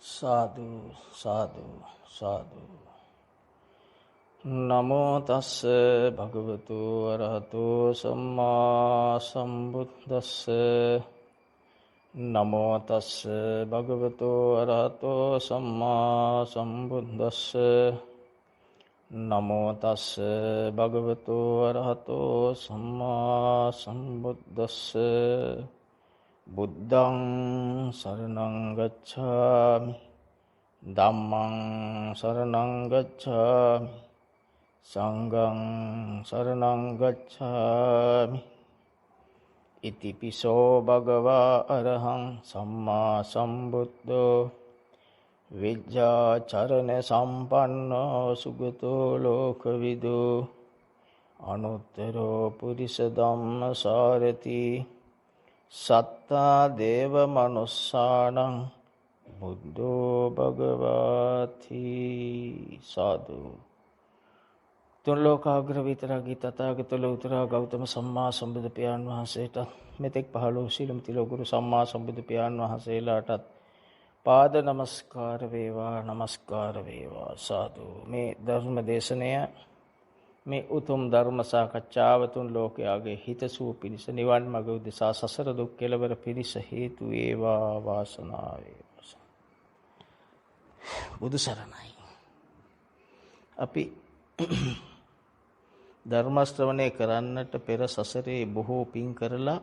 साधु साधु साधु। नमो तस्से भगवतो अरहतो सम्मा सम्बुद्दस्से। नमो तस्से भगवतो अरहतो सम्मा सम्बुद्दस्से। नमो तस्से भगवतो अरहतो सम्मा सम्बुद्दस्से। बुद्धं शरणं गच्छामि, धम्मं शरणं गच्छामि, संघं शरणं गच्छामि। इतिपिसो भगवा अरहं सम्मा सम्बुद्धो विद्याचरण संपन्नो सुगतो लोकविदो अनुत्तरो पुरुष धम्म सारथि सत्ता देव मनुष्याणं बुद्धो भगवाति। साधु। තුන් ලෝකාග්‍ර විතරාගී තථාගත ලෝතර ගෞතම සම්මා සම්බුදු පියාණන් වහන්සේට මෙතෙක් පහළ වූ සීලම තිලෝගුරු සම්මා සම්බුදු පියාණන් වහන්සේලාටත් පාද නමස්කාර වේවා නමස්කාර වේවා. සාදු. මේ ධර්ම දේශනය, මේ උතුම් ධර්ම සාකච්ඡාව තුන් ලෝකයාගේ හිතසුව පිණිස, නිවන් මඟ උදෙසා, සසර දුක් කෙලවර පිණිස හේතු වේවා. වාසනාව වේවා. බුදු සරණයි. අපි ධර්ම ශ්‍රවණය කරන්නට පෙර සසරේ බොහෝ පින් කරලා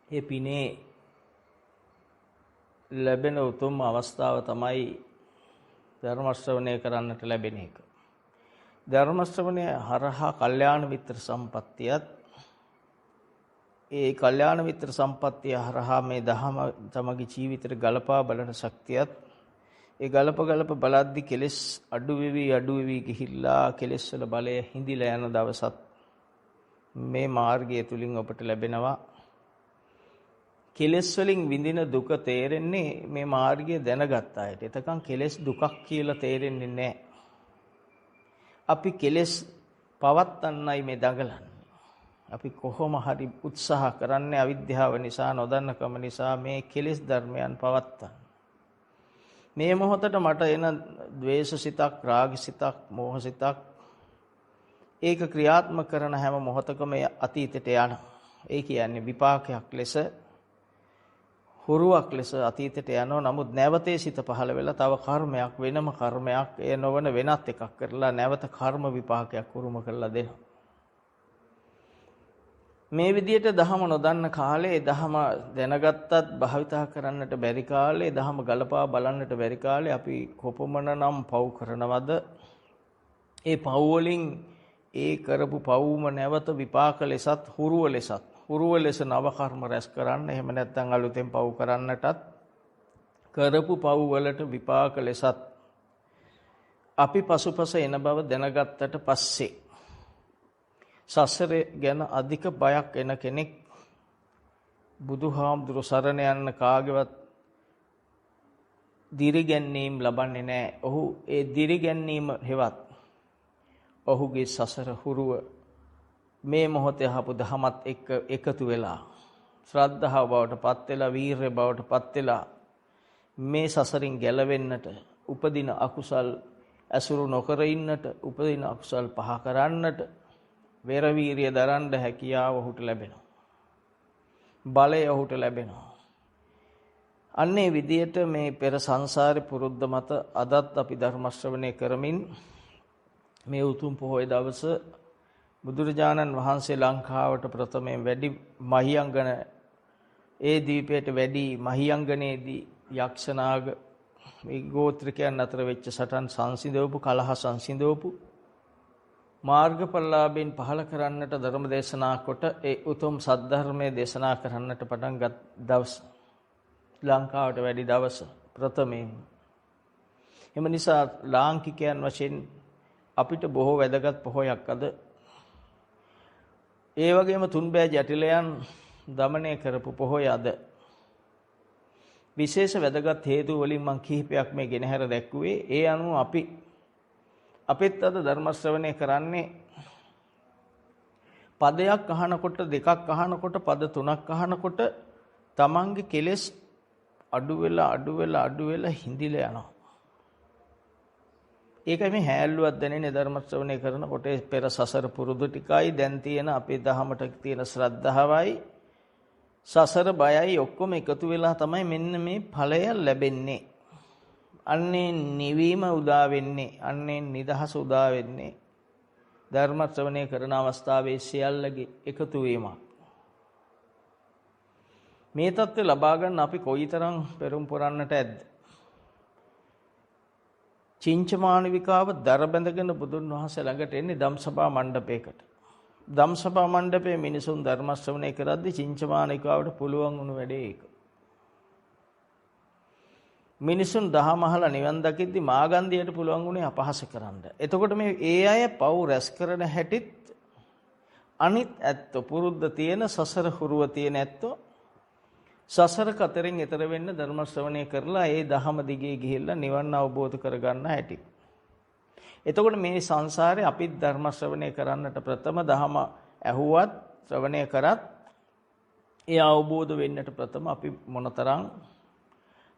ඒ පිනේ ලැබෙන උතුම් අවස්ථාව තමයි ධර්ම ශ්‍රවණය කරන්නට ලැබෙන එක. ධර්ම ශ්‍රවණය හරහා කල්යාණ මිත්‍ර සම්පත්තියත්, ඒ කල්යාණ මිත්‍ර සම්පත්තිය හරහා මේ දහම තමගේ ජීවිතයට ගලපා බලන ශක්තියත්, ඒ ගලප බලද්දි කෙලෙස් අඩු වෙවි ගිහිල්ලා කෙලෙස් වල බලය හිඳිලා යන දවසත් මේ මාර්ගය තුලින් ඔබට ලැබෙනවා. කෙලෙස් වලින් විඳින දුක තේරෙන්නේ මේ මාර්ගය දැනගත් අයට. එතකන් කෙලෙස් දුකක් කියලා තේරෙන්නේ නැහැ. අපි කෙලෙස් පවත්තන්නයි මේ දඟලන්නේ. අපි කොහොම හරි උත්සාහ කරන්නේ අවිද්‍යාව නිසා, නොදන්නකම නිසා මේ කෙලෙස් ධර්මයන් පවත්තන්න. මේ මොහොතට මට එන ද්වේෂ සිතක්, රාග සිතක්, මෝහ සිතක්, ඒක ක්‍රියාත්මක කරන හැම මොහොතකම අතීතයට යනවා. ඒ කියන්නේ විපාකයක් ලෙස, හුරුවක් ලෙස අතීතයට යනවා. නමුත් නැවතේ සිත පහළ වෙලා තව කර්මයක්, වෙනම කර්මයක්, ඒ නොවන වෙනත් එකක් කරලා නැවත කර්ම විපාකයක් උරුම කරලා දෙනවා. මේ විදියට දහම නොදන්න කාලේ, දහම දැනගත්තත් භාවිතා කරන්නට බැරි කාලේ, දහම ගලපා බලන්නට බැරි කාලේ අපි කොපමණනම් පව් කරනවද? ඒ පව් වලින් ඒ කරපු පව්ම නැවත විපාක ලෙසත්, හුරුව ලෙස නව කර්ම රැස් කරන්න, එහෙම නැත්නම් අලුතෙන් පව් කරන්නටත්, කරපු පව් වලට විපාක ලෙසත් අපි පසුපස එන බව දැනගත්තට පස්සේ සසරේ ගැන අධික බයක් එන කෙනෙක් බුදුහාමුදුරු සරණ යන්න කාගේවත් දිරිගැන්වීම ලබන්නේ නැහැ. ඔහු ඒ දිරිගැන්වීම හෙවත් ඔහුගේ සසර හුරුව මේ මොහොතේ හපු දහමත් එක්ක එකතු වෙලා, ශ්‍රද්ධාව බවට පත් වෙලා, වීරිය බවට පත් වෙලා මේ සසරින් ගැලවෙන්නට, උපදින අකුසල් ඇසුරු නොකර ඉන්නට, උපදින අකුසල් පහ කරන්නට වේර වීරිය දරන්න හැකියාව ඔහුට ලැබෙනවා. බලය ඔහුට ලැබෙනවා. අන්නේ විදියට මේ පෙර සංසාරේ පුරුද්ද මත අදත් අපි ධර්ම ශ්‍රවණය කරමින් මේ උතුම් පොහොය දවස බුදුරජාණන් වහන්සේ ලංකාවට ප්‍රථමයෙන් වැඩි මහියංගන, ඒ දීපයට වැඩි මහියංගනේදී යක්ෂනාග මේ ගෝත්‍රිකයන් අතර වෙච්ච සටන් සංසිඳවපු, කලහ සංසිඳවපු, මාර්ගඵලලාභයෙන් පහල කරන්නට ධර්ම දේශනා කොට ඒ උතුම් සද්ධර්මයේ දේශනා කරන්නට පටන් ගත් දවස, ලංකාවට වැඩි දවස ප්‍රථමයෙන්. එම නිසා ලාංකිකයන් වශයෙන් අපිට බොහෝ වැදගත් පොහොයක් අද. ඒ වගේම තුන්බෑ ජටිලයන් දමනය කරපු පොහොය අද. විශේෂ වැදගත් හේතු වලින් මම කිහිපයක් මේ ගෙනහැර දැක්ුවේ. ඒ අනුව අපිත් අද ධර්ම ශ්‍රවණය කරන්නේ පදයක් අහනකොට, දෙකක් අහනකොට, පද තුනක් අහනකොට තමන්ගේ කෙලෙස් අඩු වෙලා හිඳිලා යනවා. ඒකයි මේ හැල්ලුවක් දැනෙන්නේ ධර්ම ශ්‍රවණය කරනකොට පෙර සසර පුරුදු ටිකයි දැන් තියෙන අපේ දහමට තියෙන ශ්‍රද්ධාවයි සසර බයයි ඔක්කොම එකතු වෙලා තමයි මෙන්න මේ ඵලය ලැබෙන්නේ. අන්නේ නිවීම උදා වෙන්නේ, අන්නේ නිදහස උදා වෙන්නේ ධර්ම ශ්‍රවණය කරන අවස්ථාවේ සියල්ලගේ එකතු වීමක්. මේ தත්ත්වය ලබා ගන්න අපි කොයිතරම් පෙරම් පුරන්නට ඇද්ද? චින්චමානවිකාව දර බැඳගෙන බුදුන් වහන්සේ ළඟට එන්නේ ධම්සභා මණ්ඩපයකට. ධම්සභා මණ්ඩපයේ මිනිසුන් ධර්ම ශ්‍රවණය කරද්දී චින්චමානවිකාවට පුළුවන් වුණු වැඩේ ඒක. මිනිසුන් දහම අහලා නිවන් දකිද්දි මාගන්ධියට පුළුවන් වුණේ අපහාස කරන්න. එතකොට මේ ඒ අය පව් රැස් කරන හැටිත් අනිත් ඇත්තෝ පුරුද්ද තියෙන සසර හුරුව තියෙන ඇත්තෝ සසර කතරෙන් එතර වෙන්න ධර්ම ශ්‍රවණය කරලා ඒ දහම දිගේ ගිහිල්ලා නිවන් අවබෝධ කරගන්න හැටි. එතකොට මේ සංසාරේ අපිත් ධර්ම ශ්‍රවණය කරන්නට ප්‍රථම දහම ඇහුවත් ශ්‍රවණය කරත් ඒ අවබෝධ වෙන්නට ප්‍රථම අපි මොනතරම්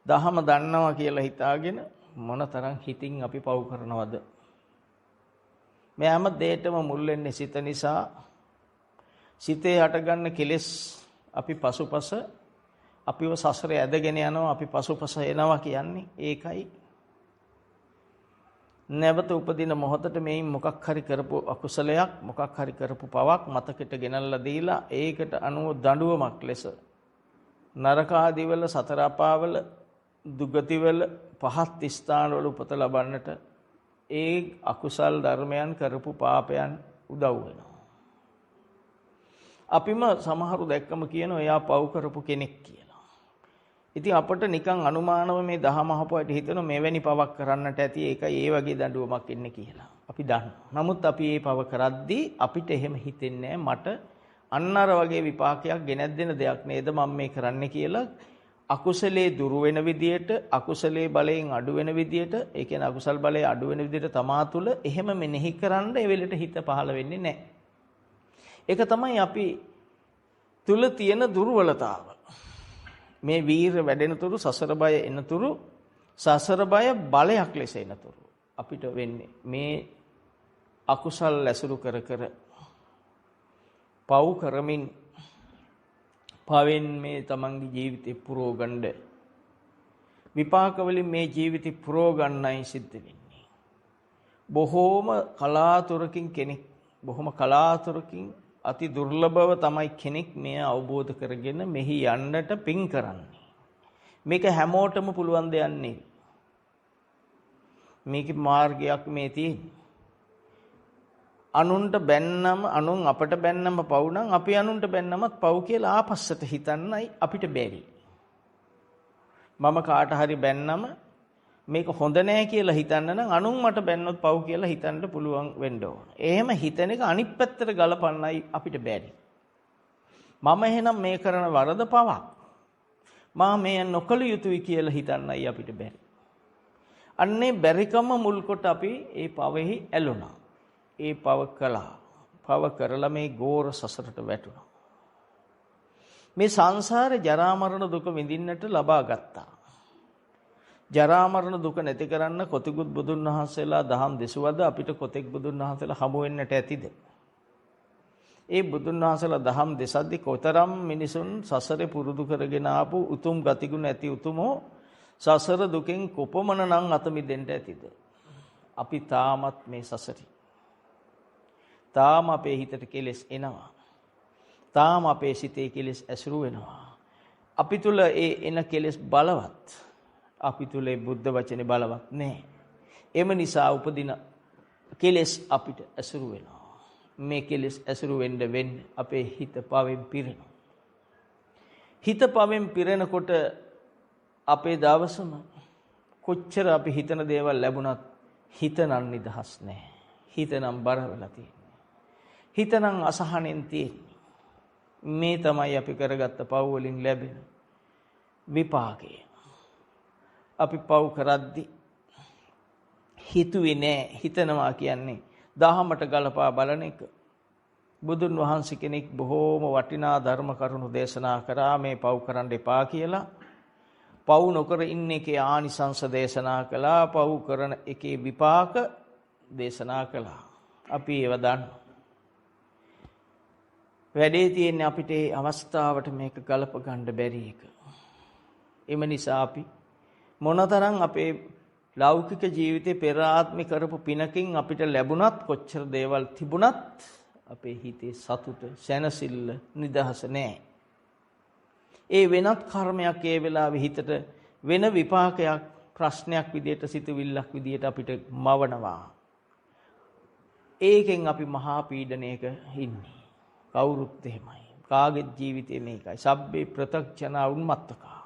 දහම දන්නවා කියලා හිතාගෙන මොනතරම් හිතින් අපි පව් කරනවද? මේ හැම දෙයකම මුල් වෙන්නේ සිත නිසා. සිතේ හටගන්න කෙලෙස් අපි පසුපස අපිව සසරේ ඇදගෙන යනවා, අපි පසුපස එනවා කියන්නේ ඒකයි. නැවත උපදින මොහොතට මේන් මොකක් හරි කරපු අකුසලයක්, මොකක් හරි කරපු පවක් මතකෙට ගෙනල්ලා දීලා ඒකට අනුව දඬුවමක් ලෙස නරක ආදිවල සතර අපාවල දුගතිවල පහත් ස්ථානවල උපත ලබන්නට ඒ අකුසල් ධර්මයන් කරපු පාපයන් උදව් වෙනවා. අපිම සමහරු දැක්කම කියනවා එයා පව් කරපු කෙනෙක් කියලා. ඉතින් අපිට නිකන් අනුමානව මේ දහම අහපුවට හිතෙනවා මෙවැනි පවක් කරන්නට ඇති ඒකයි ඒ වගේ දඬුවමක් එන්නේ කියලා. අපි දන්නවා. නමුත් අපි මේ පව කරද්දී අපිට එහෙම හිතෙන්නේ මට අන්නර වගේ විපාකයක් ගෙනත් දෙන දෙයක් නේද මම මේ කරන්නේ කියලා අකුසලේ දුරු වෙන විදියට, අකුසලේ බලයෙන් අඩු වෙන විදියට, ඒ කියන්නේ අකුසල් බලය අඩු වෙන විදියට තමා තුළ එහෙම මෙනෙහි කරන්න ඒ වෙලෙට හිත පහළ වෙන්නේ නැහැ. ඒක තමයි අපි තුල තියෙන දුර්වලතාව. මේ වීර වැඩෙන තුරු සසර බය එන තුරු සසර බය බලයක් ලෙස එන තුරු අපිට වෙන්නේ මේ අකුසල් ඇසුරු කර කර පව් කරමින් පවෙන් මේ තමන්ගේ ජීවිතේ පුරව ගන්න විපාක වලින් මේ ජීවිතේ පුරව ගන්නයි සිද්ධ වෙන්නේ. බොහෝම කලාතුරකින් කෙනෙක් බොහොම කලාතුරකින් අති දුර්ලභව තමයි කෙනෙක් මේ අවබෝධ කරගෙන මෙහි යන්නට පින් කරන්නේ. මේක හැමෝටම පුළුවන් දෙයක් නෙවෙයි. මේකේ මාර්ගයක් මේ තියෙන්නේ. අනුන්ට බැන්නම අනුන් අපට බැන්නම පව් නම් අපි අනුන්ට බැන්නමත් පව් කියලා ආපස්සට හිතන්නයි අපිට බැරි. මම කාට හරි බැන්නම මේක හොඳ නෑ කියලා හිතන්න නම් අනුන් මට බැන්නොත් පව් කියලා හිතන්න පුළුවන් වෙන්න ඕන. එහෙම හිතන එක අනිත් පැත්තට ගලපන්නයි අපිට බැරි. මම එහෙනම් මේ කරන වරද පවක්. මා මේ නොකළ යුතුයි කියලා හිතන්නයි අපිට බැරි. අන්නේ බැරිකම මුල් කොට අපි ඒ පවෙහි ඇලුනා. ඒ පව කළා. පව කරලා මේ ගෝර සසරට වැටුණා. මේ සංසාරේ ජරා මරණ දුක විඳින්නට ලබා ගත්තා. ජරා මරණ දුක නැති කරන්න කොතිකුත් බුදුන් වහන්සේලා දහම් දෙසුවද අපිට කොතෙක් බුදුන් වහන්සේලා හමු වෙන්නට ඇතිද? ඒ බුදුන් වහන්සේලා දහම් දෙසද්දී කොතරම් මිනිසුන් සසරේ පුරුදු කරගෙන ආපු උතුම් ගතිගුණ ඇති උතුමෝ සසර දුකෙන් කොපමණනම් අත මිදෙන්න ඇතිද? අපි තාමත් මේ සසරේ තාම අපේ හිතට කෙලෙස් එනවා. තාම අපේ සිතේ කෙලෙස් ඇසුරු වෙනවා. අපි තුල ඒ එන කෙලෙස් බලවත්. අපි තුල බුද්ධ වචනේ බලවත් නැහැ. එම නිසා උපදින කෙලෙස් අපිට ඇසුරු වෙනවා. මේ කෙලෙස් ඇසුරු වෙන්න අපේ හිත පවෙන් පිරෙනවා. හිත පවෙන් පිරෙනකොට අපේ දවසම කොච්චර අපි හිතන දේවල් ලැබුණත් හිතනම් නිදහස් නැහැ. හිතනම් බර වෙලා තියෙනවා. හිතනම් අසහනෙන් තියෙන්නේ. මේ තමයි අපි කරගත්ත පව් වලින් ලැබෙන විපාකය. අපි පව් කරද්දී හිතුවේ නෑ. හිතනවා කියන්නේ දහමට ගලපා බලන එක. බුදුන් වහන්සේ කෙනෙක් බොහෝම වටිනා ධර්ම කරුණු දේශනා කරා මේ පව් කරන්න එපා කියලා. පව් නොකර ඉන්න එකේ ආනිසංස දේශනා කළා. පව් කරන එකේ විපාක දේශනා කළා. අපි ඒව දන්නවා. වැඩේ තියෙන්නේ අපිට ඒ අවස්ථාවට මේක ගලප ගන්න බැරි එක. එම නිසා අපි මොනතරම් අපේ ලෞකික ජීවිතේ පෙර ආත්මේ කරපු පිනකින් අපිට ලැබුණත් කොච්චර දේවල් තිබුණත් අපේ හිතේ සතුට, සැනසෙල්ල, නිදහස නැහැ. ඒ වෙනත් කර්මයක් ඒ වෙලාවේ හිතට වෙන විපාකයක්, ප්‍රශ්නයක් විදියට, සිතුවිල්ලක් විදියට අපිට මවනවා. ඒකෙන් අපි මහා පීඩනයක ඉන්නේ. කවුරුත් එහෙමයි. කාගේ ජීවිතේ මේකයි. සබ්බේ ප්‍රත්‍යක්ෂනා උන්මත්තකා.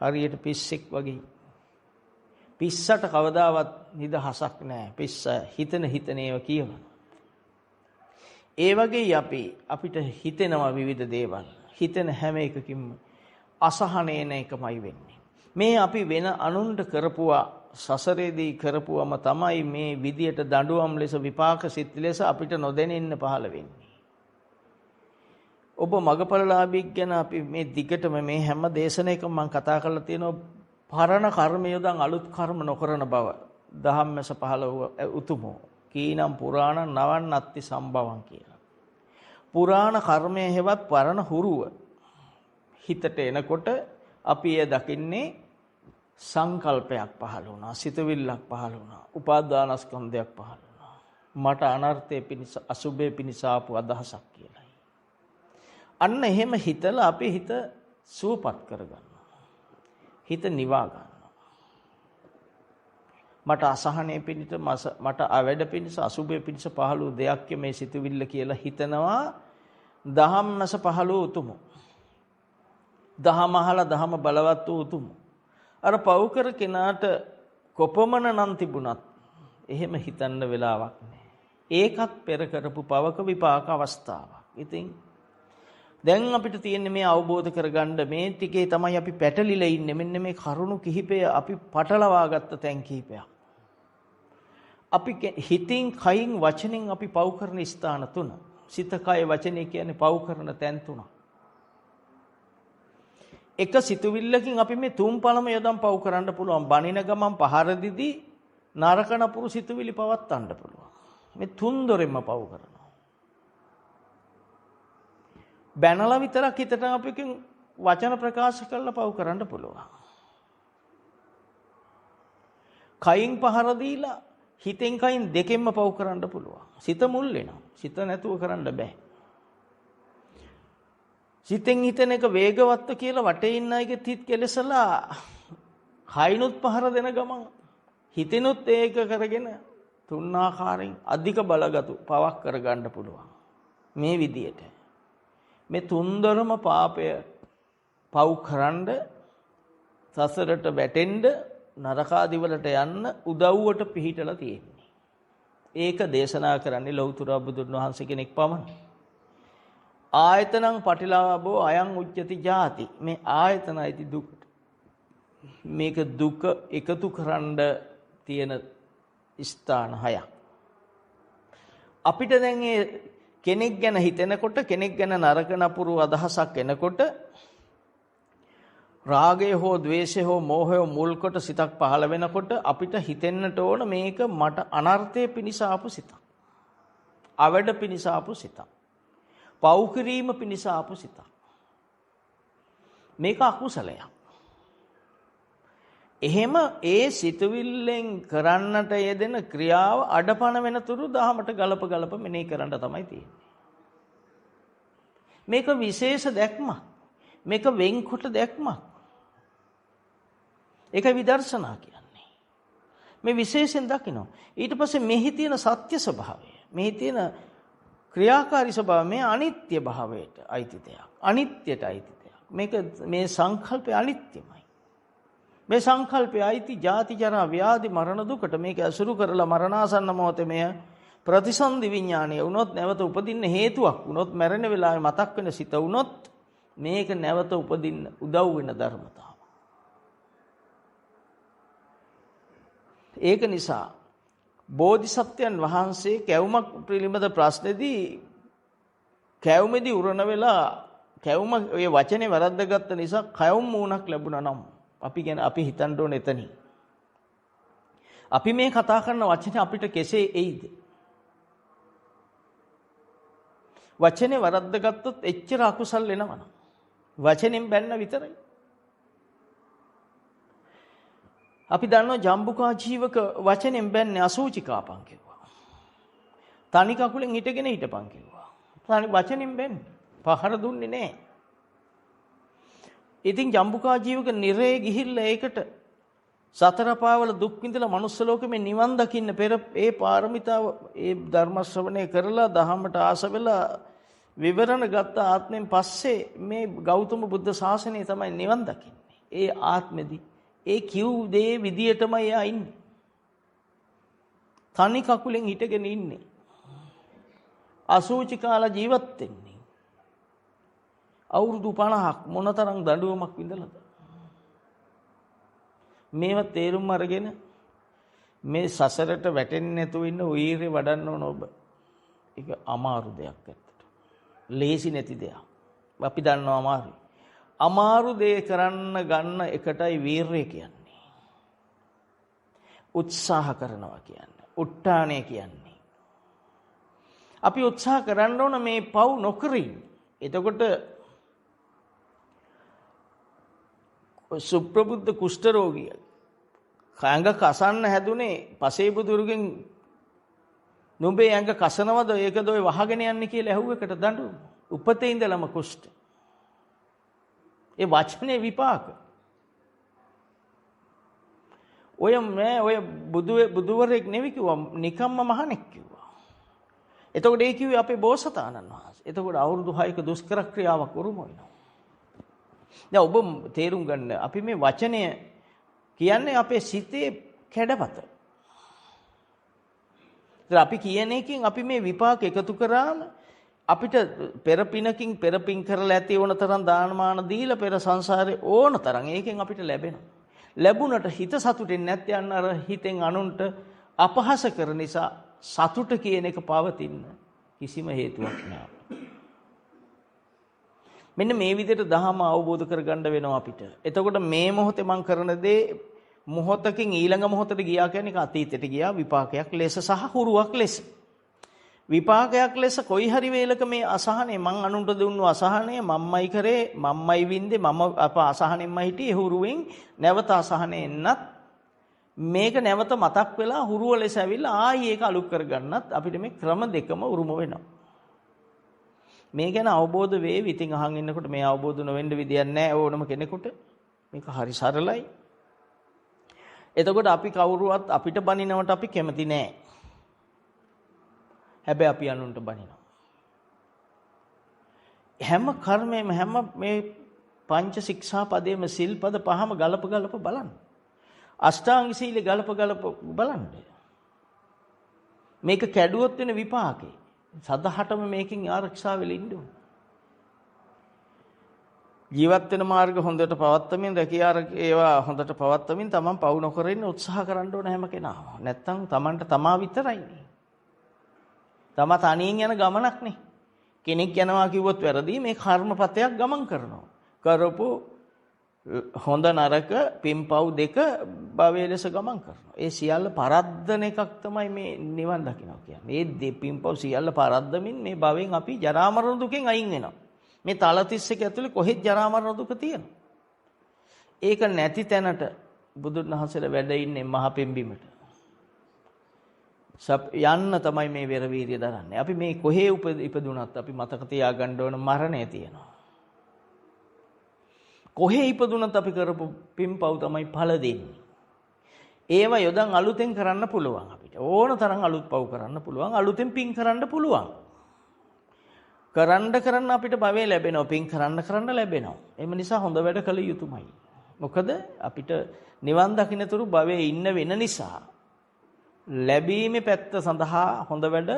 හරියට පිස්සෙක් වගේ. පිස්සට කවදාවත් නිදහසක් නැහැ. පිස්ස හිතන ඒවා කියනවා. ඒ වගේ අපිට හිතෙනවා විවිධ දේවල්. හිතෙන හැම එකකින්ම අසහනේ නැකමයි වෙන්නේ. මේ අපි වෙන අනුන්ට කරපුවා සසරේදී කරපුවම තමයි මේ විදියට දඬුවම් ලෙස විපාක සිත් ලෙස අපිට නොදැනෙන්න පහළ වෙන්නේ. ඔබ මගපලලාභී ගැන අපි මේ දිගටම මේ හැම දේශනාවකම මම කතා කරලා තියෙනවා පරණ කර්ම යොදන් අලුත් කර්ම නොකරන බව. දහම්මැස 15 උතුමෝ කීනම් පුරාණ නවන්නත්ති සම්භවං කියලා. පුරාණ කර්මයේ හෙවත් පරණ හුරුව හිතට එනකොට අපි එය දකින්නේ සංකල්පයක් පහළ වුණා, සිතවිල්ලක් පහළ වුණා, උපාදානස්කන්ධයක් පහළ වුණා. මට අනර්ථයේ පිණිස අසුභයේ පිණිස ආපු අදහසක් කියලායි. අන්න එහෙම හිතලා අපි හිත සූපත් කරගන්නවා. හිත නිවා ගන්නවා. මට අසහනයේ පිණිස මට අවැඩ පිණිස අසුභයේ පිණිස පහළ වූ දෙයක් මේ සිතවිල්ල කියලා හිතනවා. දහම්මස පහළ වූ උතුම. දහම අහලා දහම බලවත් වූ උතුම. අර පව් කෙනාට කොපමණ නම් තිබුණත් එහෙම හිතන්න වෙලාවක් නැහැ. ඒකත් පෙර කරපු පවක විපාක අවස්ථාවක්. ඉතින් දැන් අපිට තියෙන්නේ මේ අවබෝධ කරගන්න මේ ටිකේ තමයි අපි පැටලිලා ඉන්නේ. මෙන්න මේ කරුණු කිහිපය අපි පටලවා ගත්ත තැන් කිහිපයක්. අපි හිතින්, කයින්, වචනෙන් අපි පව් කරන ස්ථාන තුන. සිත, කය, වචනේ කියන්නේ පව් කරන තැන් තුනක්. එක සිතුවිල්ලකින් අපි මේ තුන් පළම යොදන් පව් කරන්න පුළුවන්. බණින ගමන් පහර දිදී නරක නපුරු සිතුවිලි පවත්තන්න පුළුවන්. මේ තුන් දොරෙන්ම පව් කරනවා. බැනලා විතරක් හිතට අපිකින් වචන ප්‍රකාශ කරලා පව් කරන්න පුළුවන්. කයින් පහර දීලා හිතෙන් කයින් දෙකෙන්ම පව් කරන්න පුළුවන්. සිත මුල් වෙනවා. සිත නැතුව කරන්න බෑ. සිතෙන් හිතන එක වේගවත්ව කියලා වටේ ඉන්න අයගේ හිත කෙලසලා කයිනුත් පහර දෙන ගමන් හිතෙනුත් ඒක කරගෙන තුන් ආකාරයෙන් අධික බලගතු පවක් කරගන්න පුළුවන්. මේ විදියට මේ තුන්දරම පාපය පව් කරන්න, සසරට වැටෙන්න, නරකාදි වලට යන්න උදව්වට පිහිටලා තියෙන්නේ. ඒක දේශනා කරන්නේ ලෞතර බුදුන් වහන්සේ කෙනෙක් පමණයි. ආයතනං පටිලාභෝ අයං උච්චති ජාති. මේ ආයතනයිති දුකට. මේක දුක එකතු කරන්න තියෙන ස්ථාන හයක්. අපිට දැන් කෙනෙක් ගැන හිතෙනකොට, කෙනෙක් ගැන නරක නපුරු අදහසක් එනකොට රාගය හෝ ද්වේෂය හෝ මෝහය මුල් කොට සිතක් පහළ වෙනකොට අපිට හිතෙන්නට ඕන මේක මට අනර්ථය පිණිස ආපු සිතක්. අවැඩ පිණිස ආපු සිතක්. පව් කිරීම පිණිස ආපු සිතක්. මේක අකුසලයක්. එහෙම ඒ සිතුවිල්ලෙන් කරන්නට යෙදෙන ක්‍රියාව අඩපණ වෙනතුරු දහමට ගලප මෙනෙහි කරන්න තමයි තියෙන්නේ. මේක විශේෂ දැක්මක්. මේක වෙන්කොට දැක්මක්. ඒක විදර්ශනා කියන්නේ. මේ විශේෂයෙන් දකින්න. ඊට පස්සේ මෙහි තියෙන සත්‍ය ස්වභාවය, මෙහි තියෙන ක්‍රියාකාරී ස්වභාවය මේ අනිත්‍ය භාවයට අයිති දෙයක්. අනිත්‍යයට අයිති දෙයක්. මේක මේ සංකල්පය අනිත්‍යමයි. මේ සංකල්පය අයිති ජාති ජරා ව්‍යාධි මරණ දුකට මේක අසුරු කරලා මරණාසන්න මොහොතේ මෙය ප්‍රතිසන්දි විඥානය වුණොත්, නැවත උපදින්න හේතුවක් වුණොත්, මැරෙන වෙලාවේ මතක් වෙන සිත වුණොත් මේක නැවත උපදින්න උදව් වෙන ධර්මතාව. ඒක නිසා බෝධිසත්වයන් වහන්සේ කැවුමක් පිළිබඳ ප්‍රශ්නේදී කැවුමේදී උරණ වෙලා කැවුම ඔය වචනේ වැරද්දගත්ත නිසා කැවුම් මූණක් ලැබුණා නම් අපි හිතන්න ඕනේ එතනින්. අපි මේ කතා කරන වචනේ අපිට කෙසේ එයිද? වචනේ වරද්දගත්තොත් එච්චර අකුසල් වෙනවනම් වචනෙන් බැන්න විතරයි. අපි දන්නවා ජම්බුකා ජීවක වචනෙන් බැන්නේ අසූචිකාපන් කිව්වා. තනි කකුලෙන් හිටගෙන හිටපන් කිව්වා. තනි වචනෙන් බැන්නේ. පහර දුන්නේ නැහැ. ඉතින් ජම්බුකා ජීවක නිරේ ගිහිල්ලා ඒකට සතර පාවල දුක් විඳලා මනුස්ස ලෝකෙම නිවන් දකින්න පෙර ඒ පාරමිතාව ඒ ධර්ම ශ්‍රවණය කරලා දහමට ආස වෙලා විවරණ ගත්ත ආත්මෙන් පස්සේ මේ ගෞතම බුද්ධ ශාසනය තමයි නිවන් දකින්නේ. ඒ ආත්මෙදී ඒ කිව් දේ විදියටමයි එයා ඉන්නේ. තනි කකුලෙන් හිටගෙන ඉන්නේ. අසූචි කාලා ජීවත් වෙන්නේ. අවුරුදු 50ක් මොනතරම් දඬුවමක් විඳලාද? මේව තේරුම් අරගෙන මේ සසරට වැටෙන්නේ නැතුව ඉන්න වීරිය වඩන්න ඕන ඔබ. ඒක අමාරු දෙයක් ඇත්තට. ලේසි නැති දෙයක්. අපි දන්නවා අමාරුයි. අමාරු දේ කරන්න ගන්න එකටයි වීරිය කියන්නේ. උත්සාහ කරනවා කියන්නේ. උට්ටාණය කියන්නේ. අපි උත්සාහ කරන්න ඕන මේ පව් නොකරින්. එතකොට සුප්‍රබුද්ධ කුෂ්ඨ රෝගිය ඇඟ කසන්න හැදුනේ පසේ බුදුරුගෙන් නුඹේ ඇඟ කසනවද ඒකද ඔය වහගෙන යන්නේ කියලා ඇහුවකට දඬු උපතේ ඉඳලම කුෂ්ඨ. ඒ වචනේ විපාක. ඔය බුදුවරයෙක් නෙවෙයි කිව්වා නිකම්ම මහණෙක් කිව්වා. එතකොට ඒ කිව්වේ අපේ බෝසතාණන් වහන්සේ. එතකොට අවුරුදු 6ක දුෂ්කර ක්‍රියාවක් උරුම වෙනවා. දැන් ඔබ තේරුම් ගන්න අපි මේ වචනය කියන්නේ අපේ සිතේ කැඩපත. අපි කියන එකකින් අපි මේ විපාක එකතු කරාම අපිට පෙර පිනකින් පෙර පින් කරලා ඇති ඕන තරම් දානමාන දීලා පෙර සංසාරේ ඕන තරම් ඒකෙන් අපිට ලැබෙනවා. ලැබුණට හිත සතුටින් නැත්නම් අර හිතෙන් අනුන්ට අපහාස කරන නිසා සතුට කියන එක පවතින්න කිසිම හේතුවක් නැහැ. මෙන්න මේ විදිහට දහම අවබෝධ කරගන්න වෙනවා අපිට. එතකොට මේ මොහොතේ මම කරන දේ මොහොතකින් ඊළඟ මොහොතට ගියා කියන්නේ අතීතයට ගියා විපාකයක් ලෙස සහ හුරුවක් ලෙස. විපාකයක් ලෙස කොයි හරි වේලක මේ අසහනේ මං අනුන්ට දුන්නු අසහනේ මම්මයි කරේ මම්මයි වින්දේ මම අප අසහනෙන්ම හිටියේ හුරුවෙන් නැවත අසහනේ එන්නත් මේක නැවත මතක් වෙලා හුරුව ලෙස ඇවිල්ලා ආයි ඒක අලුත් කරගන්නත් අපිට මේ ක්‍රම දෙකම උරුම වෙනවා. මේ ගැන අවබෝධ වේවි. ඉතින් අහන් ඉන්නකොට මේ අවබෝධ නොවෙන්න විදියක් නැහැ ඕනම කෙනෙකුට. මේක හරි සරලයි. එතකොට අපි කවුරුවත් අපිට බනිනවට අපි කැමති නැහැ. හැබැයි අපි අනුන්ට බනිනවා. හැම කර්මයේම හැම මේ පංච ශික්ෂා පදයේම සිල්පද පහම ගලප බලන්න. අෂ්ටාංග සීල ගලප බලන්න. මේක කැඩුවොත් වෙන විපාකේ. සදහටම මේකෙන් ආරක්ෂා වෙලා ඉන්න ඕන. ජීවත් වෙන මාර්ග හොඳට පවත්වමින් රැකියාර ඒවා හොඳට පවත්වමින් තමන් පවු නොකර ඉන්න උත්සාහ කරන්න ඕන හැම කෙනාම. නැත්තම් තමන්ට තමා විතරයිනේ. තමා තනියෙන් යන ගමනක් නේ. කෙනෙක් යනවා කිව්වොත් වැරදි මේ කර්මපතයක් ගමන් කරනවා. කරපු හොඳ නරක පින්පව් දෙක භවයේ ලෙස ගමන් කරනවා. ඒ සියල්ල පරද්දන එකක් තමයි මේ නිවන් දකින්න කියන්නේ. මේ දෙපින්පව් සියල්ල පරද්දමින් මේ භවයෙන් අපි ජරා මරණ දුකෙන් අයින් වෙනවා. මේ තල 31 ඇතුලේ කොහෙත් ජරා මරණ දුක තියෙනවා. ඒක නැති තැනට බුදුන් වහන්සේලා වැඩ ඉන්නේ මහ පෙම්බිමට. යන්න තමයි මේ වෙර වීර්ය දරන්නේ. අපි මේ කොහේ ඉපදුනත් අපි මතක තියාගන්න ඕන මරණය තියෙනවා. කොහේ ඉපදුනත් අපි කරපු පින්පව් තමයි ඵල දෙන්නේ. ඒව යොදන් අලුතෙන් කරන්න පුළුවන් අපිට. ඕන තරම් අලුත් පව් කරන්න පුළුවන්. අලුතෙන් පින් කරන්න පුළුවන්. කරන්න අපිට භවය ලැබෙනවා. පින් කරන්න ලැබෙනවා. එම නිසා හොඳ වැඩ කළ යුතුමයි. මොකද අපිට නිවන් දකින්නතුරු භවයේ ඉන්න වෙන නිසා ලැබීමේ පැත්ත සඳහා හොඳ වැඩ,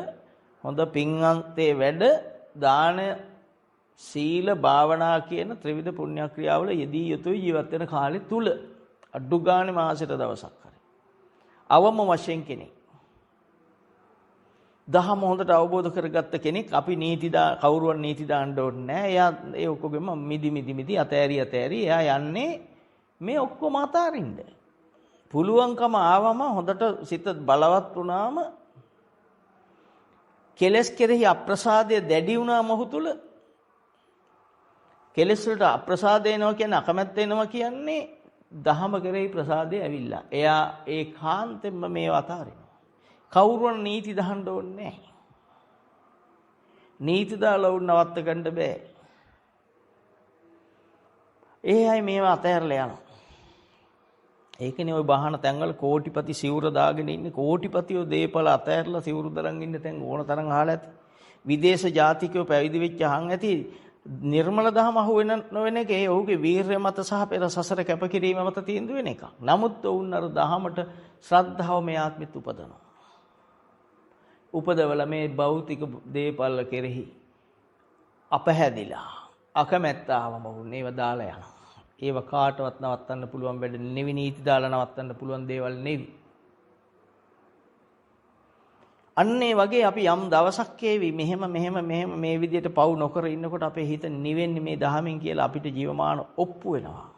හොඳ පින්වන්තේ වැඩ, දාන සීල භාවනා කියන ත්‍රිවිධ පුණ්‍ය ක්‍රියාවල යෙදී යුතුයි ජීවත් වෙන කාලය තුල. අඩු ගානේ මාසෙට දවසක් හරි. අවම වශයෙන් කෙනෙක්. දහම හොඳට අවබෝධ කරගත්ත කෙනෙක් අපි කවුරුවන් නීති දාන්න ඕනේ නැහැ. එයා ඒ ඔක්කොගෙම මිදි අතෑරි එයා යන්නේ මේ ඔක්කොම අතාරින්න. පුළුවන්කම ආවම හොඳට සිත බලවත් වුණාම කෙලස් කෙරෙහි අප්‍රසාදය දැඩි වුණා මොහු තුල කෙලස් වලට අප්‍රසාද එනවා කියන්නේ අකමැත්ත එනවා කියන්නේ දහම කෙරෙහි ප්‍රසාදය ඇවිල්ලා. එයා ඒ කාන්තෙන්ම මේව අතාරිනවා. කවුරුන් නීති දහන්න ඕනේ නැහැ. නීති දාලා උන් නවත්ත ගන්න බෑ. ඒ අය මේව අතහැරලා යනවා. ඒකනේ ওই බාහන තැන්වල කෝටිපති සිවුර දාගෙන ඉන්නේ. කෝටිපතියෝ දීපල අතහැරලා සිවුරු දරන් ඉන්න තැන් ඕන තරම් අහලා ඇති. විදේශ ජාතිකයෝ පැවිදි වෙච්ච අහන් ඇති. නිර්මල දහම අහු වෙන නොවන එක ඒ ඔහුගේ වීරය මත සහ පෙර සසර කැපකිරීම මත තීන්දුව වෙන එක. නමුත් ඔවුන් අර දහමට ශ්‍රද්ධාව මේ ආත්මෙත් උපදනවා. උපදවල මේ භෞතික දේපල කෙරෙහි අපහැදිලා අකමැත්තාවම ඔවුන් ඒව දාලා යනවා. ඒව කාටවත් නවත්තන්න පුළුවන් බැඩ නෙවි නීති දාලා නවත්තන්න පුළුවන් දේවල් නෙවි. අන්න ඒ වගේ අපි යම් දවසක් මෙහෙම මේ විදිහට පව් නොකර ඉන්නකොට අපේ හිත නිවෙන්නේ මේ දහමින් කියලා අපිට ජීවමාන ඔප්පු වෙනවා.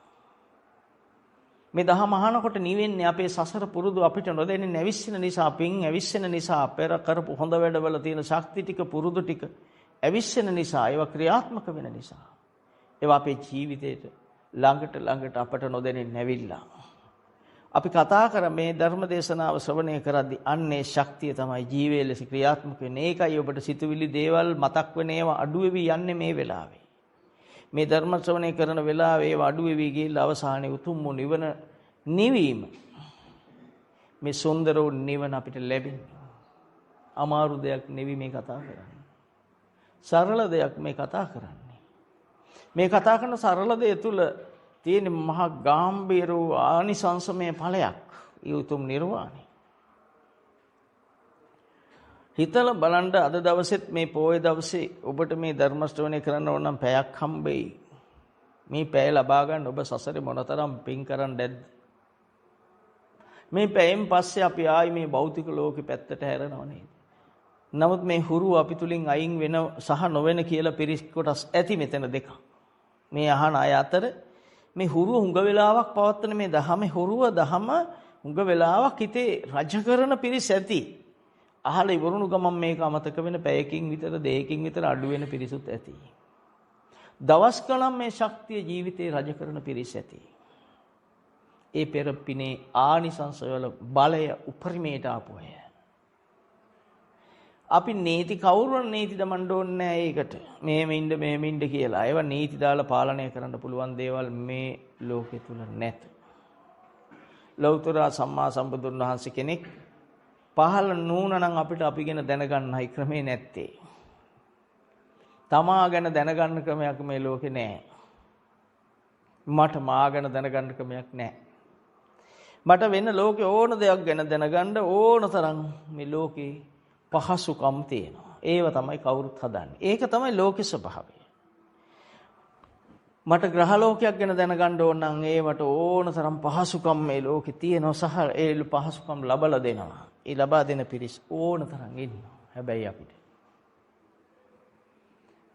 මේ දහම අහනකොට නිවෙන්නේ අපේ සසර පුරුදු අපිට නොදෙන්නේ නැවිස්සෙන නිසා, පින් ඇවිස්සෙන නිසා, පෙර කරපු හොඳ වැඩවල තියෙන ශක්ති ටික පුරුදු ටික ඇවිස්සෙන නිසා, ඒවා ක්‍රියාත්මක වෙන නිසා. ඒවා අපේ ජීවිතේට ළඟට අපට නොදෙන්නේ නැවිලා. අපි කතා කර මේ ධර්ම දේශනාව ශ්‍රවණය කරද්දී අන්නේ ශක්තිය තමයි ජීවේ ලෙස ක්‍රියාත්මක වෙන්නේ. ඒකයි ඔබට සිතුවිලි දේවල් මතක් වෙන ඒවා අඩු වෙවි යන්නේ මේ වෙලාවේ. මේ ධර්ම ශ්‍රවණය කරන වෙලාවේ ඒවා අඩු වෙවි ගිහිල්ලා අවසානයේ උතුම් වූ නිවන නිවීම. මේ සුන්දර වූ නිවන අපිට ලැබෙන්නේ. අමාරු දෙයක් නෙවි මේ කතා කරන්නේ. සරල දෙයක් මේ කතා කරන්නේ. මේ කතා කරන සරල දෙය තුල තියෙන මහා ගාම්භීර වූ ආනිසංසමය ඵලයක්. ඒ උතුම් නිර්වාණය. හිතලා බලන්න අද දවසෙත් මේ පොයේ දවසේ ඔබට මේ ධර්ම ශ්‍රවණය කරන්න ඕන නම් පැයක් හම්බෙයි. මේ පැය ලබා ගන්න ඔබ සසරේ මොනතරම් පින් කරන් දැද්ද? මේ පැයෙන් පස්සේ අපි ආයි මේ භෞතික ලෝකෙ පැත්තට හැරෙනව නේද? නමුත් මේ හුරු අපි තුලින් අයින් වෙන සහ නොවන කියලා පිරිස් කොටස් ඇති මෙතන දෙක. මේ අහන අය අතර මේ හුරුව හුඟ වෙලාවක් පවත්වන මේ දහමේ හුරුව දහම හුඟ වෙලාවක් හිතේ රජ කරන පිරිස් ඇති. අහලා ඉවරුණු ගමන් මේක අමතක වෙන පැයකින් විතර දෙකකින් විතර අඩු වෙන පිරිසුත් ඇති. දවස් ගණන් මේ ශක්තිය ජීවිතේ රජ කරන පිරිස් ඇති. ඒ පෙර පිනේ ආනිසංස වල බලය උපරිමයට ආපු අය. අපි නීති කවුරුන් නීති දමන්න ඕනේ නැහැ ඒකට. මෙහෙම ඉන්න කියලා. ඒවා නීති දාලා පාලනය කරන්න පුළුවන් දේවල් මේ ලෝකෙ තුල නැත. ලෞතර සම්මා සම්බුදුන් වහන්සේ කෙනෙක් පහළ නුනනම් අපිට අපි ගැන දැනගන්නයි ක්‍රමේ නැත්තේ. තමා ගැන දැනගන්න ක්‍රමයක් මේ ලෝකේ නැහැ. මට මා ගැන දැනගන්න ක්‍රමයක් නැහැ. මට වෙන ලෝකේ ඕන දෙයක් ගැන දැනගන්න ඕන තරම් මේ ලෝකේ පහසුකම් තියෙනවා. ඒව තමයි කවුරුත් හදන්නේ. ඒක තමයි ලෝකේ ස්වභාවය. මට ග්‍රහ ලෝකයක් ගැන දැනගන්න ඕන නම් ඒවට ඕන තරම් පහසුකම් මේ ලෝකේ තියෙනවා සහ ඒ පහසුකම් ලබලා දෙනවා. ඒ ලබා දෙන පිරිස් ඕන තරම් ඉන්නවා. හැබැයි අපිට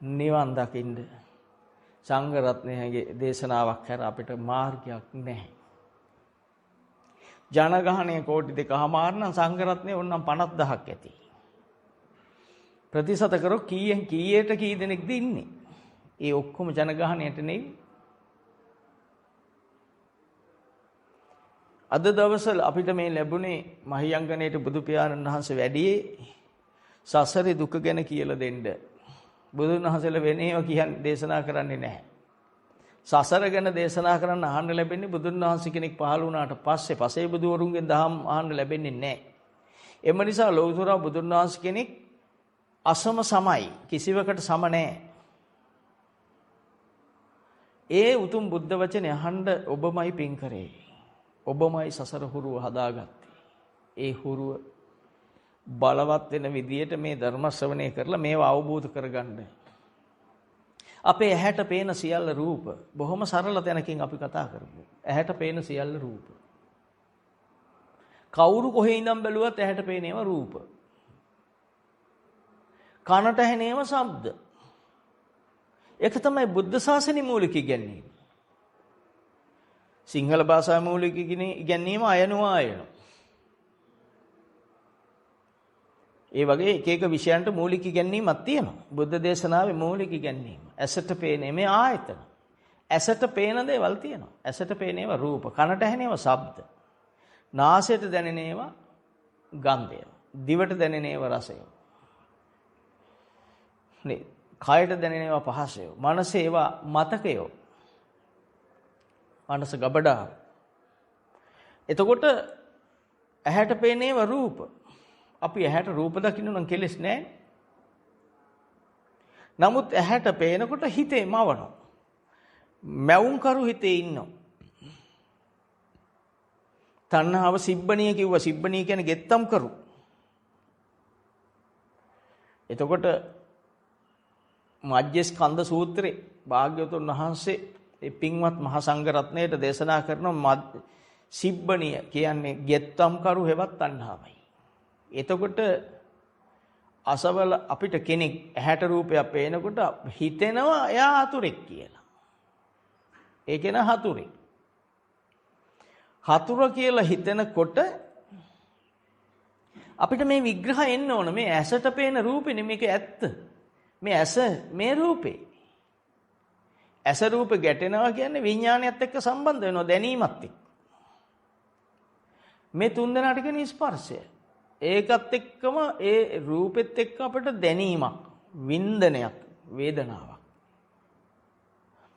නිවන් දකින්න සංඝ රත්නයේ දේශනාවක් කර අපිට මාර්ගයක් නැහැ. ජනගහණය කෝටි 2.5 නම් සංඝ රත්නයේ ඕනනම් 50000ක් ඇති. ප්‍රතිශත කරොත් කීයෙන් කීයට කී දෙනෙක්ද ඉන්නේ? ඒ ඔක්කොම ජනගහණයට නෙවෙයි. අද දවසල අපිට මේ ලැබුණේ මහියංගණයට බුදු පියාණන් වහන්සේ වැඩියේ සසරේ දුක ගැන කියලා දෙන්න. බුදුන් වහන්සේලා වෙන ඒවා කියන්නේ දේශනා කරන්නේ නැහැ. සසර ගැන දේශනා කරන්න අහන්න ලැබෙන්නේ බුදුන් වහන්සේ කෙනෙක් පහළ වුණාට පස්සේ. පසේ බුදුවරුන්ගෙන් දහම් අහන්න ලැබෙන්නේ නැහැ. එම නිසා ලෞතර බුදුන් වහන්සේ කෙනෙක් අසම සමයි. කිසිවකට සම නැහැ. ඒ උතුම් බුද්ධ වචනේ අහන්න ඔබමයි පින් කරේ. ඔබමයි සසර හුරුව හදාගත්තේ. ඒ හුරුව බලවත් වෙන විදියට මේ ධර්ම ශ්‍රවණය කරලා මේවා අවබෝධ කරගන්න. අපේ ඇහැට පේන සියල්ල රූප. බොහොම සරල තැනකින් අපි කතා කරමු. ඇහැට පේන සියල්ල රූප. කවුරු කොහේ ඉඳන් බැලුවත් ඇහැට පේන ඒවා රූප. කනට ඇහෙන ඒවා ශබ්ද. ඒක තමයි බුද්ධ ශාසනයේ මූලික ඉගැන්වීම. සිංහල භාෂා මූලික ඉගැන්වීම අයනවා අයනවා. ඒ වගේ එක එක විෂයන්ට මූලික ඉගැන්වීමක් තියෙනවා. බුද්ධ දේශනාවේ මූලික ඉගැන්වීම. ඇසට පේන මේ ආයතන. ඇසට පේන දේවල් තියෙනවා. ඇසට පේන ඒවා රූප, කනට ඇහෙන ඒවා ශබ්ද, නාසයට දැනෙන ඒවා ගන්ධය, දිවට දැනෙන ඒවා රසය, නේ කයට දැනෙන ඒවා පහසය, මනස ඒවා මතකය, මනස ගබඩාව. එතකොට ඇහැට පේන ඒවා රූප. අපි ඇහැට රූප දකින්න නම් කෙලෙස් නැහැ. නමුත් ඇහැට පේනකොට හිතේ මවනවා. මැවුම් කරු හිතේ ඉන්නවා. තණ්හාව සිබ්බණිය කිව්වා. සිබ්බණිය කියන්නේ ගෙත්තම් කරු. එතකොට මජ්ජේ ස්කන්ධ සූත්‍රේ භාග්‍යවතුන් වහන්සේ ඒ පින්වත් මහා සංඝ රත්නයට දේශනා කරන සිබ්බණිය කියන්නේ ගෙත්තම් කරු හෙවත් තණ්හාවයි. එතකොට අසවල අපිට කෙනෙක් ඇහැට රූපයක් පේනකොට හිතෙනවා එයා හතුරෙක් කියලා. ඒක න හතුරෙක්. හතුර කියලා හිතෙනකොට අපිට මේ විග්‍රහ එන්න ඕන. මේ ඇසට පේන රූපෙනේ මේක ඇත්ත. මේ ඇස මේ රූපේ. ඇස රූප ගැටෙනවා කියන්නේ විඥානයත් එක්ක සම්බන්ධ වෙනවා දැනීමත් එක්ක. මේ තුන් දෙනාට කියන ස්පර්ශය. ඒකත් එක්කම ඒ රූපෙත් එක්ක අපිට දැනීමක්, වින්දනයක්, වේදනාවක්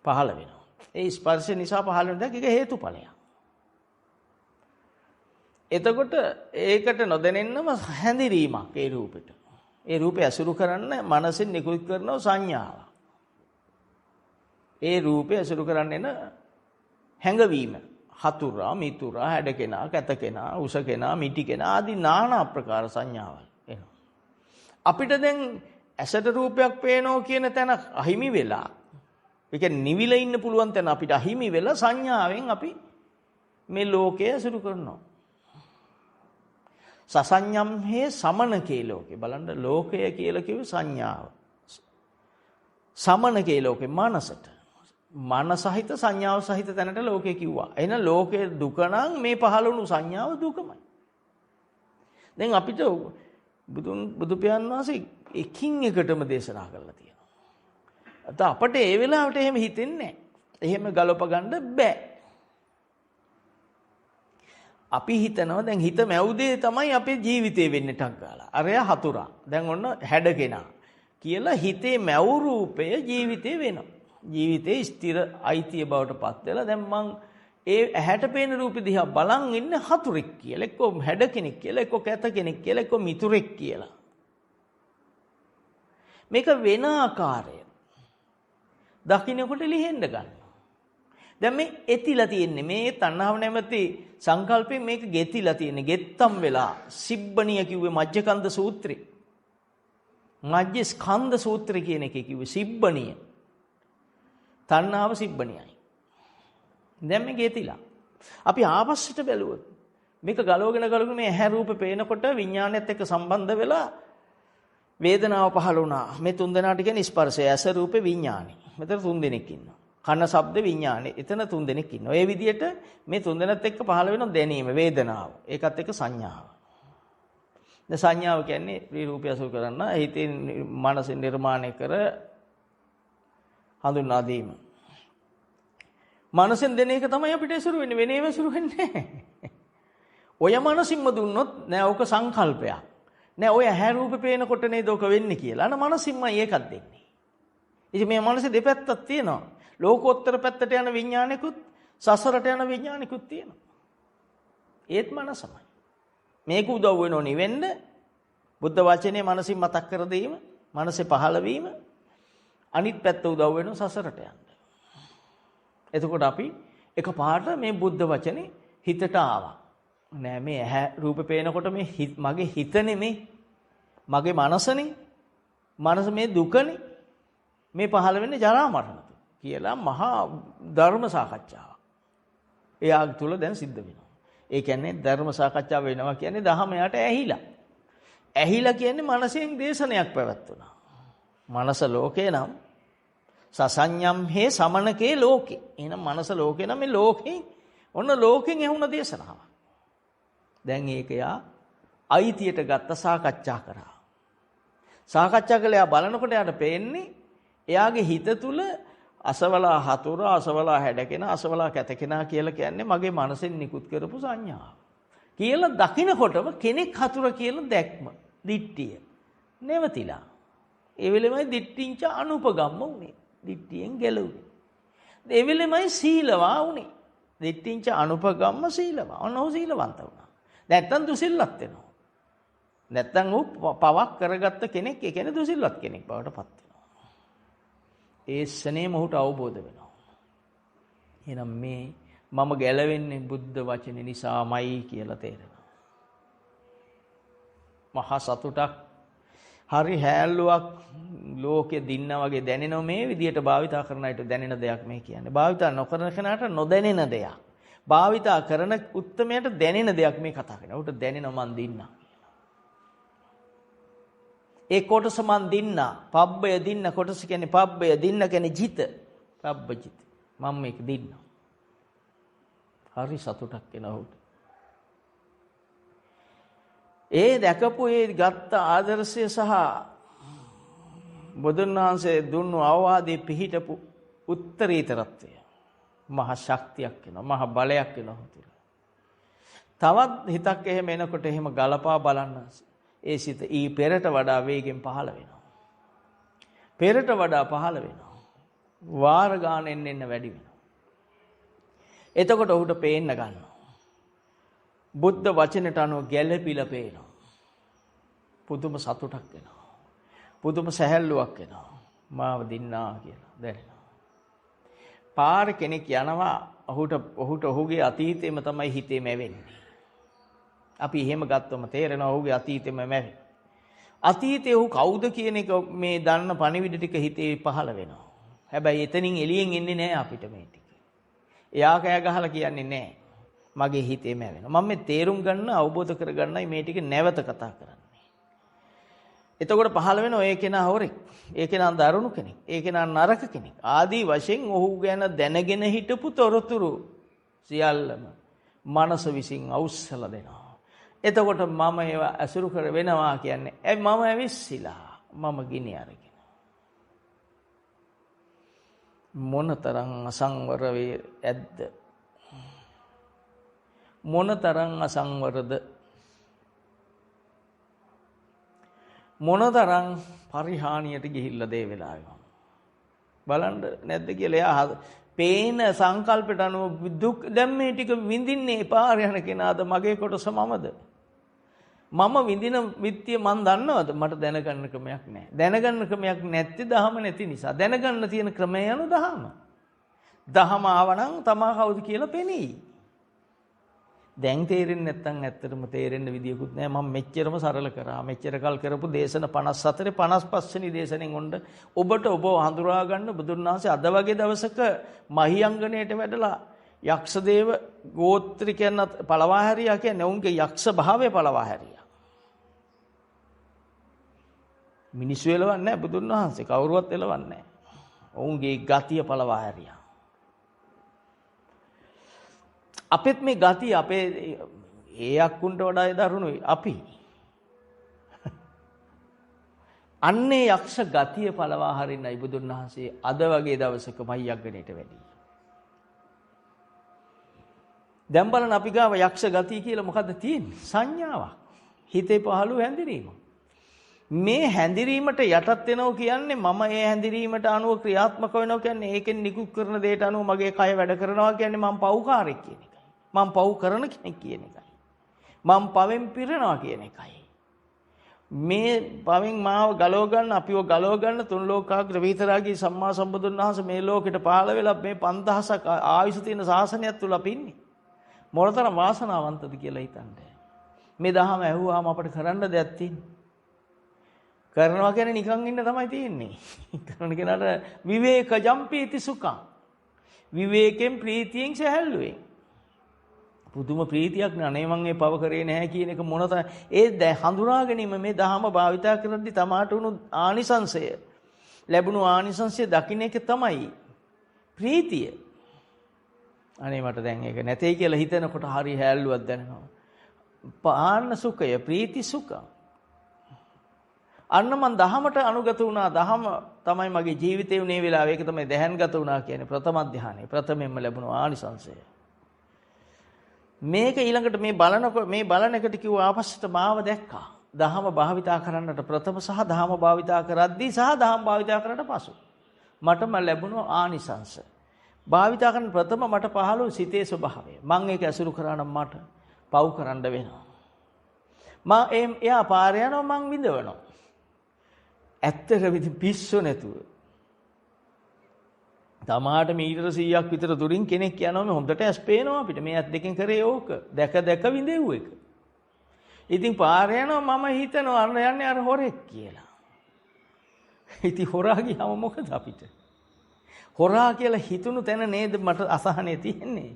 පහළ වෙනවා. ඒ ස්පර්ශය නිසා පහළ වෙන දෙයක් ඒක හේතුඵලයක්. එතකොට ඒකට නොදැනෙන්නම හැඳිරීමක් ඒ රූපෙට. ඒ රූපය අසුරු කරන්න මනසෙන් නිකුත් කරන සංඥාව. ඒ රූපය අසුරු කරන්න එන හැඟවීම. හතුරා, මිතුරා, හැඩකෙනා, කැතකෙනා, උසකෙනා, මිටිකෙනා ආදී নানা ආකාර සංඥාවල් එනවා. අපිට දැන් ඇසට රූපයක් පේනෝ කියන තැන අහිමි වෙලා, ඒ කියන්නේ නිවිල ඉන්න පුළුවන් තැන අපිට අහිමි වෙලා සංඥාවෙන් අපි මේ ලෝකය අසුරු කරනවා. සසඤ්ඤම් හේ සමනකේ ලෝකේ. බලන්න ලෝකය කියලා කිව්ව සංඥාව. සමනකේ ලෝකේ මනසට. මනසහිත සංඥාව සහිත තැනට ලෝකේ කිව්වා. එහෙනම් ලෝකේ දුක නම් මේ පහළ වුණු සංඥාව දුකමයි. දැන් අපිට බුදු පියාණන් වහන්සේ එකින් එකටම දේශනා කරලා තියෙනවා. අත අපට ඒ වෙලාවට එහෙම හිතෙන්නේ නැහැ. එහෙම ගලප ගන්න බෑ. අපි හිතනවා දැන් හිත මැවුදේ තමයි අපේ ජීවිතේ වෙන්නේ ටක් ගාලා. අරයා හතුරා. දැන් ඔන්න හැඩකෙනා කියලා හිතේ මැවු රූපය ජීවිතේ වෙනවා. ජීවිතේ ස්ථිර අයිතිය බවට පත් වෙලා දැන් මං ඒ ඇහැට පේන රූපෙ දිහා බලන් ඉන්න හතුරෙක් කියලා. එක්ක හැඩ කෙනෙක් කියලා, එක්ක කැත කෙනෙක් කියලා, එක්ක මිතුරෙක් කියලා. මේක වෙන ආකාරය. දකින්නකොට ලිහෙන්න ගන්න. දැන් මේ එතිලා තියෙන්නේ මේ තණ්හාව නැමැති සංකල්පයෙන් මේක ගෙතිලා තියෙන්නේ. ගෙත්තම් වෙලා සිබ්බණිය කිව්වේ මජ්ජකන්ද සූත්‍රේ. මජ්ජ ස්කන්ධ සූත්‍රය කියන එකේ කිව්වේ සිබ්බණිය. තණ්හාව සිබ්බණියයි. දැන් මේ ගෙතිලා. අපි ආපස්සට බැලුවොත් මේක ගලවගෙන මේ ඇහැ රූප පේනකොට විඥානයත් එක්ක සම්බන්ධ වෙලා වේදනාව පහළ වුණා. මේ තුන් දෙනාට කියන්නේ ස්පර්ශය, ඇස රූපේ විඥානෙ. මෙතන තුන් දෙනෙක් ඉන්නවා. කන ශබ්ද විඥානෙ. එතන තුන් දෙනෙක් ඉන්නවා. ඒ විදිහට මේ තුන් දෙනාත් එක්ක පහළ වෙන දැනීම, වේදනාව. ඒකත් එක්ක සංඥාව. දැන් සංඥාව කියන්නේ රූපය අසුර කරන්න හිතේ මනස නිර්මාණය කර හඳුන්වා දීම. මනසෙන් දෙන එක තමයි අපිට අසුර වෙන්නේ. වෙනේම අසුර වෙන්නේ නැහැ. ඔය මනසින්ම දුන්නොත් නෑ ඕක සංකල්පයක්. නෑ ඔය ඇහැ රූපේ පේනකොට නේද ඕක වෙන්නේ කියලා. අන මනසින්මයි ඒකක් දෙන්නේ. ඉතින් මේ මනසේ දෙපැත්තක් තියෙනවා. ලෝකෝත්තර පැත්තට යන විඥානිකුත් සසරට යන විඥානිකුත් තියෙනවා. ඒත් මනසමයි. මේක උදව් වෙනෝ නිවෙන්න බුද්ධ වචනේ මනසින් මතක් කර දීම, මනසේ පහළ වීම, අනිත් පැත්ත උදව් වෙනෝ සසරට යන්න. එතකොට අපි එකපාරට මේ බුද්ධ වචනේ හිතට ආවා. නෑ මේ ඇහැ රූප පේනකොට මේ මගේ හිත නෙමේ, මගේ මනසනේ, මනස මේ දුකනේ, මේ පහළ වෙන්නේ ජරා මරණ කියලා මහා ධර්ම සාකච්ඡාවක්. එයා තුල දැන් සිද්ධ වෙනවා. ඒ කියන්නේ ධර්ම සාකච්ඡාව වෙනවා කියන්නේ දහම යට ඇහිලා. ඇහිලා කියන්නේ මනසෙන් දේශනයක් පැවැත්වුණා. මනස ලෝකේ නම් සසඤ්ඤම් හේ සමනකේ ලෝකේ. එහෙනම් මනස ලෝකේ නම් මේ ලෝකේ ඔන්න ලෝකෙන් ඇහුණ දේශනාව. දැන් ඒක යා අයිතියට ගත්ත සාකච්ඡා කරා. සාකච්ඡා කළා බලනකොට යාට පේන්නේ එයාගේ හිත තුල අසවලා හතුර, අසවලා හැඩකෙන, අසවලා කැතකෙනා කියලා කියන්නේ මගේ මනසෙන් නිකුත් කරපු සංඥාව. කියලා දකින්නකොටම කෙනෙක් හතුර කියලා දැක්ම, දිට්ඨිය නැවතිලා. ඒ වෙලෙමයි දිට්ඨිංච අනුපගම්ම උනේ. දිට්ඨියෙන් ගැලුනේ. ඒ වෙලෙමයි සීලවා උනේ. දිට්ඨිංච අනුපගම්ම සීලවා. ඔන්නෝ සීලවන්ත වුණා. නැත්තම් දුසිල්ලත් වෙනවා. නැත්තම් ඌ පවක් කරගත්ත කෙනෙක්, ඒ කියන්නේ දුසිල්වත් කෙනෙක් බවට පත් වෙනවා. ඒ ස්නේ මොහුට අවබෝධ වෙනවා. එහෙනම් මේ මම ගැලවෙන්නේ බුද්ධ වචනේ නිසාමයි කියලා තේරෙනවා. මහා සතුටක්, හරි හැල්ලුවක් ලෝකෙ දින්න වගේ දැනෙනවා මේ විදියට භාවිතා කරන අයට දැනෙන දෙයක් මේ කියන්නේ. භාවිතා නොකරන කෙනාට නොදැනෙන දෙයක්. භාවිතා කරන උත්තමයට දැනෙන දෙයක් මේ කතා කරන්නේ. උට දැනෙනවා මන් දින්නා. ඒ කොටස මන් දින්නා. පබ්බය දින්න කොටස කියන්නේ පබ්බය දින්න කියන්නේ ජිත. පබ්බජිත. මම මේක දින්නා. හරි සතුටක් එනවා උට. ඒ දැකපු ඒ ගත්ත ආදර්ශය සහ බුදුන් වහන්සේ දුන්නු අවවාදේ පිහිටපු උත්තරීතරත්වය මහ ශක්තියක් වෙනවා, මහ බලයක් වෙනවා. තවත් හිතක් එහෙම එනකොට එහෙම ගලපා බලන්න ඒ සිත ඊ පෙරට වඩා වේගෙන් පහළ වෙනවා. පෙරට වඩා පහළ වෙනවා. වාර ගානෙන් එන්න වැඩි වෙනවා. එතකොට ඔහුට පේන්න ගන්නවා. බුද්ධ වචනට අනුව ගැළපිලා පේනවා. පුදුම සතුටක් වෙනවා. පුදුම සැහැල්ලුවක් වෙනවා. මාව දින්නා කියලා දැනෙනවා. පාර කෙනෙක් යනවා ඔහුට ඔහුගේ අතීතෙම තමයි හිතේම වෙන්නේ. අපි එහෙම ගත්තොම තේරෙනවා ඔහුගේ අතීතෙම මැවෙන්නේ. අතීතේ ඔහු කවුද කියන එක මේ දන්න පණිවිඩ ටික හිතේ පහළ වෙනවා. හැබැයි එතනින් එළියෙන් එන්නේ නැහැ අපිට මේ ටික. එයා කෑ ගහලා කියන්නේ නැහැ. මගේ හිතේම වෙනවා. මම මේ තේරුම් ගන්න අවබෝධ කරගන්නයි මේ ටික නැවත කතා කරන්නේ. එතකොට පහළ වෙනවා ඒ කෙනා හොරෙක්. ඒ කෙනා දරුණු කෙනෙක්. ඒ කෙනා නරක කෙනෙක්. ආදී වශයෙන් ඔහු ගැන දැනගෙන හිටපු තොරතුරු සියල්ලම මනස විසින් අවුස්සලා දෙනවා. එතකොට මම ඒවා අසුරු කර වෙනවා කියන්නේ මම ඇවිස්සීලා මම ගිනි අරගෙන. මොනතරම් අසංවර වේ ඇද්ද? මොනතරම් අසංවරද? මොනතරම් පරිහානියට ගිහිල්ලා දේ වෙලාවේ බලන්න නැද්ද කියලා එයා පේන සංකල්පයට අනුව දුක් දැන් මේ ටික විඳින්නේ පාර යන කෙනාද මගේ කොටස මමද? මම විඳින විත්‍ය මන් දන්නවද? මට දැනගන්න ක්‍රමයක් නැහැ. දැනගන්න ක්‍රමයක් නැති දහම නැති නිසා. දැනගන්න තියෙන ක්‍රමය යන දහම. දහම ආවනම් තමා කවුද කියලා පෙනෙයි. දැන් තේරෙන්නේ නැත්නම් ඇත්තටම තේරෙන්න විදියකුත් නැහැ. මම මෙච්චරම සරල කරා. මෙච්චර කල් කරපු දේශන 54 55 වෙනි දේශනෙන් ඔන්න ඔබට ඔබ හඳුනා ගන්න බුදුන් වහන්සේ අද වගේ දවසක මහියංගණයට වැඩලා යක්ෂ දේව ගෝත්‍රිකයන් පළවා හැරියා කියන්නේ ඔවුන්ගේ යක්ෂ භාවය පළවා හැරියා. මිනිස්සු එලවන්නේ නැහැ බුදුන් වහන්සේ. කවුරුවත් එලවන්නේ නැහැ. ඔවුන්ගේ ගතිය පළවා හැරියා. අපෙත් මේ ගතිය අපේ ඒ අක්කුන්ට වඩා දරුණුයි අපි. අන්නේ යක්ෂ ගතිය පළවා හරින්නයි බුදුන් වහන්සේ අද වගේ දවසක මහියංගණයට වැඩි. දැන් බලන්න අපි ගාව යක්ෂ ගතිය කියලා මොකද්ද තියෙන්නේ? සංඥාවක්. හිතේ පහළ හැඳිරීම. මේ හැඳිරීමට යටත් වෙනවා කියන්නේ මම ඒ හැඳිරීමට අනුව ක්‍රියාත්මක වෙනවා කියන්නේ ඒකෙන් නිකුත් කරන දෙයට අනුව මගේ කය වැඩ කරනවා කියන්නේ මම පව්කාරයෙක් කියන එකයි. මම පව් කරන කෙනෙක් කියන එකයි. මම පවෙන් පිරෙනවා කියන එකයි. මේ පවෙන් මාව ගලව ගන්න අපිව ගලව ගන්න තුන් ලෝකාග්‍ර විතරාගී සම්මා සම්බුදුන් වහන්සේ මේ ලෝකෙට පහළ වෙලා මේ 5000ක් ආයුෂ තියෙන ශාසනයක් තුල අපි ඉන්නේ. මොනතරම් වාසනාවන්තද කියලා හිතන්න. මේ දහම ඇහුවාම අපිට කරන්න දෙයක් තියෙනවා. කරනවා කියන්නේ නිකන් ඉන්න තමයි තියෙන්නේ. කරන කෙනාට විවේක ජම්පීති සුඛං. විවේකයෙන් ප්‍රීතියෙන් සැහැල්ලුවෙන්. පුදුම ප්‍රීතියක් නේ මම මේ පව කරේ නැහැ කියන එක මොනතර ඒ හඳුනා ගැනීම මේ දහම භාවිතා කරද්දී තමාට උණු ආනිසංශය ලැබුණු ආනිසංශය දකින්න එක තමයි ප්‍රීතිය. අනේ මට දැන් ඒක නැtei කියලා හිතනකොට හරි හැල්ලුවක් දැනෙනවා. පාන්න සුඛය, ප්‍රීති සුඛ. අන්න මං දහමට අනුගත වුණා. දහම තමයි මගේ ජීවිතේ උනේ වෙලාව. ඒක තමයි දැහැන්ගත වුණා කියන්නේ ප්‍රථම ධානය. ප්‍රථමයෙන්ම ලැබුණු ආනිසංසය. මේක ඊළඟට මේ බලන එකට කිව්වා ආපස්සට මාව දැක්කා. දහම භාවිතා කරන්නට ප්‍රථම සහ දහම භාවිතා කරද්දී සහ දහම භාවිතා කරලා පසු මටම ලැබුණු ආනිසංස. භාවිතා කරන ප්‍රථම මට පහළ සිතේ ස්වභාවය. මම ඒක ඇසුරු කරා නම් මට පව් කරන්න වෙනවා. එයා පාර යනවා මං විඳවනවා. ඇත්තට විදිහ පිස්සු නැතුව. තමාට මීටර 100ක් විතර දුරින් කෙනෙක් යනවා මේ හොඳට ඇස් පේනවා අපිට. මේ ඇස් දෙකෙන් කරේ ඕක. දැක විඳෙව් එක. ඉතින් පාර යනවා මම හිතනවා අන්න යන්නේ අර හොරෙක් කියලා. ඉතින් හොරා ගියාම මොකද අපිට? හොරා කියලා හිතුණු තැන නේද මට අසහනේ තියෙන්නේ.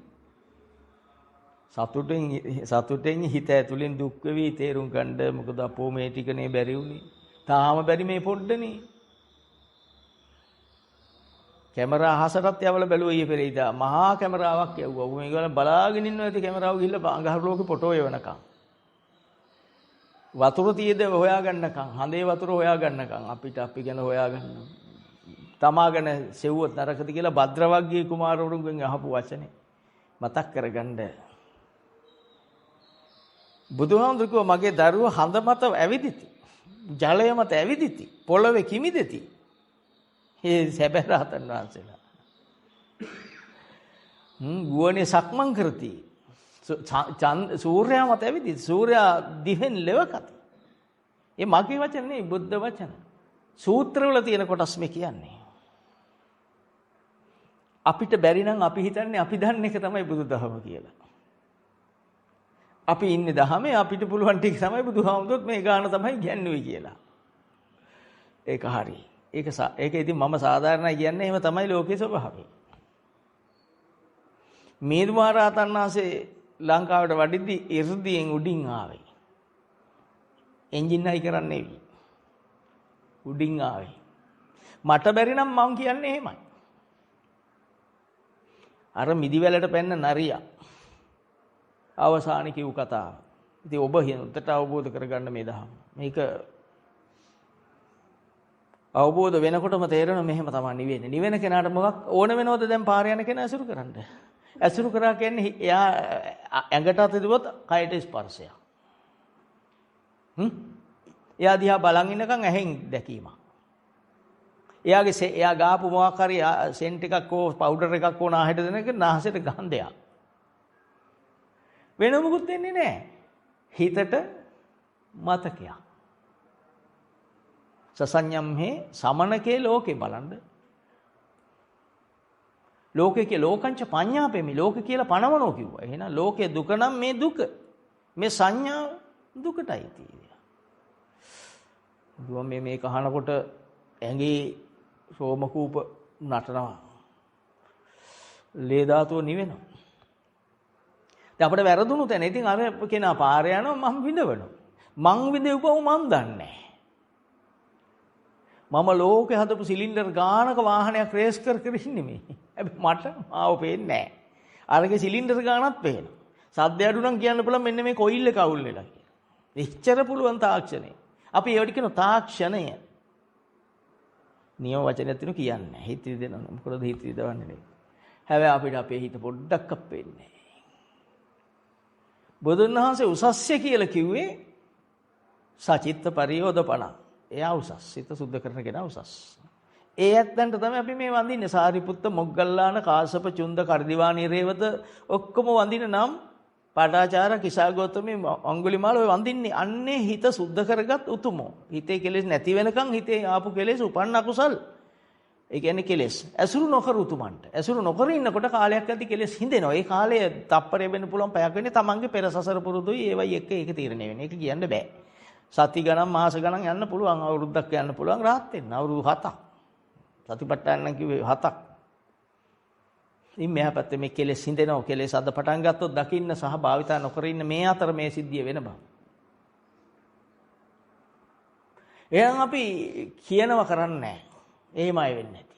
සතුටෙන් හිත ඇතුලෙන් දුක් වෙවි තේරුම් ගන්න මොකද අපෝ මේ ටිකනේ බැරි වුණේ. තාම බැරි මේ පොඩ්ඩනේ. කැමරා අහසටත් යවලා බැලුවා ඊයේ පෙරේදා. මහා කැමරාවක් යවුවා. මේගොල්ලෝ බලාගෙන ඉන්නවා ඇති කැමරාව ගිහිල්ලා අඟහරු ලෝකේ ෆොටෝ එවනකම්. වතුර තියද හොයාගන්නකම්, හඳේ වතුර හොයාගන්නකම් අපිට අපි ගැන හොයාගන්න. තමා ගැන සෙව්වොත් නරකද කියලා භද්‍රවග්ගී කුමාරවරුන්ගෙන් අහපු වචනේ මතක් කරගන්න. බුදුහාමුදුරුවෝ කිව්වා මගේ දරුවෝ හඳ මත ඇවිදිති. ජලය මත ඇවිදිති. පොළවේ කිමිදෙති. ඒ සැබෑ රහතන් වහන්සේලා. ගුවනේ සක්මන් කරති. සූර්යයා මත ඇවිදිති. සූර්යා දිවෙන් ලෙවකති. ඒ මගේ වචන නෙවෙයි බුද්ධ වචන. සූත්‍රවල තියෙන කොටස් මේ කියන්නේ. අපිට බැරි නම් අපි හිතන්නේ අපි දන්න එක තමයි බුදුදහම කියලා. අපි ඉන්නේ දහමේ අපිට පුළුවන් ටික තමයි බුදුහාමුදුරුවෝ මේ ගාන තමයි කියන්නේ කියලා. ඒක හරි. ඒක ඉතින් මම සාධාරණයි කියන්නේ එහෙම තමයි ලෝකයේ ස්වභාවය. මේදු මහරහතන් වහන්සේ ලංකාවට වඩිද්දි ඉර්ධියෙන් උඩින් ආවේ. එන්ජින් අයි කරන්නේ නෙවෙයි. උඩින් ආවේ. මට බැරි නම් මං කියන්නේ එහෙමයි. අර මිදිවැලට පැන්න නරියා අවසාන කිව් කතාව. ඉතින් ඔබ හිතට අවබෝධ කරගන්න මේ දහම. මේක අවබෝධ වෙනකොටම තේරෙනවා මෙහෙම තමයි නිවෙන්නේ. නිවෙන කෙනාට මොකක් ඕන වෙනවද දැන් පාර යන කෙනා ඇසුරු කරන්න. ඇසුරු කරා කියන්නේ එයා ඇඟට අත දෙවොත් කයට ස්පර්ශයක්. එයා දිහා බලන් ඉන්නකම් ඇහෙන් දැකීමක්. එයා ගාපු මොකක් හරි සෙන්ට් එකක් හෝ පවුඩර් එකක් හෝ නාහෙට දෙනක නාසයට ගන්ධයක්. වෙන මොකුත් දෙන්නේ නැහැ. හිතට මතකයක්. සසඤ්ඤම්හේ සමනකේ ලෝකේ බලන්න. ලෝකේ ලෝකංච පඤ්ඤාපෙමි ලෝක කියලා පණවනෝ කිව්වා. එහෙනම් ලෝකේ දුක නම් මේ දුක. මේ සංඥාව දුකටයි තියෙන්නේ. දුව මේ කහනකොට ඇඟේ රෝමකූප නටනවා. ලේ ධාතුව නිවෙනවා. දැන් අපිට වැරදුණු තැන. ඉතින් අර කෙනා පාර යනවා මම විඳවනවා. මං විඳවපුව මං දන්නේ මම ලෝකේ හදපු සිලින්ඩර් ගානක වාහනයක් රේස් කර ඉන්නේ මේ. හැබැයි මට මාව පේන්නේ නැහැ. අරගේ සිලින්ඩර් ගානක් පේනවා. සද්ද අඩු නම් කියන්න පුළුවන් මෙන්න මේ කොයිල් එක අවුල් වෙලා කියලා. එච්චර පුළුවන් තාක්ෂණය. අපි ඒවට කියන තාක්ෂණය. නියම වචනයක් තියෙන කියන්නේ. හිත රිදෙනවා. මොකද හිත රිදවන්නේ නෙවෙයි. හැබැයි අපිට අපේ හිත පොඩ්ඩක් අපෙන්නේ. බුදුන් වහන්සේ උසස්ය කියලා කිව්වේ සචිත්ත පරියෝදපණ. එයා උසස්. සිත සුද්ධ කරන කෙනා උසස්. ඒ ඇත්තන්ට තමයි අපි මේ වඳින්නේ. සාරිපුත්ත, මොග්ගල්ලාන, කාශ්‍යප, චුන්ද, කර්දිවාණී, රේවත ඔක්කොම වඳින නම් පාඨාචාර, කිසాగෞතමී, අඟුලිමාල ඔය වඳින්නේ අන්නේ හිත සුද්ධ කරගත් උතුමෝ. හිතේ කෙලෙස් නැති වෙනකන් හිතේ ආපු කෙලෙස් උපන්න අකුසල්. ඒ කියන්නේ කෙලෙස්. ඇසුරු නොකර උතුමන්ට. ඇසුරු නොකර ඉන්නකොට කාලයක් ඇති කෙලෙස් හිඳෙනවා. ඒ කාලය තප්පරේ වෙන්න පුළුවන් පැයක් වෙන්නේ තමන්ගේ පෙර සසර පුරුදුයි ඒවයි එක්ක ඒක තීරණය වෙන්නේ. ඒක කියන්න බෑ. සති ගණන් මාස ගණන් යන්න පුළුවන්. අවුරුද්දක් යන්න පුළුවන් rahat වෙන්න. අවුරුදු 7ක්. සතිපට්ඨාන නම් කිව්වේ 7ක්. ඉතින් මෙහා පැත්තේ මේ කෙලෙස් හිඳෙනවා. කෙලෙස් අද පටන් ගත්තොත් දකින්න සහ භාවිතා නොකර ඉන්න මේ අතර මේ සිද්ධිය වෙන බව. එහෙනම් අපි කියනවා කරන්නේ නැහැ. එහෙමයි වෙන්නේ නැති.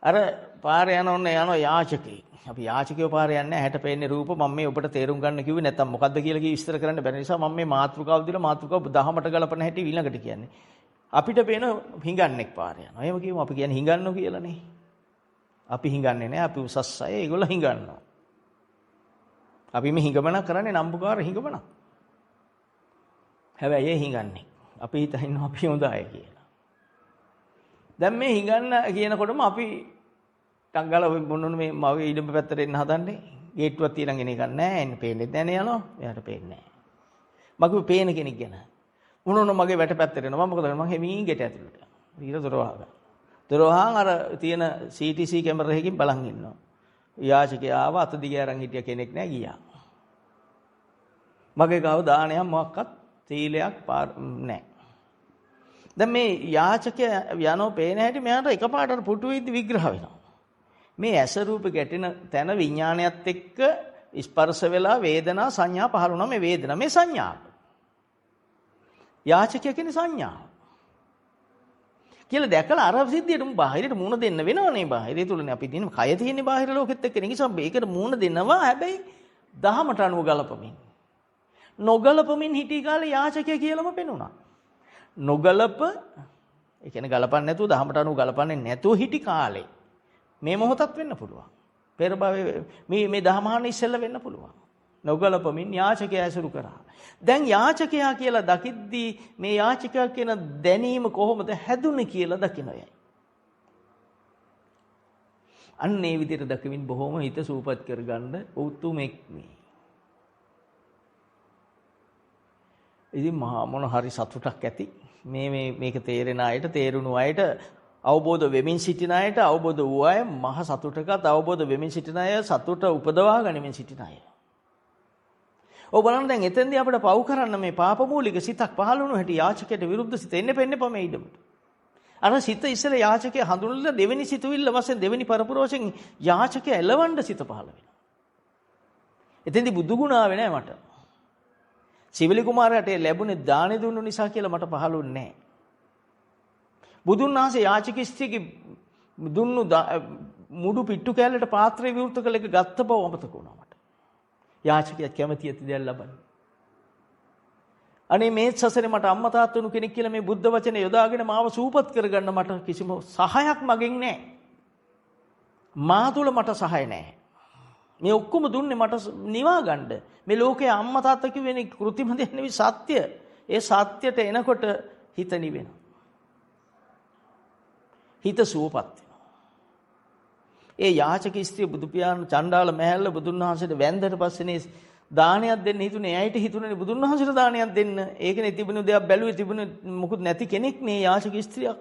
අර පාරේ යනවා යාචකෙක්. අපි යාචකයෝ පාරේ යන්නේ හැට පේන්නේ රූප. මම මේ ඔබට තේරුම් ගන්න කිව්වේ නැත්තම් මොකද්ද කියලා කී විස්තර කරන්න බැරි නිසා මම මේ මාතෘකාව දීලා මාතෘකාව දහමට ගලපන හැටි ඊළඟට කියන්නේ. අපිට පේන හිඟන්නෙක් පාරේ යනවා. එහෙම කියමු අපි කියන්නේ හිඟන්නෝ කියලානේ. අපි හිඟන්නේ නැහැ. අපි උසස් අය. ඒගොල්ලෝ හිඟන්නවා. අපි මේ හිඟමනක් කරන්නේ නම්බුකාර හිඟමනක්. හැබැයි ඒ හිඟන්නේ. අපි හිතනවා අපි හොඳ අය කියලා. දැන් මේ හිඟන්න කියනකොටම අපි ටංගල මොනොන මේ මගේ ඊළඟ පැත්තට එන්න හදන්නේ. ගේට්ටුවක් තියලා ගෙන එකක් නැහැ. එන්න පේන්නේ නැහැ යනවා. එයාට පේන්නේ නැහැ. මගේ පේන කෙනෙක් ගැන. මොනොන මගේ වැට පැත්තට එනවා. මම මොකද කරන්නේ? මම හැමීන් ගෙට ඇතුළට. ඊට දොර වහගන්න. දොර වහන් අර තියෙන CTC කැමරා එකකින් බලන් ඉන්නවා. යාචකයා ආව අත දිගේ අරන් හිටිය කෙනෙක් නැහැ ගියා. මගේ ගාව දානයක් මොකක්වත් තීලයක් නැහැ. දැන් මේ යාචකයා යනෝ පේන හැටි මෙයාට එකපාරට පුටු වෙද්දි විග්‍රහ වෙනවා. මේ ඇස රූප ගැටෙන තැන විඥානයත් එක්ක ස්පර්ශ වෙලා වේදනා සංඥා පහළ වුණා. මේ වේදනා මේ සංඥාව. යාචකයා කියන්නේ සංඥාව. කියලා දැකලා අර සිද්ධියට බාහිරට මුණ දෙන්න වෙනවනේ. බාහිරේ තුලනේ අපි තියෙන කය තියෙන්නේ බාහිර ලෝකෙත් එක්ක. ඒ නිසා මේකට මුණ දෙනවා. හැබැයි දහමට අනුව ගලපමින්. නොගලපමින් හිටි කාලේ යාචකයා කියලාම පෙනුණා. නොගලප ඒ කියන්නේ ගලපන්නේ නැතුව දහමට අනුව ගලපන්නේ නැතුව හිටි කාලේ මේ මොහොතත් වෙන්න පුළුවන්. පෙර භවයේ මේ දහමහන ඉස්සෙල්ල වෙන්න පුළුවන්. නොගලපමින් යාචකයා ඇසුරු කරා. දැන් යාචකයා කියලා දකිද්දී මේ යාචකයා කියන දැනීම කොහොමද හැදුනේ කියලා දකින්නයි. අන්න ඒ විදිහට දකිමින් බොහොම හිත සූපත් කරගන්න උතුමෙක් මේ. ඉතින් මහා මොන හරි සතුටක් ඇති. මේක තේරෙන අයට තේරුණු අයට අවබෝධ වෙමින් සිටින අයට අවබෝධ වූ අය මහ සතුටකට අවබෝධ වෙමින් සිටින අය සතුට උපදවා ගනිමින් සිටින අය. ඔබ බලන්න දැන් එතෙන්දී අපිට පව් කරන්න මේ පාපමූලික සිතක් පහළ වුණු හැටි යාචකයට විරුද්ධ සිත එන්නේ පෙන්නේ මේ ඉදමට. අර සිත ඉස්සෙල්ලා යාචකයා හඳුන්වලා දෙවෙනි සිතුවිල්ල වශයෙන් දෙවෙනි පරපුරෝෂෙන් යාචකයා එලවන්න සිත පහළ වෙනවා. එතෙන්දී බුදු ගුණ ආවේ නැහැ මට. සිවිලි කුමාරයාට ලැබුණේ දානෙ දුන්නු නිසා කියලා මට පහළුන්නේ නැහැ. බුදුන් වහන්සේ යාචක ස්ත්‍රියගේ දුන්නු මුඩු පිට්ටු කැලලට පාත්‍රය විවෘත කළ එක ගත්ත බව අමතක වුණා මට. යාචකයා කැමති ඇති දෙයක් ලබන්න. අනේ මේ සසරේ මට අම්මා තාත්තා උණු කෙනෙක් කියලා මේ බුද්ධ වචනේ යොදාගෙන මාව සූපත් කරගන්න මට කිසිම සහායක් මගෙන් නැහැ. මා තුල මට සහාය නැහැ. මේ ඔක්කොම දුන්නේ මට නිවා ගන්න. මේ ලෝකයේ අම්මා තාත්තා කියවෙන්නේ කෘත්‍රිම දෙයක් නෙවෙයි සත්‍ය. ඒ සත්‍යයට එනකොට හිත නිවෙනවා. හිත සුවපත් වෙනවා. ඒ යාචක ස්ත්‍රිය බුදු පියාණන් චණ්ඩාල මහල්ල බුදුන් වහන්සේට වැන්දට පස්සේනේ දානයක් දෙන්න හිතුනේ. ඇයිට හිතුනේ බුදුන් වහන්සේට දානයක් දෙන්න. ඒකනේ තිබුණු දෙයක් බැලුවේ තිබුණේ මොකුත් නැති කෙනෙක් නේ යාචක ස්ත්‍රියක්.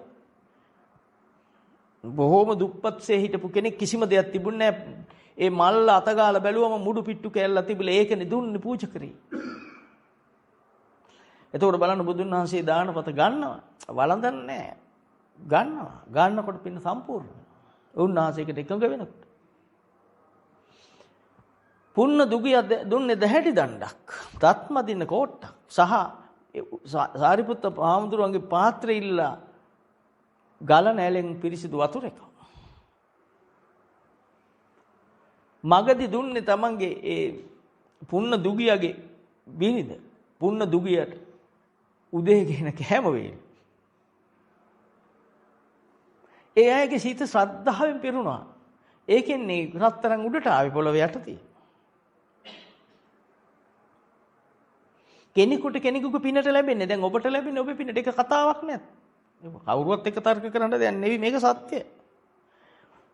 බොහෝම දුප්පත්සේ හිටපු කෙනෙක් කිසිම දෙයක් තිබුණේ නැහැ. ඒ මල්ල අතගාලා බැලුවම මුඩු පිට්ටු කැල්ලා තිබිලා ඒකනේ දුන්නේ පූජා කරේ. එතකොට බලන්න බුදුන් වහන්සේ දානපත ගන්නවා. වළඳන්නේ නැහැ. ගන්නවා. ගන්නකොට පින්න සම්පූර්ණ වෙනවා. උන්වහන්සේකට එකඟ වෙනකොට. පුන්න දුගිය දුන්නේ දැහැටි දණ්ඩක්. තත්ම දින කෝට්ටක්. සහ සාරිපුත්ත හාමුදුරුවන්ගේ පාත්‍රය ඉල්ලා ගල නැලෙන් පිරිසිදු වතුර එකක්. මගදී දුන්නේ තමන්ගේ ඒ පුන්න දුගියගේ බිරිඳ. පුන්න දුගියට උදේ කියන කෑම වේල. ඒ අයගේ සිත ශ්‍රද්ධාවෙන් පිරුණා. ඒකෙන්නේ රත්තරන් උඩට ආවේ පොළොවේ යටතේ. කෙනෙකුට පිනට ලැබෙන්නේ. දැන් ඔබට ලැබෙන්නේ ඔබේ පිනට. ඒක කතාවක් නෑ. කවුරුවත් එක තර්ක කරන්න දෙයක් නෙවෙයි මේක සත්‍ය.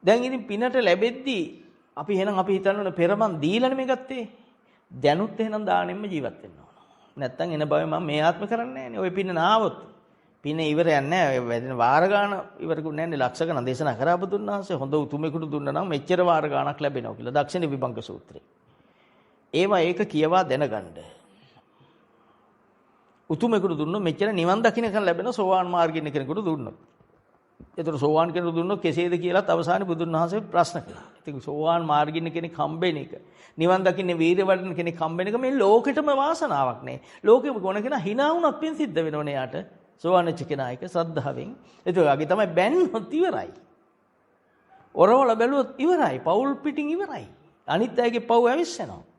දැන් ඉතින් පිනට ලැබෙද්දී අපි හිතන්න ඕනේ පෙරමන් දීලානේ මේ ගත්තේ. දැනුත් එහෙනම් දානෙම්ම ජීවත් වෙන්න ඕන. නැත්තම් එන බව මම මේ ආත්ම කරන්නේ නෑනේ. ඔය පින නාවොත් පින ඉවරයක් නෑ. වැඩෙන වාර ගාන ඉවරකුත් නෑනේ. ලක්ෂ ගණන් දේශනා කරා බුදුන් වහන්සේ. හොඳ උතුමෙකුට දුන්නා නම් මෙච්චර වාර ගානක් ලැබෙනවා කියලා දක්ෂිණ විභංග සූත්‍රේ. ඒවා ඒක කියවා දැනගන්න. උතුමෙකුට දුන්නොත් මෙච්චර නිවන් දකින්නකන් ලැබෙන සෝවාන් මාර්ගින් කෙනෙකුට දුන්නොත්. ඒතර සෝවාන් කෙනෙකුට දුන්නොත් කෙසේද කියලාත් අවසානයේ බුදුන් වහන්සේ ප්‍රශ්න කළා. ඉතින් සෝවාන් මාර්ගින් කෙනෙක් හම්බෙන එක, නිවන් දකින්නේ වීර්ය වඩන කෙනෙක් හම්බෙන එක මේ ලෝකෙටම වාසනාවක් නේ. ලෝකෙම ගොන කෙනා hina වුණත් පින් සිද්ධ වෙනවනේ යාට. සෝවාන් වෙච්ච කෙනා එක ශ්‍රද්ධාවෙන්. ඒක වගේ තමයි බැන්නොත් ඉවරයි. ඔරවල බැලුවොත් ඉවරයි. පවුල් පිටින් ඉවරයි. අනිත් අයගේ පව් ඇවිස්සෙනවා.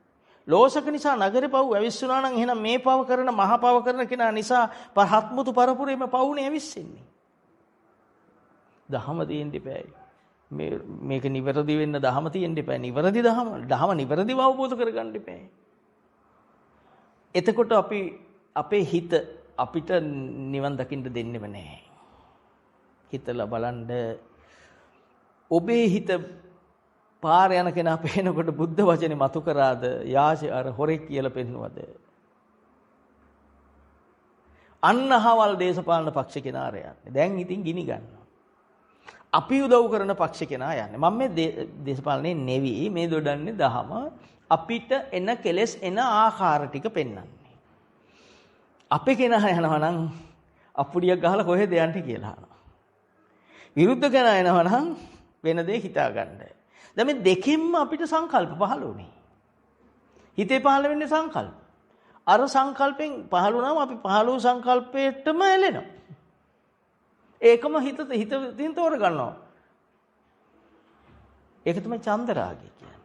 ලෝසක නිසා නගරේ පව් ඇවිස්සුනා නම් එහෙනම් මේ පව කරන මහා පව කරන කෙනා නිසා පහත්මුතු පරපුරේම පවුනේ ඇවිස්සෙන්නේ. දහම තියෙන්න ඉපැයි. මේක නිවැරදි වෙන්න දහම තියෙන්න ඉපැයි. නිවැරදි දහම නිවැරදිව අවබෝධ කරගන්න ඉපැයි. එතකොට අපේ හිත අපිට නිවන් දකින්න දෙන්නෙම නැහැ. හිතලා බලන්න ඔබේ හිත පාර යන කෙනා පේනකොට බුද්ධ වචනේ මතු කරාද යාච අර හොරෙක් කියලා පෙන්වුවද අන්නහවල් දේශපාලන පක්ෂ කෙනාර යන්නේ දැන් ඉතින් ගිනි ගන්නවා අපි උදව් කරන පක්ෂ කෙනා යන්නේ මම මේ දේශපාලනේ නෙවි මේ දොඩන්නේ දහම අපිට එන කෙලෙස් එන ආකාර ටික පෙන්වන්නේ අපේ කෙනා යනවා නම් අප්පුඩියක් ගහලා කොහෙද යන්නේ කියලා අහනවා විරුද්ධ කෙනා එනවා නම් වෙන දේ හිතා ගන්නයි දැන් මේ දෙකින්ම අපිට සංකල්ප පහළ වුණේ. හිතේ පහළ වෙන්නේ සංකල්ප. අර සංකල්පෙන් පහළ වුණාම අපි පහළ වූ සංකල්පයටම ඇලෙනවා. ඒකම හිතින් තෝර ගන්නවා. ඒක තමයි ඡන්ද රාගය කියන්නේ.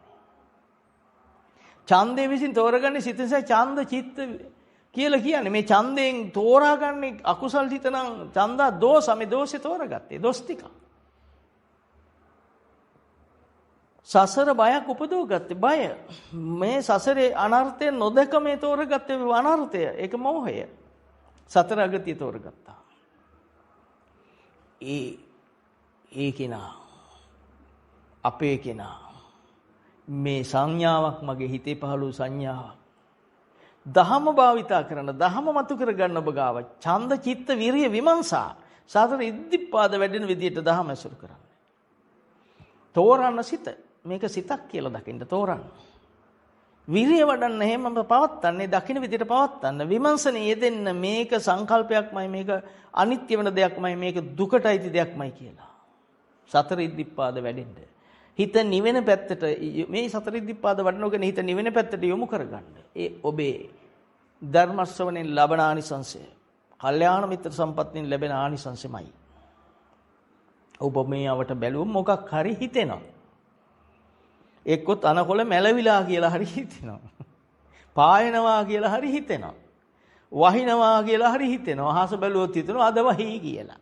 ඡන්දේ විසින් තෝරගන්නේ සිත නිසා ඡන්ද චිත්ත කියලා කියන්නේ. මේ ඡන්දයෙන් තෝරාගන්නේ අකුසල් හිත නම් ඡන්දා දෝෂ මේ දෝෂේ තෝරගත්තේ. දොස් ටික. සසර බයක් උපදව ගත්තේ බය මේ සසරේ අනර්ථය නොදක මේ තෝරගත්තේ අනර්ථය ඒක මෝහය සතර අගතිය තෝරගත්තා ඒ කෙනා අපේ කෙනා මේ සංඥාවක් මගේ හිතේ පහළ වූ සංඥාවක් දහම භාවිතා කරන දහම මතු කර ගන්න ඔබ ගාව ඡන්ද චිත්ත විරිය විමර්ශා සතර ඉද්ධිපාද වැඩෙන විදියට දහම ඇසුරු කරන්න තෝරන්න සිත මේක සිතක් කියලා දකින්න තෝරන්න. විරිය වඩන්න හැමම පවත්තන්නේ දකින්න විදිහට පවත්තන්න. විමර්ශනයේ යෙදෙන්න මේක සංකල්පයක්මයි මේක අනිත්‍ය වෙන දෙයක්මයි මේක දුකටයිති දෙයක්මයි කියලා. සතර ඉද්ධිපාද වැඩෙන්න. හිත නිවෙන පැත්තට මේ සතර ඉද්ධිපාද වඩනෝගෙන හිත නිවෙන පැත්තට යොමු කරගන්න. ඒ ඔබේ ධර්ම ශ්‍රවණයෙන් ලබන ආනිසංසය. කල්යාණ මිත්‍ර සම්පත්තියෙන් ලැබෙන ආනිසංසෙමයි. ඔබ මේ අවට බැලුවොත් මොකක් හරි හිතෙනවා. එක්කොත් අනකොල මැලවිලා කියලා හරි හිතෙනවා. පායනවා කියලා හරි හිතෙනවා. වහිනවා කියලා හරි හිතෙනවා. අහස බැලුවොත් හිතෙනවා අද වහී කියලා.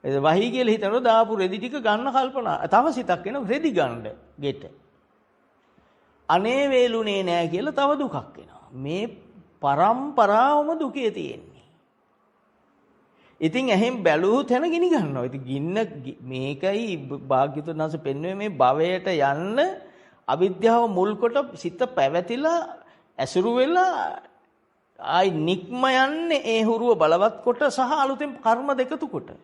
ඒ වහී කියලා හිතනකොට දාපු රෙදි ටික ගන්න කල්පනා. තව සිතක් එනවා රෙදි ගන්න ගෙට. අනේ වේලුනේ නෑ කියලා තව දුකක් එනවා. මේ පරම්පරාවම දුකේ තියෙන්නේ. ඉතින් එහෙන් බැලුවොත් එන ගිනි ගන්නවා. ඉතින් ගින්න මේකයි භාග්‍යතුන් වහන්සේ පෙන්වුවේ මේ භවයට යන්න අවිද්‍යාව මුල් කොට සිත පැවතිලා ඇසුරු වෙලා ආයි නික්ම යන්නේ ඒ හුරුව බලවත් කොට සහ අලුතෙන් කර්ම දෙකතු කොට.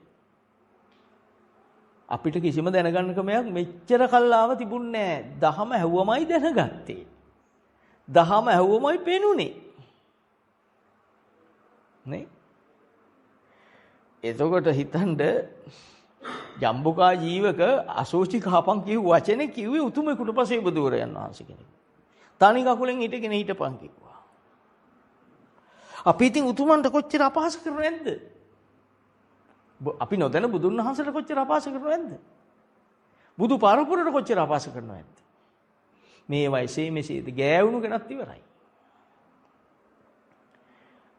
අපිට කිසිම දැනගන්න ක්‍රමයක් මෙච්චර කල්ලාව තිබුණේ නැහැ. දහම ඇහුවමයි දැනගත්තේ. දහම ඇහුවමයි පෙනුනේ. නේ? එතකොට හිතන්න ජම්බුකා ජීවක අසෝචි කහපන් කියු වචනේ කිව්වේ උතුමෙකුට පස්සේ බුදුරයන් වහන්සේ කෙනෙක්. තනි කකුලෙන් හිටගෙන හිටපන් කිව්වා. අපි ඉතින් උතුමන්ට කොච්චර අපහාස කරනවද නැද්ද? අපි නොදැන බුදුන් වහන්සේට කොච්චර අපහාස කරනවද නැද්ද? බුදු පරපුරට කොච්චර අපහාස කරනවද නැද්ද? මේ වයසේ මෙසේද ගෑවුණු කෙනත් ඉවරයි.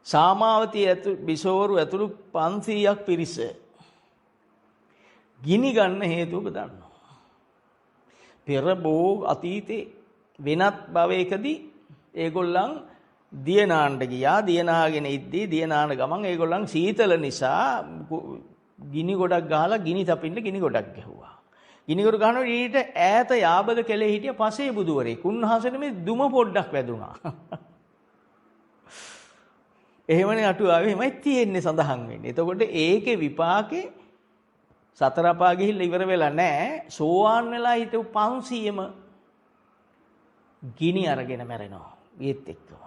සාමාවතී බිසෝවරු ඇතුළු 500ක් පිරිස ගිනි ගන්න හේතුව දන්නවා. පෙර බෝ අතීතේ වෙනත් භවයකදී ඒගොල්ලන් දියනාන්න ගියා. දියනාගෙන ඉද්දී දියනාන ගමන් ඒගොල්ලන් සීතල නිසා ගිනි ගොඩක් ගහලා ගිනි තපින්න ගිනි ගොඩක් ගැහුවා. ගිනි ගොඩ ගහනකොට ඊට ඈත යාබද කෙලේ හිටිය පසේ බුදුවරේ. උන්වහන්සේට මේ දුම පොඩ්ඩක් වැදුනා. එහෙමනේ අටුවාවේ එමයි තියෙන්නේ සඳහන් වෙන්නේ. එතකොට ඒකේ විපාකේ සතර අපා ගිහිල්ලා ඉවර වෙලා නැහැ. සෝවාන් වෙලා හිටු 500ම ගිනි අරගෙන මැරෙනවා. ඒත් එක්කම.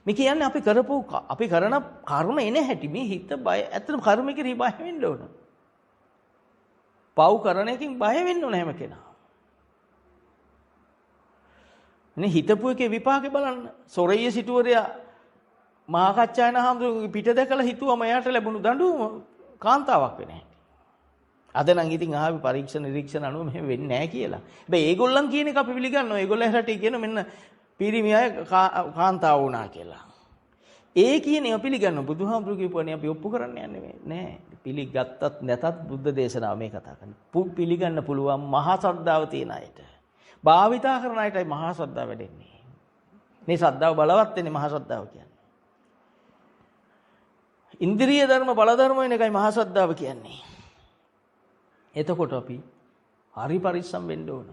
මේ කියන්නේ අපි කරන කර්ම එන හැටි මේ හිත බය. ඇත්තටම කර්ම කෙරෙහි බය වෙන්න ඕන. පව් කරන එකකින් බය වෙන්න ඕන හැම කෙනා. නේ හිතපු එකේ විපාකේ බලන්න. සොරయ్య සිටුවරයා මහා කච්චායන හාමුදුරුවෝ පිට දැකලා හිතුවම එයාට ලැබුණු දඬුවම කාන්තාවක් වෙන හැටි. අද නම් ඉතින් ආවි පරීක්ෂණ නිරීක්ෂණ අනුව මෙහෙම වෙන්නේ නැහැ කියලා. හැබැයි ඒගොල්ලන් කියන එක අපි පිළිගන්නවා. ඒගොල්ලන් රටේ කියන මෙන්න පිරිමි අය කාන්තාව වුණා කියලා. ඒ කියන්නේ අපි පිළිගන්නවා. බුදුහාමුදුරු කියපුවානේ අපි ඔප්පු කරන්න යන්නේ නෑ. පිළිගත්තත් නැතත් බුද්ධ දේශනාව මේ කතා කරන්නේ. පිළිගන්න පුළුවන් මහා ශ්‍රද්ධාව තියෙන අයට. භාවිතා කරන අයටයි මහා ශ්‍රද්ධාව වැඩෙන්නේ. මේ ශ්‍රද්ධාව බලවත් වෙන්නේ මහා ශ්‍රද්ධාව කියන්නේ. ඉන්ද්‍රිය ධර්ම බල ධර්ම වෙන එකයි මහා ශ්‍රද්ධාව කියන්නේ. එතකොට අපි හරි පරිස්සම් වෙන්න ඕන.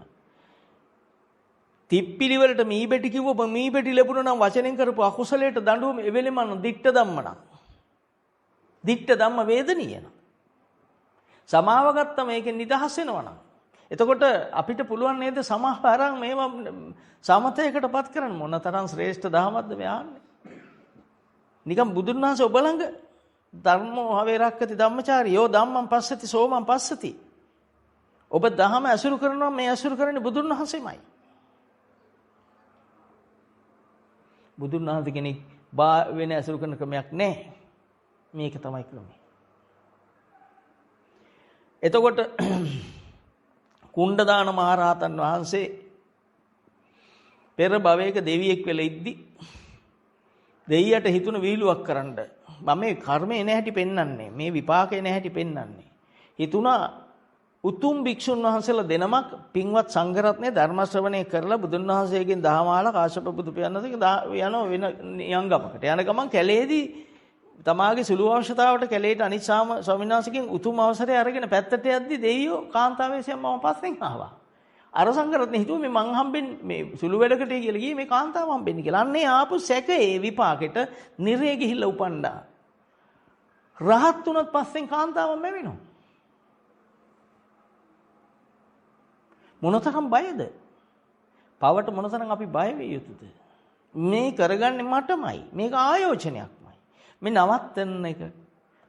තිප්පිලි වලට මීබෙටි කිව්වොත් මීබෙටි ලැබුණා නම් වචනෙන් කරපු අකුසලයට දඬුවම එවෙලෙම දිට්ඨ ධම්ම නම්. දිට්ඨ ධම්ම වේදනීය නම්. සමාව ගත්ත මේකෙන් නිදහස් වෙනවා නම්. එතකොට අපිට පුළුවන් නේද සමාහාරං මේවා සමතයකටපත් කරන්න මොනතරම් ශ්‍රේෂ්ඨ දහමක්ද මෙයාන්නේ. නිකම් බුදුන් වහන්සේ ඔබ ළඟ ධර්මෝ හවේරක්කති ධම්මචාරී යෝ ධම්මං පස්සති සෝමං පස්සති. ඔබ දහම ඇසුරු කරනවා මේ ඇසුරු කරන්නේ බුදුන් වහන්සේමයි. බුදුන් වහන්සේ කෙනෙක් වෙන ඇසුරු කරන ක්‍රමයක් නැහැ. මේක තමයි ක්‍රමය. එතකොට කුණ්ඩදාන මහරහතන් වහන්සේ පෙර භවයක දෙවියෙක් වෙලා ඉද්දි දෙයියට හිතුණ වීලුවක් කරන්න මම මේ කර්මේ නැහැටි පෙන්වන්නේ මේ විපාකේ නැහැටි පෙන්වන්නේ හිතුණා උතුම් භික්ෂුන් වහන්සේලා දෙනමක් පින්වත් සංඝරත්නයේ ධර්ම ශ්‍රවණය කරලා බුදුන් වහන්සේගෙන් දහමාලා කාශ්‍යප බුදු පියාණන්සේගෙන් යනවා වෙන යංගමකට යන ගමන් කැලේදී තමාගේ සුළු අවශ්‍යතාවට කැලේට අනිත් ස්වාමීන් වහන්සේගෙන් උතුම් අවසරය අරගෙන පැත්තට යද්දි දෙවියෝ කාන්තාවේසියන් මම පස්සෙන් ආවා. අර සංඝරත්නේ හිතුවා මේ මං හම්බෙන්නේ මේ සුළු වැඩකට කියලා ගියේ මේ කාන්තාව හම්බෙන්නේ කියලා. අන්නේ ආපු සැකේ විපාකෙට නිරේ ගිහිල්ලා උපන්නා. රහත් උනත් පස්සෙන් කාන්තාවම මැවෙනවා. මොනතරම් බයද? පවට මොනතරම් අපි බය වෙ යුතුද? මේ කරගන්නේ මටමයි. මේක ආයෝජනයක්මයි. මේ නවත්තන එක,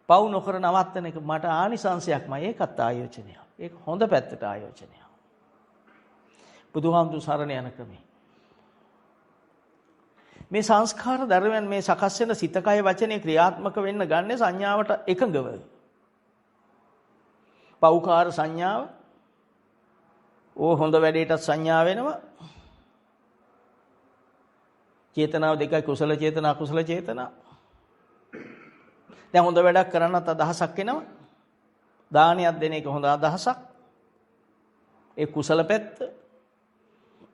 පව් නොකර නවත්තන එක මට ආනිසංශයක්මයි. ඒකත් ආයෝජනයක්. ඒක හොඳ පැත්තට ආයෝජනයක්. බුදුහාමුදුරු සරණ යන ක්‍රමේ. මේ සංස්කාර ධර්මයන් මේ සකස් වෙන සිත කය වචනේ ක්‍රියාත්මක වෙන්න ගන්නේ සංඥාවට එකඟව. පෞකාර සංඥාව ඕ හොඳ වැඩේටත් සංඥා වෙනවා. චේතනාව දෙකයි කුසල චේතනා අකුසල චේතනා. දැන් හොඳ වැඩක් කරන්නත් අදහසක් එනවා. දානයක් දෙන එක හොඳ අදහසක්. ඒ කුසල පැත්ත.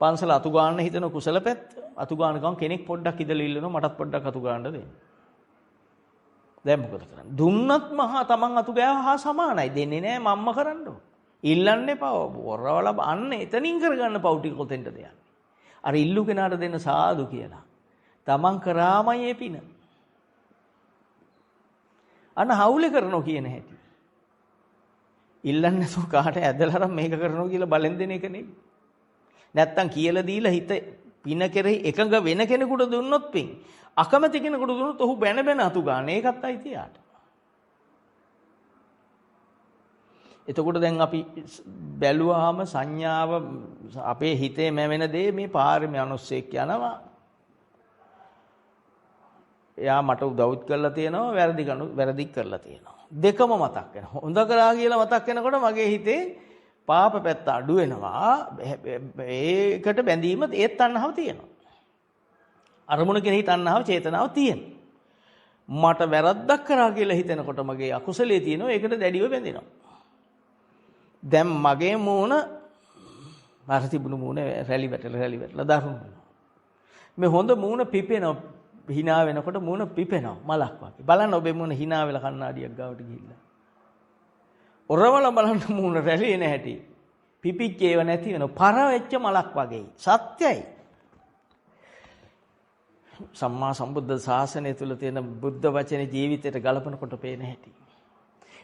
පන්සල අතු ගන්න හිතන කුසල පැත්ත. අතු ගන්න ගමන් කෙනෙක් පොඩ්ඩක් ඉදලා ඉල්ලනවා මටත් පොඩ්ඩක් අතු ගන්න දෙන්න. දැන් මොකද කරන්නේ? දුන්නත් මහා තමන් අතු ගෑව හා සමානයි. දෙන්නේ නැහැ මම්ම කරන්න ඕන. ඉල්ලන්න එපා. වරවල අන්න එතනින් කරගන්න පව් ටික කොතෙන්ද යන්නේ. අර ඉල්ලු කෙනාට දෙන්න සාදු කියලා. තමන් කරාමයි ඒ පින. අන්න හවුලේ කරනවා කියන හැටි. ඉල්ලන්නේ නැතුව කාට ඇදලා මේක කරනවා කියලා බලෙන් දෙන එක නෙවෙයි. නැත්තම් කියලා දීලා හිත පින කෙරෙහි එකඟ වෙන කෙනෙකුට දුන්නොත් පින්. අකමැති කෙනෙකුට දුන්නොත් ඔහු බැන බැන අතු ගන්න. ඒකත් අයිතියට. එතකොට දැන් අපි බැලුවාම සංඥාව අපේ හිතේ මැවෙන දේ මේ පාරේ මිනිස්සෙක් යනවා. එයා මට උදව්ත් කරලා තියෙනවා වැරදිත් කරලා තියෙනවා. දෙකම මතක් වෙනවා. හොඳ කරා කියලා මතක් වෙනකොට මගේ හිතේ පාප පැත්ත අඩු වෙනවා. ඒකට බැඳීම ඒත් තණ්හාව තියෙනවා. අරමුණ කෙරෙහි තණ්හාව චේතනාව තියෙනවා. මට වැරද්දක් කරා කියලා හිතෙනකොට මගේ අකුසලයේ තියෙනවා. ඒකට දැඩිව බැඳෙනවා. දැන් මගේ මූණ අර තිබුණු මූණ රැලි වැටලා දරුණු වෙනවා. මේ හොඳ මූණ පිපෙනවා. hina වෙනකොට මූණ පිපෙනවා මලක් වගේ. බලන්න ඔබේ මූණ hina වෙලා කණ්ණාඩියක් ගාවට ගිහිල්ලා. ඔරවල බලන්න මූණ රැළේ නැහැටි. පිපිච්ච ඒව නැති වෙනවා. පර වෙච්ච මලක් වගේ. සත්‍යයි. සම්මා සම්බුද්ධ ශාසනය තුල තියෙන බුද්ධ වචනේ ජීවිතයට ගලපනකොට පේන හැටි.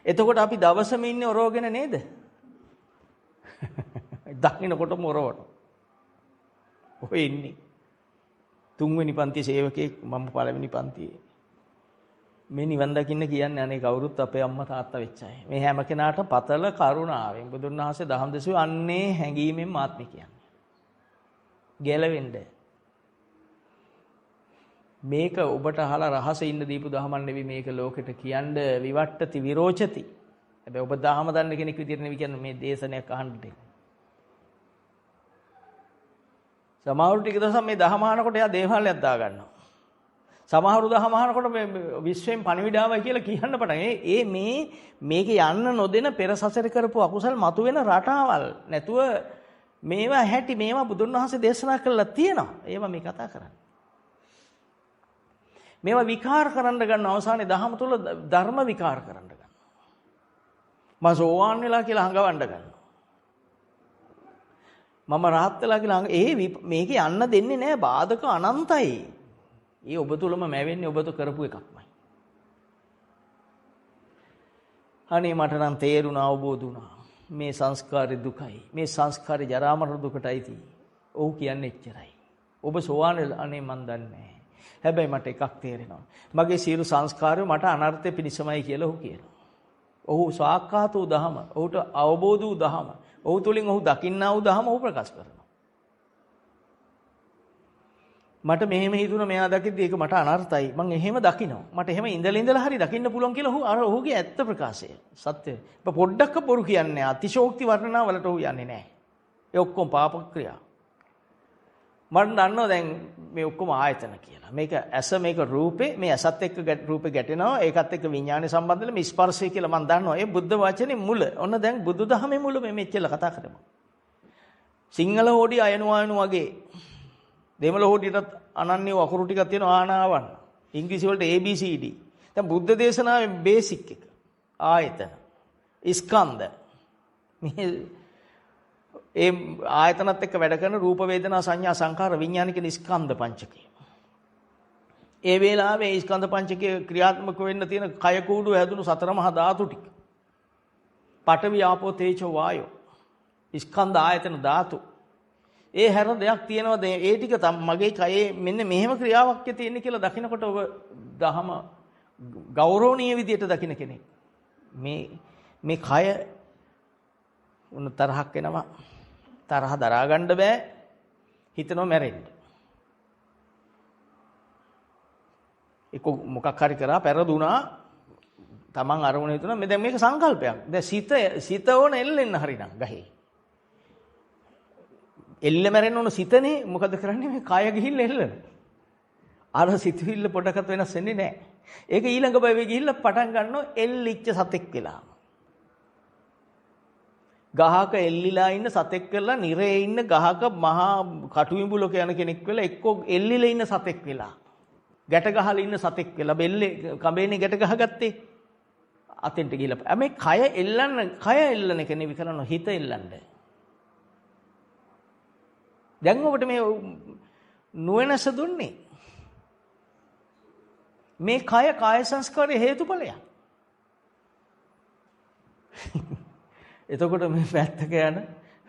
එතකොට අපි දවසම ඉන්නේ ඔරවගෙන නේද? දකින්නකොටම ඔරවන. ඔය ඉන්නේ. තුන්වෙනි පන්ති සේවකයෙක් මම පළවෙනි පන්තියේ. මේ නිවන් දකින්න කියන්නේ අනේ කවුරුත් අපේ අම්මා තාත්තා වෙච්ච අය. මේ හැම කෙනාට පතල කරුණාවෙන් බුදුන් වහන්සේ දහම් දෙසුවේ අන්නේ හැඟීමෙන් මාත්මි කියන්නේ. ගැලවෙන්න. මේක ඔබට අහලා රහස ඉන්න දීපු දහමක් නෙවෙයි මේක ලෝකෙට කියන්න විවට්ටති විරෝචති. හැබැයි ඔබ දහම දන්න කෙනෙක් විදිහට නෙවෙයි කියන්නේ මේ දේශනයක් අහන්න දෙන්නේ. සමහරු ටික දවසක් මේ දහම අහනකොට එයා දේවාලයක් දා ගන්නවා. සමහරු දහම අහනකොට මේ විශ්වයෙන් පණිවිඩාවයි කියලා කියන්න පටන්. මේකේ යන්න නොදෙන පෙර සසර කරපු අකුසල් මතුවෙන රටාවල් නැතුව මේවා හැටි මේවා බුදුන් වහන්සේ දේශනා කළා තියෙනවා. ඒවා මේ කතා කරන්නේ. මේවා විකාර කරන්න ගන්න අවසානයේ දහම තුල ධර්ම විකාර කරන්න ගන්න. මම සෝවාන් වෙලා කියලා හංගවන්න ගන්නවා. මම රහත් වෙලා කියලා මේකේ යන්න දෙන්නේ නැහැ බාධක අනන්තයි. ඒ ඔබ තුලම මැවෙන්නේ ඔබ තු කරපු එකක්මයි. අනේ මට නම් තේරුණා අවබෝධ වුණා. මේ සංස්කාරේ දුකයි. මේ සංස්කාරේ ජරා මරණ දුකටයි තියෙන්නේ. ඔව් කියන්නේ එච්චරයි. ඔබ සෝවාන් වෙලා අනේ මන් දන්නේ නැහැ. හැබැයි මට එකක් තේරෙනවා. මගේ සියලු සංස්කාරය මට අනර්ථය පිණිසමයි කියලා ඔහු කියනවා. ඔහු සාක්කාත වූ දහම, ඔහුට අවබෝධ වූ දහම, ඔහු තුලින් ඔහු දකින්නා වූ දහම ඔහු ප්‍රකාශ කරනවා. මට මෙහෙම හිතුණා මෙයා දකිද්දි ඒක මට අනර්ථයි. මං එහෙම දකිනවා. මට එහෙම ඉඳලා හරි දකින්න පුළුවන් කියලා ඔහුගේ ඇත්ත ප්‍රකාශය. සත්‍ය. පොඩ්ඩක් බොරු කියන්නේ අතිශෝක්ති වර්ණනා වලට ඔහු යන්නේ නැහැ. ඒ ඔක්කොම පාප ක්‍රියා. මම දන්නවා දැන් මේ ඔක්කොම ආයතන කියලා. මේක ඇස මේක රූපේ මේ ඇසත් එක්ක රූපේ ගැටෙනවා. ඒකත් එක්ක විඥානේ සම්බන්ධ වෙලා මේ ස්පර්ශය කියලා මම දන්නවා. ඒ බුද්ධ වචනේ මුල. ඔන්න දැන් බුදුදහමේ මුල මේ මෙච්චර කතා කරමු. සිංහල හොඩි අයනු වගේ දෙමළ හොඩියට අනන්‍ය අකුරු ටිකක් තියෙනවා ආනාවන්. ඉංග්‍රීසි වලට ABCD. දැන් බුද්ධ දේශනාවේ බේසික් එක. ආයතන. ස්කන්ධ. මේ ඒ ආයතනත් එක්ක වැඩ කරන රූප වේදනා සංඥා සංකාර විඥාන කියන ස්කන්ධ පංචකය. ඒ වේලාවේ ස්කන්ධ පංචකය ක්‍රියාත්මක වෙන්න තියෙන කය කූඩුව හැදුණු සතර මහා ධාතු ටික. පඨවි ආපෝ තේජෝ වායෝ. ස්කන්ධ ආයතන ධාතු. ඒ හැර දෙයක් තියෙනවද ඒ ටික මගේ කයේ මෙන්න මෙහෙම ක්‍රියාවක් තියෙන්නේ කියලා දකිනකොට ඔබ දහම ගෞරවණීය විදියට දකින්න කෙනෙක්. මේ කය උන තරහක් එනවා. තරහ දරා ගන්න බෑ. හිතනවා මැරෙන්න. ඒක මොකක් හරි කරා පෙරදුනා. Taman අරමුණ හිතුණා මේ දැන් මේක සංකල්පයක්. දැන් සිත ඕන එල්ලෙන්න හරිනම් ගහේ. එල්ල මැරෙන්න ඕන සිතනේ මොකද කරන්නේ මේ කය ගිහිල්ලා එල්ලන. අර සිතවිල්ල පොඩකට වෙනස් වෙන්නේ නැහැ. ඒක ඊළඟ බවේ ගිහිල්ලා පටන් ගන්නවා එල්ලිච්ච සතෙක් වෙලා. ගහක එල්ලිලා ඉන්න සතෙක් වෙලා නිරේ ඉන්න ගහක මහා කටුවිඹුලක යන කෙනෙක් වෙලා එක්කෝ එල්ලිලා ඉන්න සතෙක් වෙලා. ගැට ගහලා ඉන්න සතෙක් වෙලා බෙල්ලේ කඹේනේ ගැට ගහගත්තේ. අතෙන්ට ගිහිල්ලා මේ කය එල්ලන එක නෙවෙයි කරන්නේ හිත එල්ලන්නේ. දැන් ඔබට මේ නුවණස දුන්නේ මේ කාය සංස්කාරයේ හේතුඵලයක්. එතකොට මේ පැත්තක යන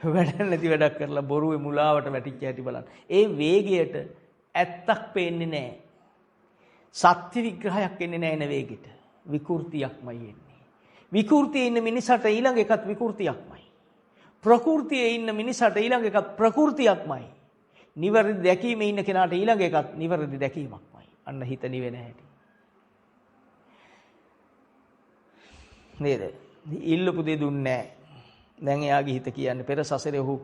වැඩ නැති වැඩක් කරලා බොරුවේ මුලාවට වැටිච්ච හැටි බලන්න. ඒ වේගයට ඇත්තක් පේන්නේ නැහැ. සත්‍ය විග්‍රහයක් එන්නේ නැහැ නේ වේගෙට. විකෘතියක්මයි එන්නේ. විකෘතියේ ඉන්න මිනිසට ඊළඟ එකත් විකෘතියක්මයි. ප්‍රകൃතියේ ඉන්න මිනිසට ඊළඟ එකත් ප්‍රകൃතියක්මයි. නිවැරදි දැකීමේ ඉන්න කෙනාට ඊළඟ එකත් නිවැරදි දැකීමක්මයි. අන්න හිත නිවෙන හැටි. නේද? ඉල්ලපු දෙ දුන්නේ නැහැ. දැන් එයාගේ හිත කියන්නේ පෙර සසරේ ඔහු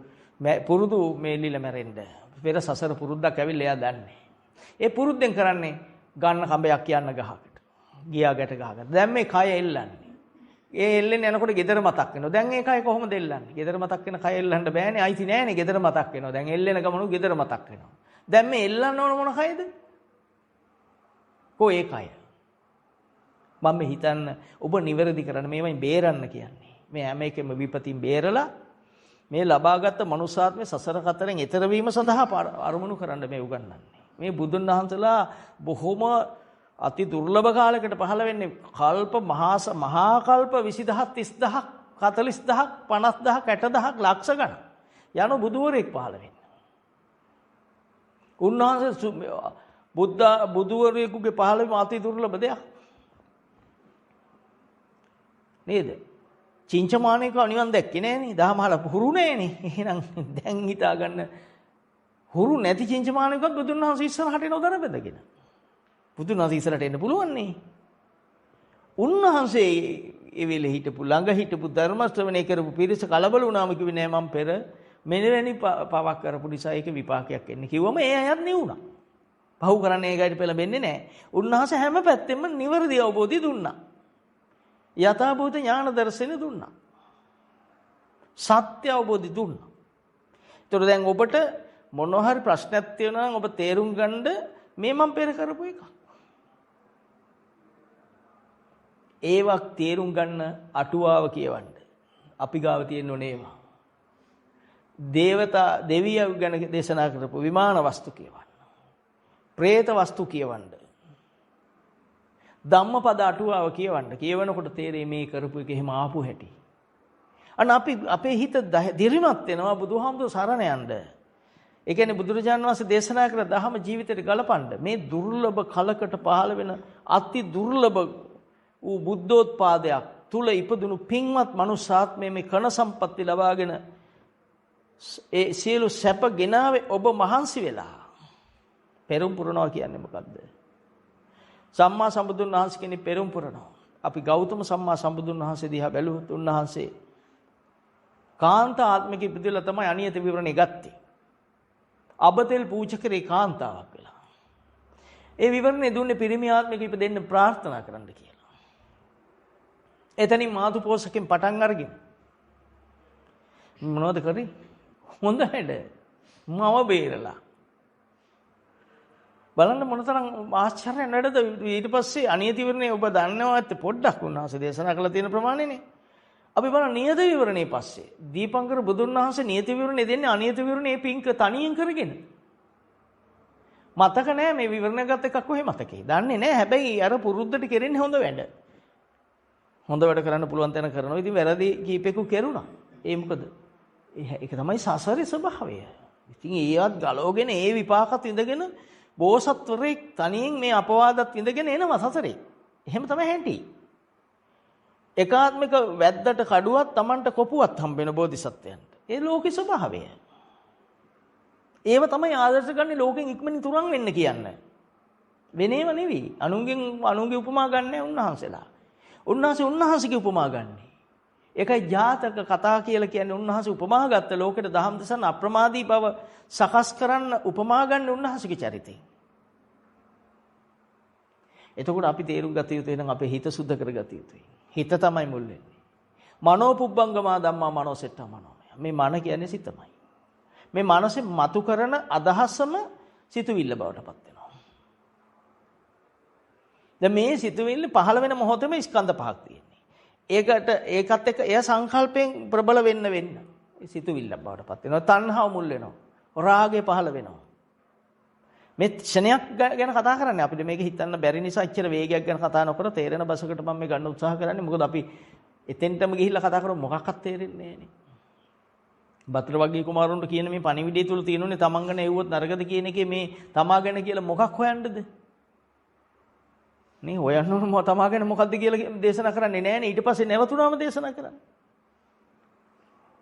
පුරුදු මේලිල මැරෙන්න. පෙර සසර පුරුද්දක් ඇවිල්ලා එයා දන්නේ. ඒ පුරුද්දෙන් කරන්නේ ගන්න කඹයක් යන්න ගහකට. ගියා ගැට ගහකට. දැන් මේ කය එල්ලන්නේ. ඒ එල්ලෙන් යනකොට gedara මතක් වෙනවා. දැන් ඒ කය කොහොමද එල්ලන්නේ? gedara මතක් වෙන කය එල්ලන්න බෑනේ. අයිති නෑනේ. gedara මතක් වෙනවා. දැන් එල්ලෙන ගමනු gedara මතක් වෙනවා. දැන් මේ එල්ලන්න ඕන මොන කයද? කොහේ කය? මම හිතන්න ඔබ නිවැරදි කරන්න මේවයින් බේරන්න කියන්නේ. මේ හැම එකෙම විපතින් බේරලා මේ ලබාගත් මනුසාත්මේ සසර කතරෙන් ඈතර වීම සඳහා අරමුණු කරන්න මේ උගන්වන්නේ. මේ බුදුන් වහන්සේලා බොහොම අති දුර්ලභ කාලයකට පහළ වෙන්නේ කල්ප මහා කල්ප 20000 30000 40000 50000 60000 ලක්ෂ ගණන් යන බුදුවරයෙක් පහළ වෙන්නේ. උන්වහන්සේ බුදුවරයෙකුගේ පහළ වීම අති දුර්ලභ දෙයක්. නේද? චින්චමානේක නිවන් දැක්කේ නෑනේ. දහමහල හුරු නෑනේ. එහෙනම් දැන් හිතා ගන්න හුරු නැති චින්චමානේකත් බුදුන් වහන්සේ ඉස්සරහට එන උදර බෙදගෙන. බුදුන් වහන්සේ ඉස්සරහට එන්න පුළුවන් නේ. උන්වහන්සේ ඒ වෙලේ හිටපු ළඟ හිටපු ධර්ම ශ්‍රවණය කරපු පිරිස කලබල වුණාම කිව්වේ නෑ මම පෙර මෙවැනි පවක් කරපු නිසා ඒක විපාකයක් එන්නේ කිව්වම ඒ අයත් නෙවුණා. පහු කරන්නේ ඒකට පෙළඹෙන්නේ නෑ. උන්වහන්සේ හැම පැත්තෙම නිවැරදි අවබෝධය දුන්නා. යථාභූත ඥාන දර්ශනය දුන්නා. සත්‍ය අවබෝධය දුන්නා. ඒතර දැන් ඔබට මොනවා හරි ප්‍රශ්නයක් තියෙනවා නම් ඔබ තේරුම් ගන්න මේ මම පෙර කරපු එක. ඒවක් තේරුම් ගන්න අටුවාව කියවන්න. අපි ගාව තියෙන්න ඕනේ ඒවා. දෙවියෝ ගැන දේශනා කරපු විමාන වස්තු කියවන්න. പ്രേත වස්තු කියවන්න. ධම්මපද අටුවාව කියවන්න. කියවනකොට තේරෙයි මේ කරපු එක එහෙම ආපු හැටි. අන්න අපේ හිත දිරිමත් වෙනවා බුදුහාමුදුර සරණ යන්න. ඒ කියන්නේ බුදුරජාණන් වහන්සේ දේශනා කළ ධහම ජීවිතයට ගලපන්න. මේ දුර්ලභ කලකට පහළ වෙන අති දුර්ලභ වූ බුද්ධෝත්පාදයක් තුල ඉපදුණු පින්වත් මනුෂ්‍යාත්මයේ මේ කණ සම්පatti ලබාගෙන ඒ සියලු සැප ගෙනාවේ ඔබ මහන්සි වෙලා. පෙරම් පුරනවා කියන්නේ මොකද්ද? සම්මා සම්බුදුන් වහන්සේ කෙනෙක් පෙරම් පුරනවා. අපි ගෞතම සම්මා සම්බුදුන් වහන්සේ දිහා බැලුවොත් උන්වහන්සේ කාන්ත ආත්මික ඉපදෙලා තමයි අනියත විවරණේ ගත්තේ. අබතෙල් පූජකරේ කාන්තාවක් වෙලා. ඒ විවරණේ දුන්නේ පිරිමි ආත්මික ඉපදෙන්න ප්‍රාර්ථනා කරන්න කියලා. එතනින් මාතු පෝෂකෙන් පටන් අරගෙන මොනවද කරේ? හොඳ හැඩ මව බේරලා. බලන්න මොනතරම් ආශ්චර්ය නේද? ඊට පස්සේ අනියත විවරණේ ඔබ දන්නවත් පොඩ්ඩක් උන්වහන්සේ දේශනා කළ තියෙන ප්‍රමාණයනේ. අපි බලන්න නියත විවරණේ පස්සේ දීපංකර බුදුන් වහන්සේ නියත විවරණේ දෙන්නේ අනියත විවරණේ පිංක තනියෙන් කරගෙන. මතක නෑ මේ විවරණ ගත එකක් කොහේ මතකේ. දන්නේ නෑ. හැබැයි අර පුරුද්දට කෙරෙන්නේ හොඳ වැඩ. හොඳ වැඩ කරන්න පුළුවන් තැන කරනවා. ඉතින් වැරදි කීපෙකු කෙරුණා. ඒ මොකද? ඒක තමයි සසරේ ස්වභාවය. ඉතින් ඒවත් ගලවගෙන ඒ විපාකත් ඉඳගෙන බෝසත්වරයෙක් තනියෙන් මේ අපවාදත් ඉඳගෙන එනවා සසරේ. එහෙම තමයි හැටි. ඒකාත්මික වැද්දට කඩුවක් Tamanට කොපුවක් හම්බ වෙන බෝධිසත්වයන්ට. ඒ ලෝකේ ස්වභාවය. ඒව තමයි ආදර්ශ ගන්න ලෝකෙන් ඉක්මනින් තුරන් වෙන්න කියන්නේ. වෙනේව නෙවෙයි. අනුන්ගේ උපමා ගන්නෑ උන්වහන්සේලා. උන්වහන්සේගේ උපමා ගන්නේ. ඒකයි ජාතක කතා කියලා කියන්නේ උන්වහන්සේ උපමා ගත්ත ලෝකෙට දහම් දසන අප්‍රමාදී බව සකස් කරන්න උපමා ගන්න උන්වහන්සේගේ චරිතය. එතකොට අපි තේරුම් ගත යුතු වෙන අපේ හිත සුද්ධ කරගත යුතුයි. හිත තමයි මුල් වෙන්නේ. මනෝ පුබ්බංගමා ධම්මා මනෝසෙට්ඨා මනෝමය. මේ මන කියන්නේ සිතමයි. මේ මනසේ මතු කරන අදහසම සිතුවිල්ල බවට පත් වෙනවා. දැන් මේ සිතුවිල්ල පහළ වෙන මොහොතේම ස්කන්ධ පහක් තියෙන්නේ. ඒකත් එක්ක එය සංකල්පයෙන් ප්‍රබල වෙන්න සිතුවිල්ල බවට පත් වෙනවා. තණ්හාව මුල් වෙනවා. රාගය පහළ වෙනවා. මේ ක්ෂණයක් ගැන කතා කරන්නේ අපිට මේක හිතන්න බැරි නිසා ඉච්චර වේගයක් ගැන කතා නොකර තේරෙන බසකට මම මේ ගන්න උත්සාහ කරන්නේ. මොකද අපි එතෙන්ටම ගිහිල්ලා කතා කරමු මොකක්වත් තේරෙන්නේ නැහැනේ. බතර වගේ කුමාරුන්ට කියන මේ පණිවිඩය තුල තියෙනුනේ තමන් ගැන එව්වොත් නරකද කියන එකේ මේ තමා ගැන කියලා මොකක් හොයන්නද? නේ හොයන්න ඕන තමා ගැන මොකද්ද කියලා දේශනා කරන්නේ නැහැනේ. ඊට පස්සේ නැවතුණාම දේශනා කරන්නේ.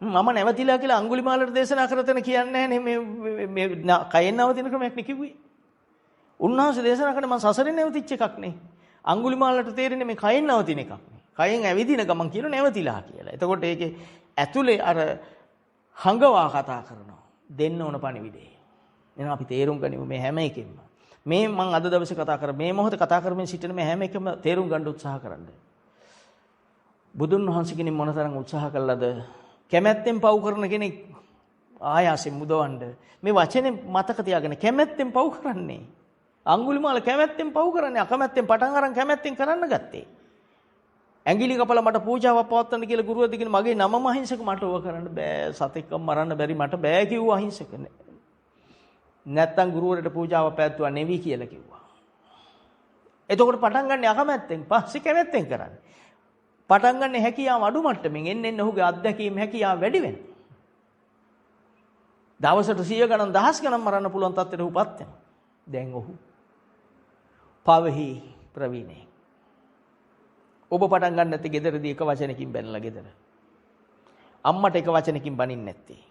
මම නැවතිලා කියලා අඟුලිමාලට දේශනා කරතන කියන්නේ නැහැනේ මේ කයෙන් නවතින ක්‍රමයක් නේ කිව්වේ. උන්වහන්සේ දේශනා කරන්නේ මම සසරෙන් නැවතිච්ච එකක් නේ. අඟුලිමාලට තේරෙන්නේ මේ කයෙන් නවතින එකක් නේ. කයෙන් ඇවිදින ගමන් කියන නැවතිලා කියලා. එතකොට ඒකේ ඇතුලේ අර හංගවා කතා කරනවා. දෙන්න ඕන පණිවිඩේ. එහෙනම් අපි තේරුම් ගනිමු මේ හැම එකෙම. මේ මම අද දවසේ කතා කර මේ මොහොතේ කතා කරමින් සිටින මේ හැම එකම තේරුම් ගන්න උත්සාහ කරන්න. බුදුන් වහන්සේ කෙනෙක් මොනතරම් උත්සාහ කළාද? කැමැත්තෙන් පව් කරන කෙනෙක් ආයාසෙන් මුදවන්න. මේ වචනේ මතක තියාගෙන කැමැත්තෙන් පව් කරන්නේ. අඟුලිමාල කැමැත්තෙන් පව් කරන්නේ. අකමැත්තෙන් පටන් අරන් කැමැත්තෙන් කරන්න ගත්තේ. ඇඟිලි කපලා මට පූජාවක් පවත්වන්න කියලා ගුරුවරයා දෙකින මගේ නමම අහිංසක මට ඕක කරන්න බෑ. සතෙක්ව මරන්න බැරි මට බෑ කිව්වා අහිංසක නේ. නැත්තම් ගුරුවරට පූජාව පැවැත්වුවා නෙවි කියලා කිව්වා. එතකොට පටන් ගන්න අකමැත්තෙන් පස්සේ කැමැත්තෙන් කරන්නේ. පටන් ගන්න හැකියාව අඩු මට්ටමින් එන්න ඔහුගේ අත්දැකීම් හැකියාව වැඩි වෙනවා. දවසට 100 ගණන් දහස් ගණන් මරන්න පුළුවන් තත්ත්වයට උපත් වෙනවා. දැන් ඔහු පවෙහි ප්‍රවීණේ. ඔබ පටන් ගන්න නැති ගෙදරදී එක වචනකින් බැනලා ගෙදර. අම්මට එක වචනකින් බනින්න නැත්තේ.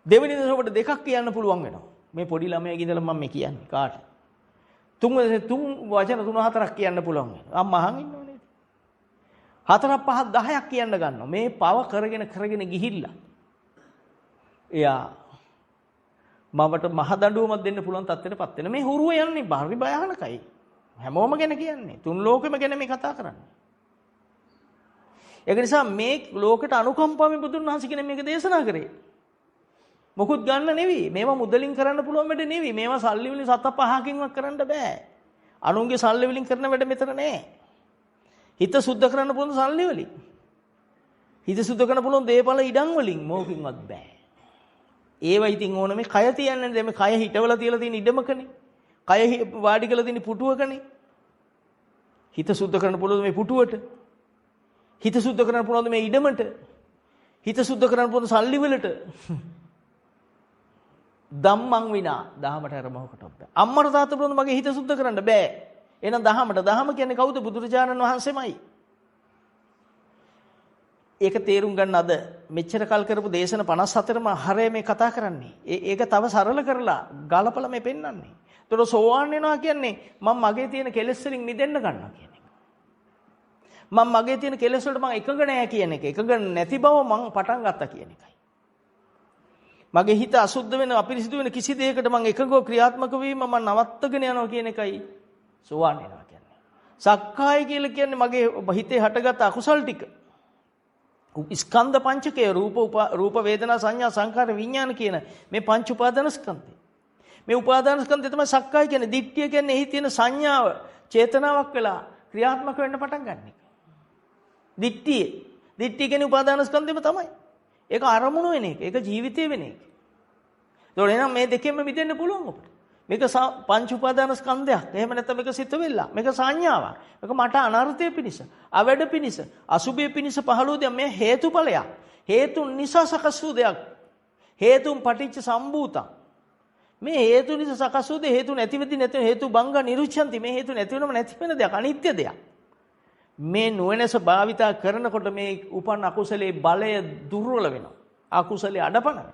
දෙවෙනි දවසේ ඔබට දෙකක් කියන්න පුළුවන් වෙනවා. මේ පොඩි ළමයාගේ ඉඳලා මම මේ කියන්නේ කාට? තුන් වචන 3-4ක් කියන්න පුළුවන් වෙනවා. අම්මා අහන් ඉන්නවනේ. 4ක් 5ක් 10ක් කියන්න ගන්නවා. මේ පව කරගෙන ගිහිල්ලා. එයා මවට මහ දඬුවමක් දෙන්න පුළුවන් තත්ත්වයටපත් වෙන මේ හුරුව යන්නේ බාරි භයානකයි. හැමෝම ගැන කියන්නේ. තුන් ලෝකෙම ගැන මේ කතා කරන්නේ. ඒක නිසා මේ ලෝකෙට අනුකම්පාවෙන් බුදුන් වහන්සේ කියන මේක දේශනා කරේ. මොකුත් ගන්න නෙවෙයි. මේවා මුදලින් කරන්න පුළුවන් වැඩ නෙවෙයි. මේවා සල්ලි වලින් 7-5කින්වත් කරන්න බෑ. අනුන්ගේ සල්ලි වලින් කරන වැඩ මෙතන නෑ. හිත සුද්ධ කරන්න පුළුවන් සල්ලි වලින්. හිත සුද්ධ කරන්න පුළුවන් දේපල ඉඩම් වලින් මොකකින්වත් බෑ. ඒවා ඉතින් ඕන මේ කය තියන්නේ මේ කය හිටවලා තියලා තියෙන ඉඩමකනේ. කය වාඩි කරලා තියෙන පුටුවකනේ. හිත සුද්ධ කරන්න පුළුවන් මේ පුටුවට. හිත සුද්ධ කරන්න පුළුවන් මේ ඉඩමට. හිත සුද්ධ කරන්න පුළුවන් සල්ලි වලට. ධම්මං විනා දහමට අර මොකටද බෑ. අම්මට තාත්තට පුළුවන් මගේ හිත සුද්ධ කරන්න බෑ. එහෙනම් දහමට දහම කියන්නේ කවුද? බුදුරජාණන් වහන්සේමයි. ඒක තේරුම් ගන්න අද මෙච්චර කල් කරපු දේශන 54ම හරය මේ කතා කරන්නේ. ඒක තව සරල කරලා ගලපලා මේ පෙන්වන්නේ. ඒතර සෝවාන් වෙනවා කියන්නේ මම මගේ තියෙන කෙලෙස් වලින් මිදෙන්න ගන්නවා කියන එක. මම මගේ තියෙන කෙලෙස් වලට මම එකඟ නැහැ කියන එක. එකඟ නැති බව මම පටන් ගත්තා කියන එකයි. මගේ හිත අසුද්ධ වෙන අපිරිසිදු වෙන කිසි දෙයකට මම එකඟව ක්‍රියාත්මක වීම මම නවත්තගෙන යනවා කියන එකයි සෝවාන් වෙනවා කියන්නේ. සක්කාය කියලා කියන්නේ මගේ හිතේ හටගත් අකුසල් ටික. ස්කන්ධ පංචකය රූප වේදනා සංඥා සංකාර විඥාන කියන මේ පංච උපාදාන ස්කන්ධය. මේ උපාදාන ස්කන්ධය තමයි සක්කාය කියන්නේ. දිට්ඨිය කියන්නේ එහි තියෙන සංඥාව චේතනාවක් වෙලා ක්‍රියාත්මක වෙන්න පටන් ගන්න එක. දිට්ඨිය කියන්නේ උපාදාන ස්කන්ධෙම තමයි. ඒක අරමුණු වෙන එක. ඒක ජීවිතේ වෙන එක. ඒතකොට එහෙනම් මේ දෙකෙන්ම මිදෙන්න පුළුවන් අපිට. මේක පංච උපාදාන ස්කන්ධයක්. එහෙම නැත්නම් මේක සිත වෙල්ලා. මේක සංඥාවක්. මේක මට අනර්ථය පිණිස, අවැඩ පිණිස, අසුභය පිණිස පහළ දෙයක්. මේ හේතුඵලයක්. හේතුන් නිසා සකස් වූ දෙයක්. හේතුන් පටිච්ච සම්භූතං. මේ හේතු නිසා සකස් වූ දේ හේතු නැතිවෙදි නැති හේතු බංග නිරුච්ඡන්ති. මේ හේතු නැති වෙනම නැති වෙන දෙයක්. අනිත්‍ය දෙයක්. මේ නුවණැස භාවිතා කරනකොට මේ උපන් අකුසලයේ බලය දුර්වල වෙනවා. අකුසලයේ අඩපණ වෙනවා.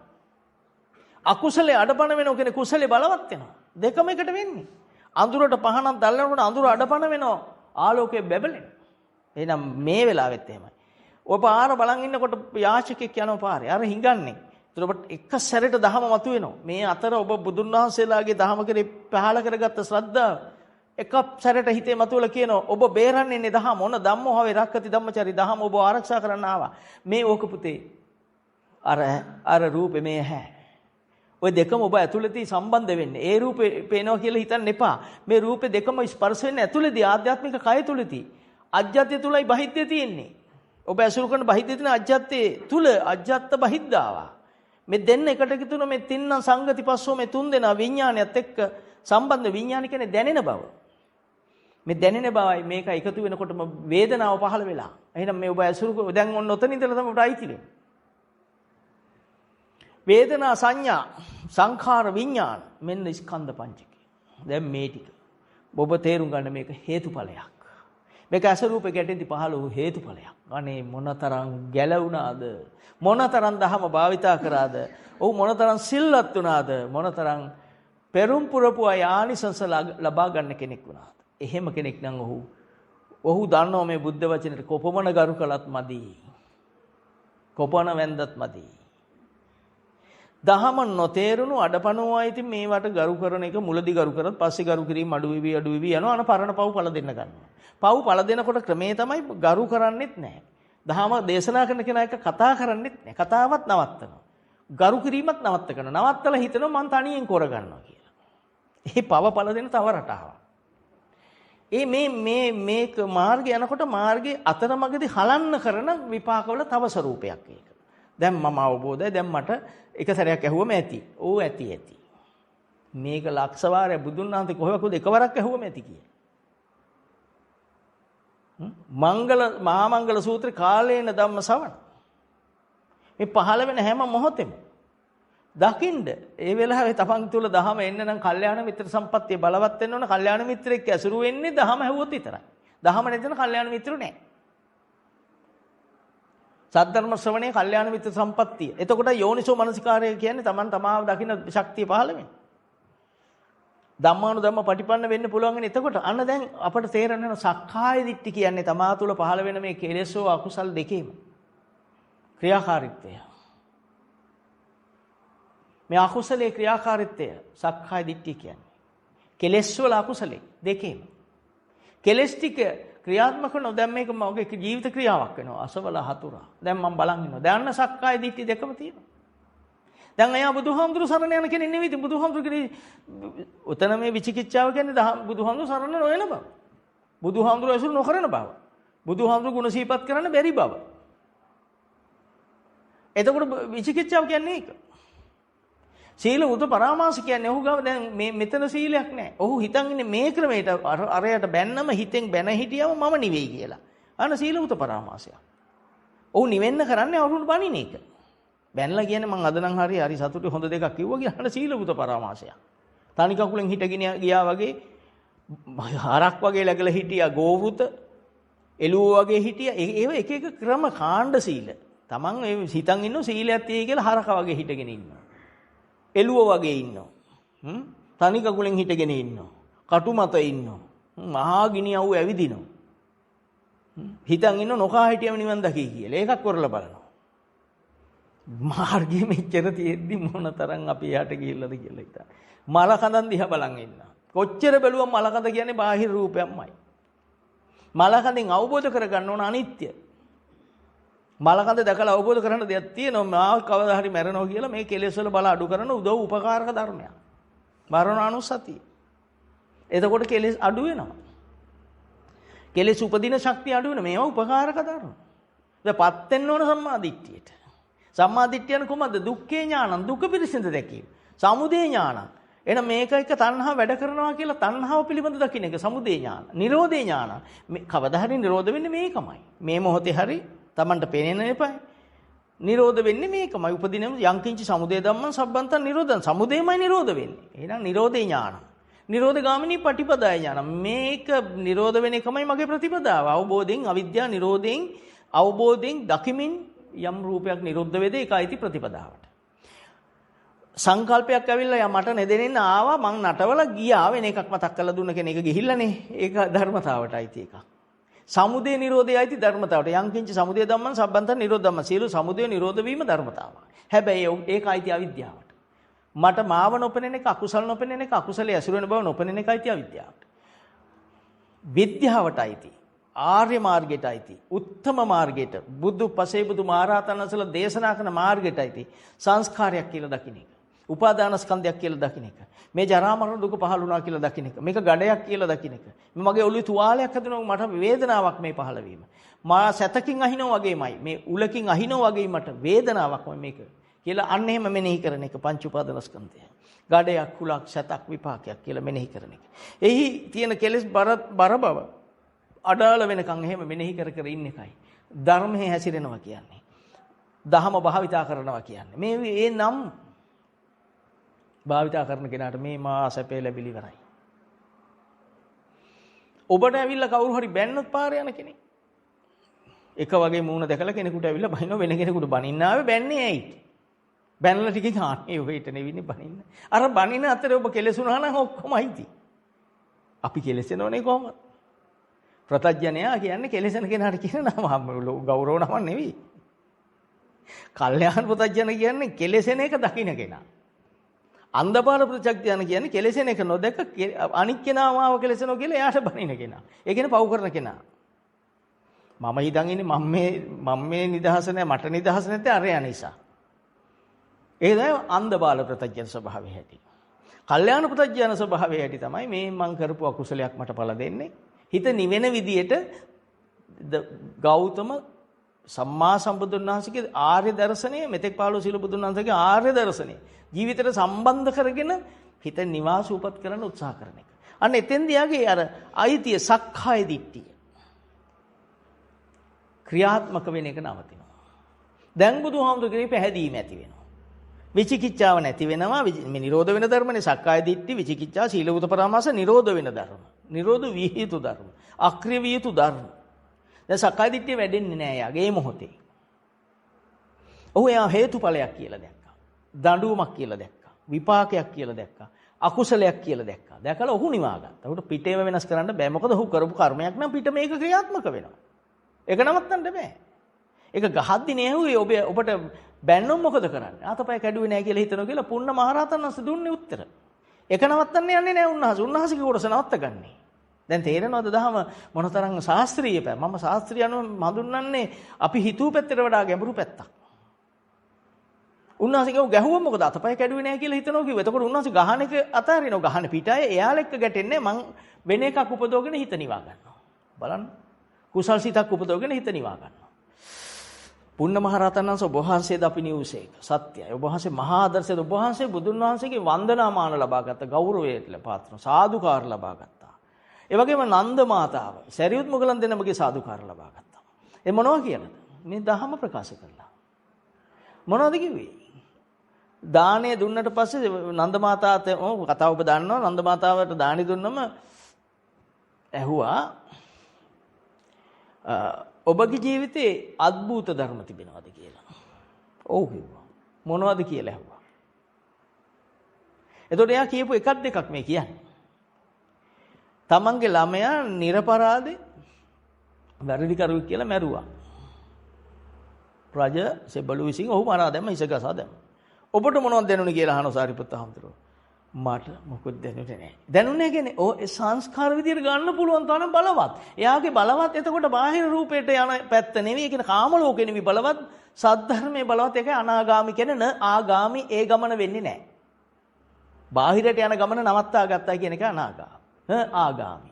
අකුසලයේ අඩපණ වෙනෝ කියන්නේ කුසලයේ බලවත් වෙනවා. දෙකම එකට වෙන්නේ. අඳුරට පහනක් දැල්ලනකොට අඳුර අඩපණ වෙනවා. ආලෝකයේ බැබලෙනවා. එහෙනම් මේ වෙලාවෙත් එහෙමයි. ඔබ පාර බලන් ඉන්නකොට යාචකෙක් යනවා පාරේ. අර හිඟන්නේ. ඒතර ඔබ එක සැරේට දහම මතුවෙනවා. මේ අතර ඔබ බුදුන් වහන්සේලාගේ දහම කරේ පහල කරගත්ත ශ්‍රද්ධාව එක සැරේට හිතේ මතුවලා කියනවා ඔබ බේරන්නේ නේ දහම මොන ධම්මෝ හවේ රක්කති ධම්මචරි දහම ඔබ ආරක්ෂා කරන්න ආවා. මේ ඕක පුතේ අර රූපේ මේ හැ. ඔය දෙකම ඔබ ඇතුළතදී සම්බන්ධ වෙන්නේ. ඒ රූපේ පේනවා කියලා හිතන්න එපා. මේ රූපේ දෙකම ස්පර්ශ වෙන්නේ ඇතුළතදී ආධ්‍යාත්මික කය තුලදී. අජ්ජත්‍ය තුලයි බහිද්දේ තියෙන්නේ. ඔබ ඇසුරු කරන බහිද්දේ තියෙන අජ්ජත්යේ තුල අජ්ජත්ත බහිද්දාවා. මේ දෙන්න එකට එකතු වෙන මේ තින්න සංගති පස්සෝ මේ තුන් දෙනා විඥානයත් එක්ක සම්බන්ධ විඥාන කියන්නේ දැනෙන බව. මේ දැනෙන බවයි මේක එකතු වෙනකොටම වේදනාව පහළ වෙලා. එහෙනම් මේ ඔබ ඇසුරු දැන් ඔන්න ඔතන ඉඳලා තමයි ඔබට අයිති වෙන්නේ. වේදනා සංඥා සංඛාර විඥාන මෙන්න ස්කන්ධ පංචකය. දැන් මේ ටික ඔබ තේරුම් ගන්න මේක හේතුඵලයක්. මේක අසරූපේ ගැටෙද්දි පහළ වූ හේතුඵලයක්. අනේ මොනතරම් ගැලවුණාද? මොනතරම් දහම භාවිතා කරාද? ඔහු මොනතරම් සිල්වත් වුණාද? මොනතරම් පෙරම් පුරපු ආනිසංස ලබා ගන්න කෙනෙක් වුණාද? එහෙම කෙනෙක් නම් ඔහු දන්නවා මේ බුද්ධ වචනේට කොපමණ ගරු කළත් මදි. කොපමණ වැන්දත් මදි. දහම නොතේරුණු අඩපණුවා ඉතින් මේවට ගරු කරන එක මුලදී ගරු කරත් පස්සේ ගරු කිරීම අඩු වෙවි යනවා. අන පරණ පව් පළ දෙන්න ගන්නවා. පව් පළ දෙනකොට ක්‍රමේ තමයි ගරු කරන්නෙත් නැහැ. දහම දේශනා කරන කෙනා එක කතා කරන්නෙත් නැහැ. කතාවත් නවත්තනවා. ගරු කිරීමත් නවත්ත කරනවා. නවත්තලා හිතනවා මං තනියෙන් කරගන්නවා කියලා. ඒ පව පළ දෙන තව රටාවක්. මේක මාර්ගය යනකොට මාර්ගයේ අතරමඟදී හලන්න කරන විපාකවල තව ස්වරූපයක් ඒක. දැන් මම අවබෝධයි දැන් මට එක සැරයක් ඇහුවම ඇති. ඕ ඇති. මේක ලක්ෂ වාරයක් බුදුන් වහන්සේ කොහොමද එකවරක් ඇහුවම ඇති කියේ. මහා මංගල සූත්‍රේ කාලේන ධම්ම ශ්‍රවණ. මේ පහළ වෙන හැම මොහොතෙම දකින්න ඒ වෙලාවේ තමන් තුල දහම එන්න නම් කල්යාණ මිත්‍ර සම්පත්තිය බලවත් වෙන්න ඕන. කල්යාණ මිත්‍රෙක් ඇසුරු වෙන්නේ දහම ඇහුවොත් විතරයි. දහම නැතිනම් කල්යාණ මිත්‍රු නැහැ. සද්ධර්ම ශ්‍රවණයේ කල්යාණ මිත්‍ර සම්පත්තිය. එතකොට යෝනිසෝ මනසිකාරය කියන්නේ තමන් තමාව දකින්න ශක්තිය පහළ වෙන්නේ. ධම්මානුධම්ම පටිපන්න වෙන්න පුළුවන්. එතකොට අන්න දැන් අපට තේරෙනවා සක්කාය දිට්ඨි කියන්නේ තමා තුළ පහළ වෙන මේ කෙලෙසෝ අකුසල් දෙකේම ක්‍රියාකාරීත්වය. මේ අකුසලයේ ක්‍රියාකාරීත්වය සක්කාය දිට්ඨිය කියන්නේ. කෙලෙස් වල අකුසලයේ දෙකේම. කෙලෙස් ටික ක්‍රියාත්මක කරනවා. දැන් මේක මගේ ජීවිත ක්‍රියාවක් වෙනවා. අසවල හතුරා. දැන් මම බලන් ඉන්නවා. දැන් අන්න සක්කාය දිට්ඨි දෙකම තියෙනවා. දැන් අයියා බුදුහාමුදුරු සරණ යන කෙනෙක් නෙවෙයි. බුදුහාමුදුරු කියන්නේ උතන මේ විචිකිච්ඡාව කියන්නේ බුදුහාමුදුරු සරණ නොයන බව. බුදුහාමුදුරු ඇසුරු නොකරන බව. බුදුහාමුදුරු ගුණ සිහිපත් කරන්න බැරි බව. එතකොට විචිකිච්ඡාව කියන්නේ ඒක. සීල උත පරාමාස කියන්නේ ඔහු ගාව දැන් මේ මෙතන සීලයක් නැහැ. ඔහු හිතන් ඉන්නේ මේ ක්‍රමයට අරයට බැන්නම හිතෙන් බැන හිටියම මම නිවෙයි කියලා. අන්න සීල උත පරාමාසයක්. ඔහු නිවෙන්න කරන්නේ අවුරුදු බණින එක. බැනලා කියන්නේ මං අද නම් හරි සතුටු හොඳ දෙකක් කිව්වා කියලා අන්න සීල උත පරාමාසයක්. තනි කකුලෙන් හිටගෙන ගියා වගේ හරක් වගේ läගලා හිටියා ගෝවෘත එළුව වගේ හිටියා. ඒව එක එක ක්‍රම කාණ්ඩ සීල. Taman ඒ හිතන් ඉන්නෝ සීලයක් තියෙයි කියලා හරක වගේ හිටගෙන ඉන්නවා. එළුව වගේ ඉන්නවා. තනි කකුලෙන් හිටගෙන ඉන්නවා. කටු මත ඉන්නවා. මහා ගිනි අවු ඇවිදිනවා. හිතන් ඉන්නෝ නොකා හිටියම නිවන් දකි කියලා. ඒකක් කරලා බලනවා. මාර්ගයේ මෙච්චර තියෙද්දි මොන තරම් අපි යට ගිහිල්ලාද කියලා හිතා. මල කඳන් දිහා බලන් ඉන්න. කොච්චර බැලුවම මල කඳ කියන්නේ බාහිර රූපයක්මයි. මල කඳෙන් අවබෝධ කරගන්න ඕන අනිත්‍ය. මල කඳ දැකලා අවබෝධ කරගන්න දෙයක් තියෙනවා. මාව කවදා හරි මැරෙනවා කියලා මේ කෙලෙස් වල බල අඩු කරන උදව් උපකාරක ධර්මයක්. මරණානුස්සතිය. එතකොට කෙලෙස් අඩු වෙනවා. කෙලෙස් උපදින ශක්තිය අඩු වෙනවා. මේවා උපකාරක ධර්ම. දැන්පත් වෙන්න ඕන සම්මාදිට්ඨියට. සම්මාදිට්ඨියන කොහමද? දුක්ඛේ ඥානං දුක පිරිසිඳ දැකීම. සමුදය ඥානං. එහෙනම් මේක එක තණ්හාව වැඩ කරනවා කියලා තණ්හාව පිළිබඳ දකින්න එක සමුදය ඥාන. නිරෝධේ ඥාන. මේ කවදා හරි නිරෝධ වෙන්නේ මේකමයි. මේ මොහොතේ හරි Tamanට පේනෙන්න එපා. නිරෝධ වෙන්නේ මේකමයි. උපදිනම යංකින්චි සමුදය ධම්මං සබ්බන්තං නිරෝධං. සමුදයමයි නිරෝධ වෙන්නේ. එහෙනම් නිරෝධේ ඥාන. නිරෝධ ගාමිනී පටිපදාය ඥාන. මේක නිරෝධ වෙන එකමයි මගේ ප්‍රතිපදාව. අවබෝධයෙන් අවිද්‍යාව නිරෝධයෙන් අවබෝධයෙන් දකිමින් යම් රූපයක් නිරුද්ධ වේද ඒකයිති ප්‍රතිපදාවට. සංකල්පයක් ඇවිල්ලා මට නෙදෙන්න ආවා මං නටවලා ගියා වෙන එකක් මතක් කරලා දුන්න කෙනෙක් ගිහිල්ලානේ. ඒක ධර්මතාවටයිති එකක්. සමුදය නිරෝධයයිති ධර්මතාවට. යංකින්ච සමුදය ධම්මං සබ්බන්තං නිරෝධ ධම්ම. සියලු සමුදය නිරෝධ වීම ධර්මතාවයි. හැබැයි ඒකයිති අවිද්‍යාවට. මට මාව නොපෙනෙන එක අකුසල නොපෙනෙන එක අකුසලයේ ඇසුර වෙන බව නොපෙනෙන එකයිති අවිද්‍යාවට. විද්‍යාවටයිති ආර්ය මාර්ගයටයිති උත්තම මාර්ගයට බුදු පසේ බුදු මහරහතන්වහන්සේලා දේශනා කරන මාර්ගයටයිති සංස්කාරයක් කියලා දකින්න එක. උපාදාන ස්කන්ධයක් කියලා දකින්න එක. මේ ජරා මරණ දුක පහළ වුණා කියලා දකින්න එක. මේක ගඩයක් කියලා දකින්න එක. මේ මගේ ඔළුවේ තුවාලයක් හදනවා මට වේදනාවක් මේ පහළ වීම. මා සැතකින් අහිනවා වගේමයි මේ උලකින් අහිනවා වගේ මට වේදනාවක්ම මේක කියලා අන්න එහෙම මෙනෙහි කරන එක පංච උපාදාන ස්කන්ධය. ගඩයක් කුලක් සැතක් විපාකයක් කියලා මෙනෙහි කරන එක. එහි තියෙන කෙලෙස් බර බව අඩාල වෙනකන් එහෙම මෙනෙහි කර කර ඉන්න එකයි ධර්මයේ හැසිරෙනවා කියන්නේ. දහම භාවිතා කරනවා කියන්නේ. මේ නම් භාවිතා කරන කෙනාට මේ මා සැපේ ලැබිලි ඉවරයි. ඔබට ඇවිල්ලා කවුරු හරි බැන්නොත් පාරේ යන කෙනෙක්. එක වගේ මූණ දැකලා කෙනෙකුට ඇවිල්ලා බනිනවා වෙන කෙනෙකුට බනින්න ආවේ බැන්නේ ඇයි? බැනලා ටිකකින් ආන්නේ ඔහෙට නෙවින්නේ බනින්න. අර බනින අතරේ ඔබ කෙලෙසුනා නම් ඔක්කොම අයිති. අපි කෙලෙසෙනවනේ කොහොමද? ප්‍රතඥයා කියන්නේ කෙලෙසන කෙනාට කියන නම ගෞරව නමක් නෙවෙයි. කල්යාණ ප්‍රතඥ කියන්නේ කෙලෙසෙන එක දකින්න කෙනා. අන්ධබාල ප්‍රත්‍යඥ කියන්නේ කෙලෙසෙන එක නොදක අනික් කෙනාම ආව කෙලෙසනවා කියලා එයාට බනින කෙනා. ඒ කියන්නේ පව් කරන කෙනා. මම හිතන් ඉන්නේ මම මේ නිදහස නැහැ මට නිදහස නැත්තේ අරයා නිසා. ඒ තමයි අන්ධබාල ප්‍රත්‍යඥ ස්වභාවය හැටි. කල්යාණ ප්‍රත්‍යඥ ස්වභාවය හැටි තමයි මේ මං කරපු අකුසලයක් මට පළ දෙන්නේ. හිත නිවෙන විදියට ගෞතම සම්මා සම්බුදුන් වහන්සේගේ ආර්ය දර්ශනය මෙතෙක් පාළෝ සීල බුදුන් වහන්සේගේ ආර්ය දර්ශනය ජීවිතයට සම්බන්ධ කරගෙන හිත නිවාස උපත් කරන්න උත්සාහ කරන එක. අන්න එතෙන්දී යාගේ අර අයිතිය සක්කාය දිට්ඨිය ක්‍රියාත්මක වෙන එක නවතිනවා. දැන් බුදුහාමුදුරුවෝ පැහැදීම ඇති වෙනවා. විචිකිච්ඡාව නැති වෙනවා. මේ නිරෝධ වෙන ධර්මනේ සක්කාය දිට්ඨි විචිකිච්ඡා සීලවුත පරාමාස නිරෝධ වෙන ධර්ම. නිරෝධ විය යුතු ධර්ම. අක්‍රිය විය යුතු ධර්ම. දැන් සක්කාය දිට්ඨිය වැඩෙන්නේ නැහැ යාගේ මොහොතේ. ඔහු එයා හේතුඵලයක් කියලා දැක්කා. දඬුවමක් කියලා දැක්කා. විපාකයක් කියලා දැක්කා. අකුසලයක් කියලා දැක්කා. දැකලා ඔහු නිවා ගත්තා. ඔහුට පිටේම වෙනස් කරන්න බෑ. මොකද ඔහු කරපු කර්මයක් නම් පිට මේක ක්‍රියාත්මක වෙනවා. ඒක නවත්තන්න බෑ. ඒක ගහද්දි නේ ඔබට බැන්නොත් මොකද කරන්නේ? ආතපය කැඩුවේ නැහැ කියලා හිතනවා කියලා පුන්න මහරහතන් වහන්සේ දුන්නේ උත්තර. ඒක නවත්තන්න යන්නේ නැහැ උන්වහන්සේ. උන්වහන්සේගේ කොටස නවත්තගන්නේ. දැන් තේරෙනවද දහම මොනතරම් ශාස්ත්‍රීය පැත්ත? මම ශාස්ත්‍රීය අනුව හඳුන්වන්නේ අපි හිතුව පැත්තට වඩා ගැඹුරු පැත්තක්. උන්වහන්සේ ගැහුවා මොකද අතපය කැඩුවේ නැහැ කියලා හිතනවා කිව්වා. එතකොට උන්වහන්සේ ගහන එක අතාරිනවා. ගහන පිටය එයාල එක්ක ගැටෙන්නේ මං වෙන එකක් උපදවගෙන හිත නිවා ගන්නවා. බලන්න. කුසල් සිතක් උපදවගෙන හිත නිවා ගන්නවා. පුන්න මහරහතන් වහන්සේ ඔබ වහන්සේද අපි නිවසේක. සත්‍යයි. ඔබ වහන්සේ මහා ආදර්ශයද ඔබ වහන්සේ බුදුන් වහන්සේගේ වන්දනාමාන ලබා ගත්ත ගෞරවයට පාත්‍ර සාදුකාර ලබා ගත්තා. ඒ වගේම නන්ද මාතාව සරියුත් මොගලන් දෙනමගේ සාදුකාර ලබා ගත්තා. ඒ මොනවා කියලාද? මේ ධහම ප්‍රකාශ කළා. මොනවද කිව්වේ? දාණය දුන්නට පස්සේ නන්ද මාතාට කතාව ඔබ දන්නවා. නන්ද මාතාවට දාණි දුන්නම ඇහුවා ඔබගේ ජීවිතේ අద్භූත ධර්ම තිබෙනවද කියලා. ඔව් කිව්වා. මොනවද කියලා ඇහුවා. එතකොට එයා කියපු එකක් දෙකක් මේ කියන්නේ. තමන්ගේ ළමයා නිර්පරාදේ වැරදි කරුවෙක් කියලා මැරුවා. රජ සෙබළු විසින් ඔහු මරා දැම්ම ඉසගසා දැම්ම. ඔබට මොනවද දැනුනේ කියලා අහන සාරිපුත්ත හාමුදුරුවෝ. මට මොකුත් දැනුනේ නැහැ. දැනුනේ කියන්නේ ඒ සංස්කාර විදියට ගන්න පුළුවන් තරම් බලවත්. එයාගේ බලවත් එතකොට බාහිර රූපයට යන පැත්ත නෙවෙයි. ඒ කියන්නේ කාම ලෝකේ නෙවෙයි බලවත්. සද්ධර්මයේ බලවත් එකයි අනාගාමි කියන්නේ න ආගාමි ඒ ගමන වෙන්නේ නැහැ. බාහිරට යන ගමන නවත්තා ගත්තා කියන එක අනාගාමි. ආගාමි.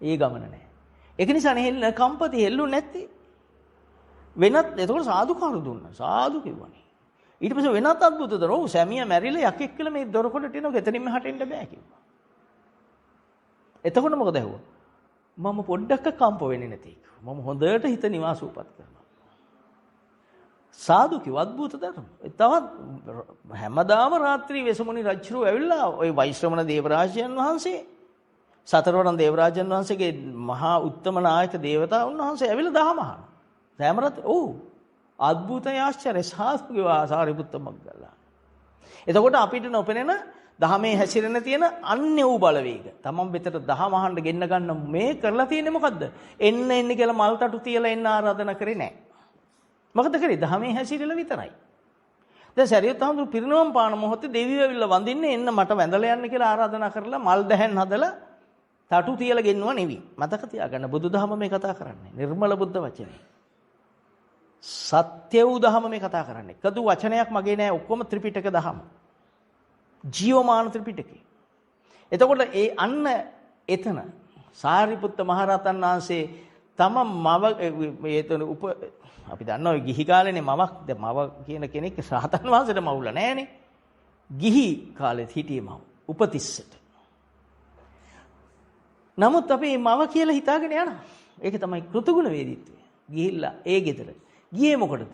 ඒ ගමන නැහැ. ඒක නිසා නෙහෙල්ල කම්පති හෙල්ලු නැත්තේ. වෙනත් එතකොට සාදුකාරු දුන්නා. සාදු කිව්වනේ. ඊට පස්සේ වෙනත් අද්භූත දරෝ සැමියා මැරිලා යකෙක් කියලා මේ දොරකොඩට එනවා ගෙතනින්ම හටින්න බෑ කිව්වා. එතකොට මොකද ඇහුවා? මම පොඩ්ඩක් කම්ප වෙන්නේ නැති කිව්වා. මම හොඳට හිත නිවාසූපත් කරනවා. සාදු කිව්ව අද්භූත ධර්ම. තවත් හැමදාම රාත්‍රී වෙසමුණි රජුරු ඇවිල්ලා ওই වෛශ්‍රමණ දේවරාජයන් වහන්සේ සතරවරන් දේවරාජයන් වහන්සේගේ මහා උත්තම නායක දේවතාවුන් වහන්සේ ඇවිල්ලා දහම අහනවා. සෑමරත් අද්භූතය ආශ්චර්ය සාස්ත්‍රිකවා සාරිපුත්ත මොග්ගල්ලාන. එතකොට අපිට නොපෙනෙන දහමේ හැසිරෙන තියෙන අන්‍ය වූ බලවේග. තමන් වෙතට දහම අහන්න ගෙන්න ගන්න මේ කරලා තියෙන්නේ මොකද්ද? එන්න කියලා මල් තටු තියලා එන්න ආරාධනා කරේ නැහැ. මොකද කරේ? දහමේ හැසිරෙලා විතරයි. දැන් සරියුත් හාමුදුරු පිරිනවම් පාන මොහොතේ දෙවියෝ ඇවිල්ලා වඳින්නේ එන්න මට වැඳලා යන්න කියලා ආරාධනා කරලා මල් දැහැන් හදලා තටු තියලා ගෙන්නුවා නෙවි. මතක තියාගන්න බුදුදහම මේ කතා කරන්නේ. නිර්මල බුද්ධ වචනේ. සත්‍ය වූ දහම මේ කතා කරන්නේ. කදු වචනයක් මගේ නෑ ඔක්කොම ත්‍රිපිටක දහම. ජීවමාන ත්‍රිපිටකේ. එතකොට ඒ අන්න එතන සාරිපුත්ත මහරහතන් වහන්සේ තම මව ඒතන අපි දන්නවා ගිහි කාලේනේ මවක් දැන් මව කියන කෙනෙක් රහතන් වහන්සේට මවුල නෑනේ. ගිහි කාලෙත් හිටියේ මව උපතිස්සට. නමුත් අපි මව කියලා හිතාගෙන යනවා. ඒක තමයි කෘතගුණ වේදිත්වය. ගිහිල්ලා ඒ ගෙදර ගියේ මොකටද?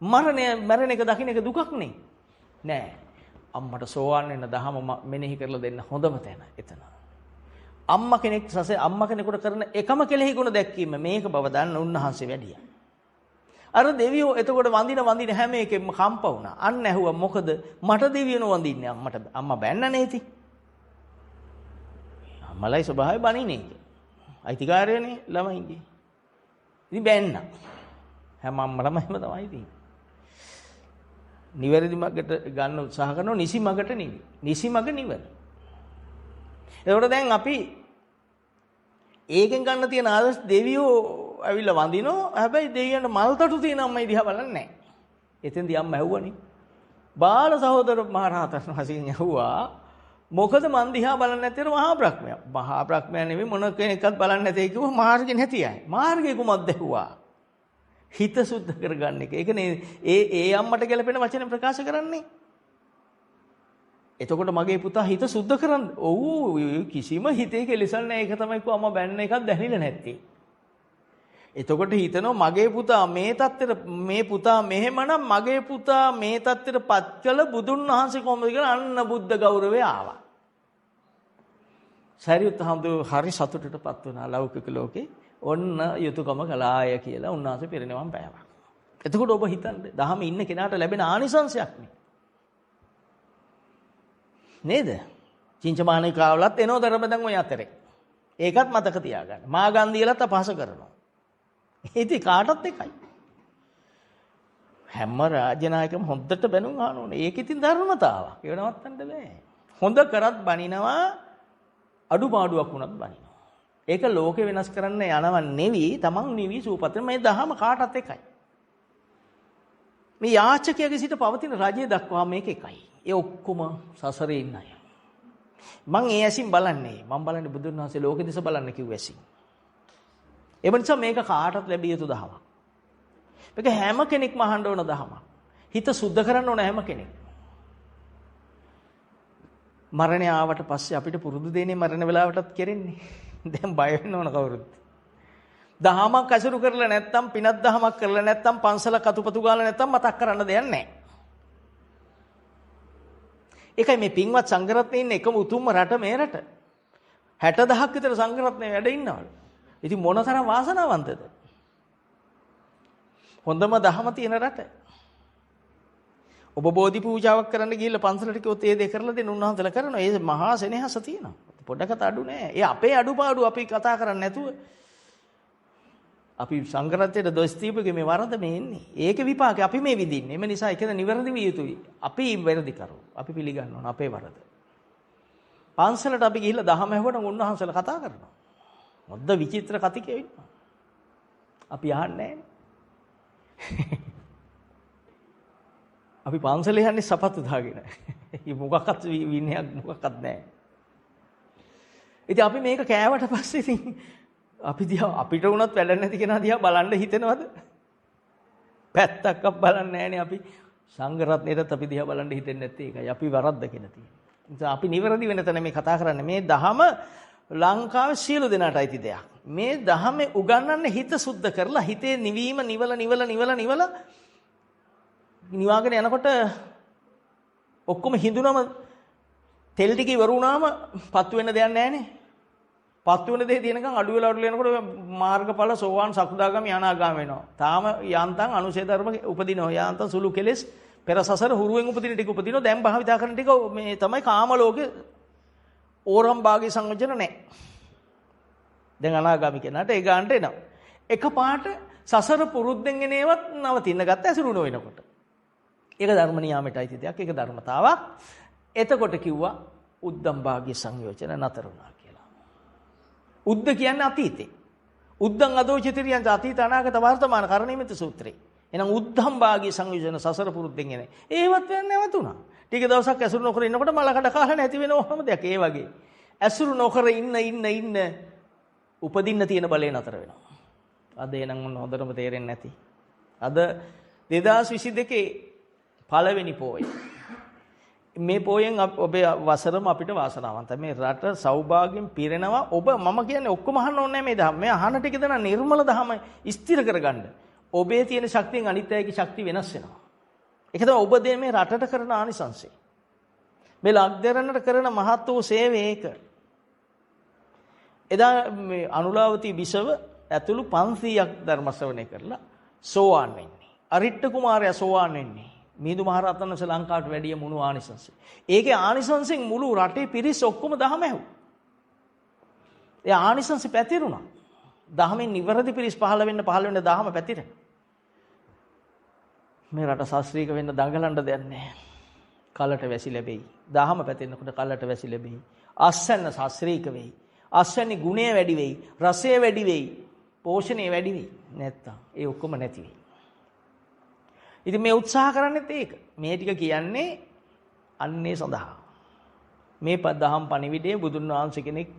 මරණ එක දකින්න එක දුකක් නේ. නෑ. අම්මට සෝවන් වෙන දහම මෙනෙහි කරලා දෙන්න හොඳම තැන එතන. අම්මා කෙනෙකුට කරන එකම කෙලෙහි ගුණ දැක්වීම මේක බව දන්න උන්වහන්සේ වැඩියා. අර දෙවියෝ එතකොට වඳින හැම එකෙම කම්ප වුණා. අන්න ඇහුවා මොකද මට දෙවියෝ වඳින්නේ අම්මා බැන්නනේ ඉතින්. අම්මලයි ස්වභාවය බණිනේ. අයිතිකාරයනේ ළමයිගේ. ඉතින් බැන්නා. හැම අම්මලම එහෙම තමයි තියෙන්නේ. නිවැරදි මගට ගන්න උත්සාහ කරනවා නිසි මගට නෙවෙයි. නිසි මග නිවන. ඒකට දැන් අපි ඒකෙන් ගන්න තියෙන ආදර්ශ දෙවියෝ ඇවිල්ලා වඳිනවා. හැබැයි දෙවියන්ට මල් තටු තියෙන අම්මයි දිහා බලන්නේ නැහැ. එතෙන්දී අම්ම ඇහුවනේ. බාල සහෝදර මහරහතන් වහන්සේගෙන් ඇහුවා මොකද මන් දිහා බලන්නේ නැත්තේ මහා බ්‍රහ්මයා. මහා බ්‍රහ්මයා නෙවෙයි මොන කෙනෙක්වත් බලන්නේ නැතේ කිව්වා මාර්ගේ නැති අය. මාර්ගේ කුමක්ද ඇහුවා? හිත සුද්ධ කරගන්න එක. ඒකනේ ඒ අම්මට ගැලපෙන වචන ප්‍රකාශ කරන්නේ. එතකොට මගේ පුතා හිත සුද්ධ කරන්න. ඔව් කිසිම හිතේ කෙලෙසල් නැහැ. ඒක තමයි කො අම්මා බැන්න එකක් දැනෙන්නේ නැත්තේ. එතකොට හිතනවා මගේ පුතා මේ தත්තර මේ පුතා මෙහෙමනම් මගේ පුතා මේ தත්තරපත් කළ බුදුන් වහන්සේ කොහොමද කියලා අන්න බුද්ධ ගෞරවය ආවා. සරියුත් හඳු හරි සතුටටපත් වුණා ලෞකික ලෝකේ. ඔන්න යුතුයකම කලාය කියලා උන්වහන්සේ පිරිනවම් පෑවා. එතකොට ඔබ හිතන්නේ දහම ඉන්න කෙනාට ලැබෙන ආනිසංසයක් නේ. නේද? චින්චමානේ කාවලත් එනෝ ධර්මදන් ඔය අතරේ. ඒකත් මතක තියාගන්න. මාගන්දියලත් අපහාස කරනවා. ඉතින් කාටත් එකයි. හැම රාජනායකම හොඳට බැනුම් අහන්න ඕනේ. ඒක ඉතින් ධර්මතාවක්. ඒව නවත්තන්න බෑ. හොඳ කරත් බනිනවා අඩුපාඩුවක් වුණත් බනිනවා. ඒක ලෝකෙ වෙනස් කරන්න යනව නෙවි තමන් නිවි සූපත මේ දහම කාටත් එකයි. මේ යාචකයාගේ සිට පවතින රජය දක්වා මේක එකයි. ඒ ඔක්කොම සසරේ ඉන්න අය. මං ඒ ඇසින් බලන්නේ. මං බලන්නේ බුදුන් වහන්සේ ලෝකෙ දිස බලන්න කිව්ව ඇසින්. ඒ නිසා මේක කාටත් ලැබිය යුතු දහමක්. මේක හැම කෙනෙක්ම අහන්න ඕන දහමක්. හිත සුද්ධ කරන්න ඕන හැම කෙනෙක්. මරණය ආවට පස්සේ අපිට පුරුදු දෙන්නේ මරණ වෙලාවටත් කෙරෙන්නේ. දැන් බය වෙන්න ඕන කවුරුත්. දහමක් අසුරු කරලා නැත්තම් පිනක් දහමක් කරලා නැත්තම් පන්සලක් අතුපතු ගාලා නැත්තම් මතක් කරන්න දෙයක් නැහැ. ඒකයි මේ පින්වත් සංඝරත්නයේ ඉන්න එකම උතුම්ම රට මේ රට. 60000ක් විතර සංඝරත්නයේ වැඩ ඉන්නවලු. ඉතින් මොනතරම් වාසනාවන්තද? හොඳම දහම තියෙන රට. ඔබ බෝධි පූජාවක් කරන්න ගිහිල්ලා පන්සලට කිව්වොත් ඒ දේ කරලා දෙන්න උන්වහන්සේලා කරනවා. ඒ මහා සෙනෙහස තියෙනවා. පොඩකට අඩු නෑ. ඒ අපේ අඩුපාඩු අපි කතා කරන්නේ නැතුව අපි සංඝරත්නයට දොස් දීපුගේ මේ වරද මේ එන්නේ. ඒකේ විපාකේ අපි මේ විඳින්නේ. එම නිසා ඒකද නිවැරදි විය යුතුයි. අපි වැරදි කරමු. අපි පිළිගන්න ඕන අපේ වරද. පන්සලට අපි ගිහිල්ලා දහම ඇහුවනම් උන්වහන්සේලා කතා කරනවා. මොද්ද විචිත්‍ර කතිකේ ඉන්නවා. අපි අහන්නේ නෑනේ. අපි පන්සලේ යන්නේ සපත්තු දාගෙන. මොකක්වත් විනයක් මොකක්වත් නැහැ. ඉතින් අපි මේක කෑවට පස්සේ ඉතින් අපි දිහා අපිට වුණත් වැඩ නැති කෙනා දිහා බලන්න හිතෙනවද? පැත්තක්වත් බලන්නේ නැහනේ අපි. සංඝ රත්නයටත් අපි දිහා බලන්න හිතෙන්නේ නැත්තේ ඒකයි. අපි වරද්දගෙන තියෙන්නේ. අපි නිවැරදි වෙන තැන මේ කතා කරන්නේ. මේ දහම ලංකාවේ සියලු දෙනාට අයිති දෙයක්. මේ දහමේ උගන්වන්නේ හිත සුද්ධ කරලා හිතේ නිවීම නිවල නිවාගෙන යනකොට ඔක්කොම හිඳුනම තෙල් ටික ඉවර වුණාම පත්තු වෙන්න දෙයක් නැහැනේ. පත්තු වෙන දේ තියෙනකන් අඩු වෙලා යනකොට මාර්ගඵල සෝවාන් සකුදාගාමි අනාගාමී වෙනවා. තාම යාන්තම් අනුසේ ධර්ම උපදිනවා. යාන්තම් සුළු කෙලෙස් පෙර සසර හුරුවෙන් උපදින ටික උපදිනවා. දැන් භාවිතා කරන ටික මේ තමයි කාම ලෝකේ ඕරම් භාගී සංයෝජන නැහැ. දැන් අනාගාමී කෙනාට ඒ ගන්නට එනවා. එකපාරට සසර පුරුද්දෙන් එන ඒවත් නවතින්න ගත්ත ඇසුරු නොවෙනකොට. ඒක ධර්ම නියාමයටයි තියෙයක්. ඒක ධර්මතාවක්. එතකොට කිව්වා උද්දම් භාගී සංයෝජන නතර වුණා කියලා. උද්ද කියන්නේ අතීතේ. උද්දං අදෝචිතරියන් අතීත අනාගත වර්තමාන කරණීයමිත සූත්‍රේ. එහෙනම් උද්දම් භාගී සංයෝජන සසර පුරුද්දෙන් එන. ඒවත් වෙන්නේ නැවතුණා. ටික දවසක් ඇසුරු නොකර ඉන්නකොට මලකඩ කාලා නැති වෙන ඕනම දෙයක්. ඒ වගේ. ඇසුරු නොකර ඉන්න උපදින්න තියෙන බලය නතර වෙනවා. අද එනං හොඳටම තේරෙන්නේ නැති. අද 2022 පළවෙනි පෝය. මේ පෝයෙන් ඔබේ වසරම අපිට වාසනාවන්තයි. මේ රට සෞභාග්‍යයෙන් පිරෙනවා. ඔබ මම කියන්නේ ඔක්කොම අහන්න ඕනේ නැහැ මේ දහම. මේ අහන ටික දන නිර්මල දහම ස්ථිර කරගන්න. ඔබේ තියෙන ශක්තියෙන් අනිත් අයගේ ශක්තිය වෙනස් වෙනවා. ඒක තමයි ඔබ මේ රටට කරන ආනිසංසය. මේ ලක්දරනට කරන මහත් වූ සේවය ඒක. එදා මේ අනුලාවතී බිසව ඇතුළු 500ක් ධර්ම ශ්‍රවණය කරලා සෝවාන් වෙන්නේ. අරිට්ඨ කුමාරයා සෝවාන් වෙන්නේ. මිහිඳු මහරහතන් වහන්සේ ලංකාවට වැඩිය මුණු ආනිසංසය. ඒකේ ආනිසංසෙන් මුළු රටේ පිරිස් ඔක්කොම දහම ඇහුවා. ඒ ආනිසංසෙ පැතිරුණා. දහමෙන් නිවැරදි පිරිස් පහළ වෙන්න දහම පැතිරෙන. මේ රට ශාස්ත්‍රීය වෙන්න දඟලන්න දෙයක් නැහැ. කලට වැසි ලැබෙයි. දහම පැතිරෙනකොට කලට වැසි ලැබෙයි. අස්සන්න ශාස්ත්‍රීය වෙයි. අස්සන්නේ ගුණය වැඩි වෙයි. රසය වැඩි වෙයි. පෝෂණය වැඩි වෙයි. නැත්තම් ඒ ඔක්කොම නැති වෙයි. ඉතින් මේ උත්සාහ කරන්නේත් ඒක. මේ ටික කියන්නේ අන්නේ සඳහා. මේ දහම් පණිවිඩයේ බුදුන් වහන්සේ කෙනෙක්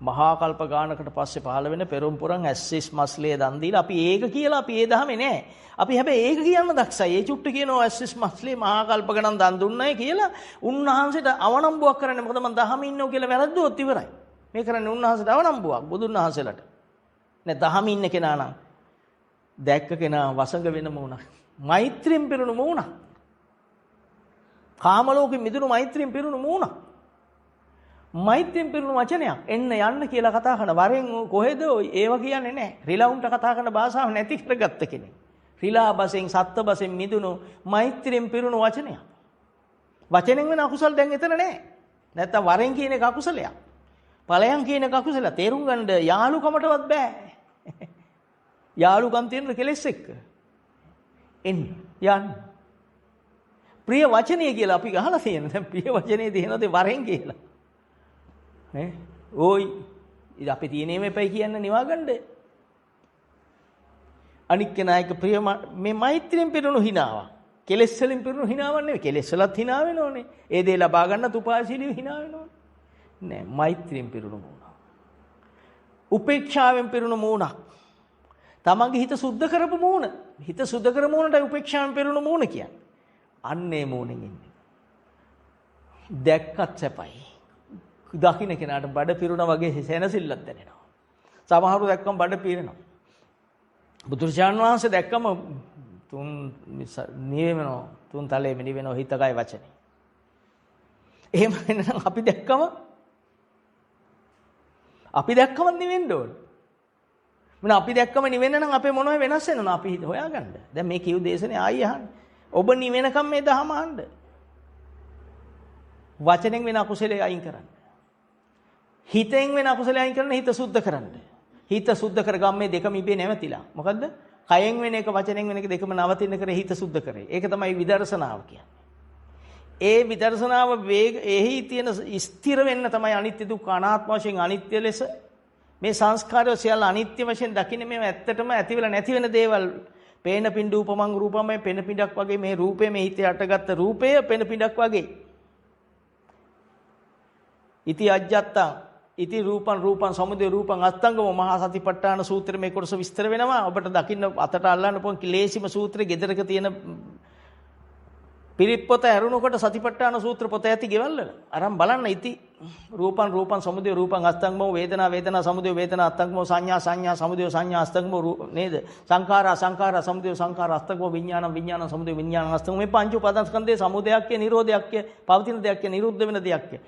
මහා කල්ප ගානකට පස්සේ පහළ වෙන පෙරම් පුරන් ඇස්සිස් මස්ලේ දන් දීලා අපි ඒක කියලා අපි ඒ දහමේ නෑ. අපි හැබැයි ඒක කියන්න දක්ෂයි. ඒ චුට්ට කියනවා ඇස්සිස් මස්ලේ මහා කල්ප ගණන් දන් දුන්නයි කියලා උන්වහන්සේට අවනම්බුවක් කරන්නේ. මොකද මම දහමේ ඉන්නෝ කියලා වැරද්දුවොත් ඉවරයි. මේ කරන්නේ උන්වහන්සේට අවනම්බුවක් බුදුන් වහන්සේලාට. නේ දහමේ ඉන්න කෙනා නම් දැක්ක කෙනා වසඟ වෙන මොුණා. මෛත්‍රියෙන් පිරුණු මූණ. කාම ලෝකෙ මිදුණු මෛත්‍රියෙන් පිරුණු මූණ. මෛත්‍රියෙන් පිරුණු වචනයක් එන්න යන්න කියලා කතා කරන වරෙන් කොහෙද ඒව කියන්නේ නැහැ. රිලවුන්ට කතා කරන භාෂාව නැති කරගත්ත කෙනෙක්. රිලා බසෙන් සත්ත්ව බසෙන් මිදුණු මෛත්‍රියෙන් පිරුණු වචනයක්. වචනෙන් වෙන අකුසල් දැන් එතන නැහැ. නැත්තම් වරෙන් කියන එක අකුසලයක්. ඵලයන් කියන එක අකුසලයක්. තේරුම් ගන්න යාළුකමටවත් බෑ. යාළුකම් තියෙන කෙලෙස් එක්ක. එන්න යන්න. ප්‍රිය වචනය කියලා අපි ගහලා තියෙන. දැන් ප්‍රිය වචනේ දෙනවද වරෙන් කියලා. නේ? ඕයි අපි තියෙනේම එපයි කියන්න නිවා ගන්න. අනික් කෙනායක ප්‍රිය මේ මෛත්‍රියෙන් පිරුණු හිනාවක්. කෙලෙස් වලින් පිරුණු හිනාවක් නෙවෙයි. කෙලෙස් වලත් හිනා වෙනෝනේ. ඒ දේ ලබා ගන්නත් උපාසීලිය හිනා වෙනෝනේ. නෑ මෛත්‍රියෙන් පිරුණු මූණක්. උපේක්ෂාවෙන් පිරුණු මූණක්. තමන්ගේ හිත සුද්ධ කරපු මූණ. හිත සුද්ධ කර මූණටයි උපේක්ෂාවෙන් පිරුණු මූණ කියන්නේ. අන්නේ මූණෙන් ඉන්නේ. දැක්කත් සැපයි. දකින්න කෙනාට බඩ පිරුණා වගේ සැනසෙල්ලක් දැනෙනවා. සමහරව දැක්කම බඩ පිරෙනවා. බුදුරජාණන් වහන්සේ දැක්කම තුන් නිවෙනවා. තුන් තලයේ නිවෙනවා හිත කය වචනේ. එහෙම වෙනනම් අපි දැක්කම නිවෙන්න ඕනේ. මොන අපි දැක්කම නිවෙන්න නම් අපේ මොනවද වෙනස් වෙනවද අපි හොයාගන්න. දැන් මේ කිව් දේශනේ ආයි අහන්න. ඔබ නිවෙනකම් මේ දහම අහන්න. වචනෙන් වෙන අකුසලයේ අයින් කරන්න. හිතෙන් වෙන අකුසලයේ අයින් කරන්න හිත සුද්ධ කරන්න. හිත සුද්ධ කරගම් මේ දෙකම ඉබේ නැවතිලා. මොකද්ද? කයෙන් වෙන එක වචනෙන් වෙන එක දෙකම නවතින කරේ හිත සුද්ධ කරේ. ඒක තමයි විදර්ශනාව කියන්නේ. ඒ විදර්ශනාව එහි තියෙන ස්ථිර වෙන්න තමයි අනිත්‍ය දුක්ඛ අනාත්ම වශයෙන් අනිත්‍ය ලෙස මේ සංස්කාරය සියල්ල අනිත්‍ය වශයෙන් දකින්න මේව ඇත්තටම ඇති වෙලා නැති වෙන දේවල් පේන පිඬු උපමං රූපමයි පෙන පිඬක් වගේ මේ රූපේ මේ හිතේ අටගත්ත රූපය පෙන පිඬක් වගේ. ඉති අජ්ජත්තං ඉති රූපං සමුදය රූපං අස්තංගම මහා සතිපට්ඨාන සූත්‍රයේ මේ කොටස විස්තර වෙනවා. ඔබට දකින්න අතට අල්ලන්න පුළුවන් කිලේශිම සූත්‍රයේ ගෙදරක තියෙන පිරිත් පොත ඇරුණකොට සතිපට්ඨාන සූත්‍ර පොත ඇති ගෙවල් වල අරන් බලන්න. ඉති රූපං සමුදය රූපං අස්තංගම වේදනා සමුදය වේදනා අස්තංගම සංඥා සමුදය සංඥා අස්තංගම නේද? සංඛාරා සමුදය සංඛාර අස්තංගම විඥාන සමුදය විඥාන අස්තංගම මේ පංච උපාදානස්කන්ධයේ සමුදයක්ය නිරෝධයක්ය පවතින දෙයක්ය නිරුද්ධ වෙන දෙයක්ය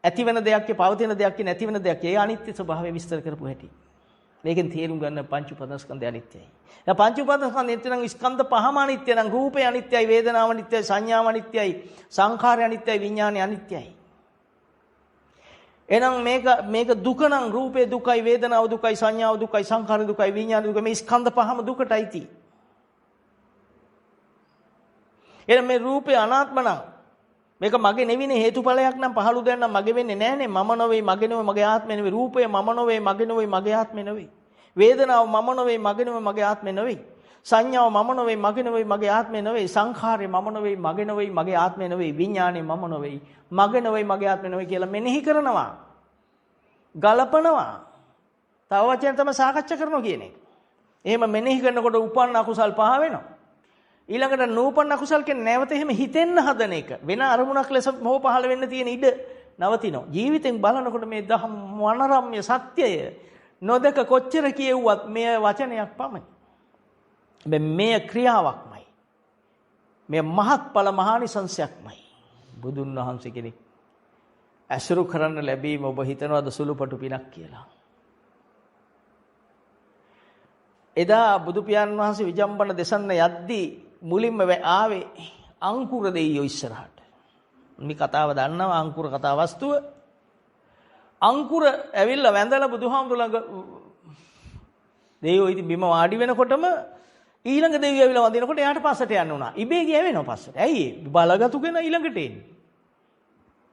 ඇති වෙන දෙයක්ය පවතින දෙයක්ය නැති වෙන දෙයක්ය. ඒ අනිත්‍ය ස්වභාවය විස්තර කරපු හැටි. මේකෙන් තේරුම් ගන්න පංච උපාදානස්කන්ධය අනිත්‍යයි. දැන් පංච උපාදානස්කන්ධය නම් ස්කන්ධ පහම අනිත්‍ය නම් රූපය අනිත්‍යයි වේදනාව අනිත්‍යයි සංඥාව අනිත්‍යයි සංඛාරය අනිත්‍යයි විඥානය අනිත්‍යයි. එහෙනම් මේක දුක නම් රූපේ දුකයි වේදනාව දුකයි සංඥාව දුකයි සංඛාරය දුකයි විඥානය දුකයි මේ ස්කන්ධ පහම දුකටයි තියෙන්නේ. එහෙනම් මේ රූපේ අනාත්ම නම් මේක මගේ නෙවිනේ හේතුඵලයක් නම් පහළු දෙයක් නම් මගේ වෙන්නේ නැහනේ. මම නොවේ මගේ නොවේ මගේ ආත්මේ නෙවෙයි. රූපය මම නොවේ මගේ නොවේ මගේ ආත්මේ නෙවෙයි. වේදනාව මම නොවේ මගේ නොවේ මගේ ආත්මේ නෙවෙයි. සංඥාව මම නොවේ මගේ නොවේ මගේ ආත්මේ නෙවෙයි. සංඛාරය මම නොවේ මගේ නොවේ මගේ ආත්මේ නෙවෙයි. විඥානය මම නොවේ මගේ නොවේ මගේ ආත්මේ නෙවෙයි කියලා මෙනෙහි කරනවා. ගලපනවා. තව වචන තමයි සාකච්ඡා කරනවා කියන එක. එහෙම මෙනෙහි කරනකොට උපන්න අකුසල් පහ වෙනවා. ඊළඟට නූපන්න අකුසල් කියන්නේ නැවත එහෙම හිතෙන්න හදන එක. වෙන අරමුණක් ලෙස මොහ පහළ වෙන්න තියෙන ඉඩ නවතිනවා. ජීවිතෙන් බලනකොට මේ දහම් වනරම්‍ය සත්‍යය නොදක කොච්චර කියෙව්වත් මේ වචනයක් පමණයි. මේ ක්‍රියාවක්මයි. මේ මහත්ඵල මහානිසංසයක්මයි. බුදුන් වහන්සේ කෙනෙක් ඇසුරු කරන්න ලැබීම ඔබ හිතනවාද සුළුපටු පිනක් කියලා? එදා බුදු පියාණන් වහන්සේ විජම්බන දෙසන්න යද්දී මුලින්ම ආවේ අංකුර දෙයියෝ ඉස්සරහට. මේ කතාව දන්නවා අංකුර කතා වස්තුව. අංකුර ඇවිල්ලා වැඳලා බුදුහාමුදුර ළඟ දෙයියෝ ඉතින් බිම වාඩි වෙනකොටම ඊළඟ දෙවියෝ ඇවිල්ලා වඳිනකොට එයාට පස්සට යන්න උනා. ඉබේ ගියවෙනවා පස්සට. ඇයි ඒ? බලගතු කෙනා ඊළඟට එන්නේ.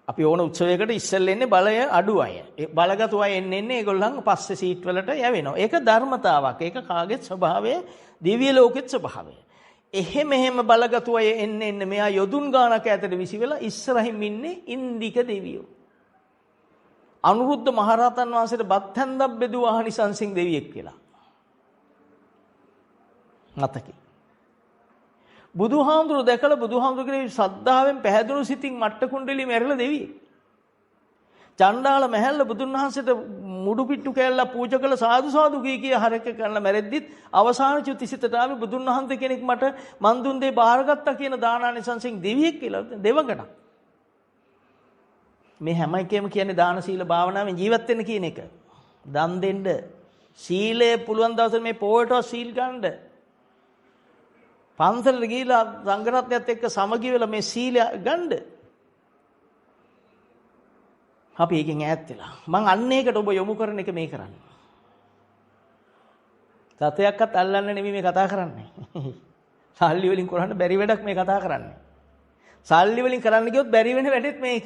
අපි ඕන උත්සවයකට ඉස්සෙල්ලා එන්නේ බලය අඩු අය. ඒ බලගතු අය එන්නේ ඒගොල්ලන් පස්සේ සීට් වලට යවෙනවා. ඒක ධර්මතාවක්. ඒක කාගෙත් ස්වභාවය, දිව්‍ය ලෝකෙත් ස්වභාවය. එහෙම බලගතු අය එන්නේ මෙයා යොදුන් ගානක් ඈතට විසිවෙලා ඉස්සරහින් ඉන්නේ ඉන්දික දෙවියෝ. අනුරුද්ධ මහරහතන් වහන්සේට බත් හැන්දක් බෙදුවා අහනිසංසින් දෙවියෙක් කියලා. මතකයි. බුදුහාමුදුරුවෝ දැකලා බුදුහාමුදුරුවෝ ශ්‍රද්ධාවෙන් පැහැදුණු සිතින් මට්ට කුණ්ඩලී මැරලා දෙවියෙක්. චණ්ඩාල මහල්ල බුදුන් වහන්සේට මුඩු පිට්ටු කැල්ල පූජා කළ සාදු කී හරක කරලා මැරෙද්දිත් අවසාන චුතිසිතට ආවේ බුදුන් වහන්සේ කෙනෙක් මට මන් දුන් දේ බාරගත්තා කියන දානානිසංසෙන් දෙවියෙක් කියලා දෙවඟන. මේ හැම එකෙම කියන්නේ දාන සීල භාවනාවෙන් ජීවත් වෙන්න කියන එක. දන් දෙන්න, සීලය පුළුවන් දවසට මේ පොයටවත් සීල් ගන්න. පන්සලට ගිහිලා සංඝරත්නයත් එක්ක සමගි වෙලා මේ සීලය ගන්න. අපි ඒකෙන් ඈත් වෙලා. මං අන්න ඒකට ඔබ යොමු කරන එක මේ කරන්නේ. සතයක්වත් අල්ලන්න නෙමෙයි මේ කතා කරන්නේ. සල්ලි වලින් කරන්න බැරි වැඩක් මේ කතා කරන්නේ. සල්ලි වලින් කරන්න ගියොත් බැරි වෙන වැඩෙත් මේක.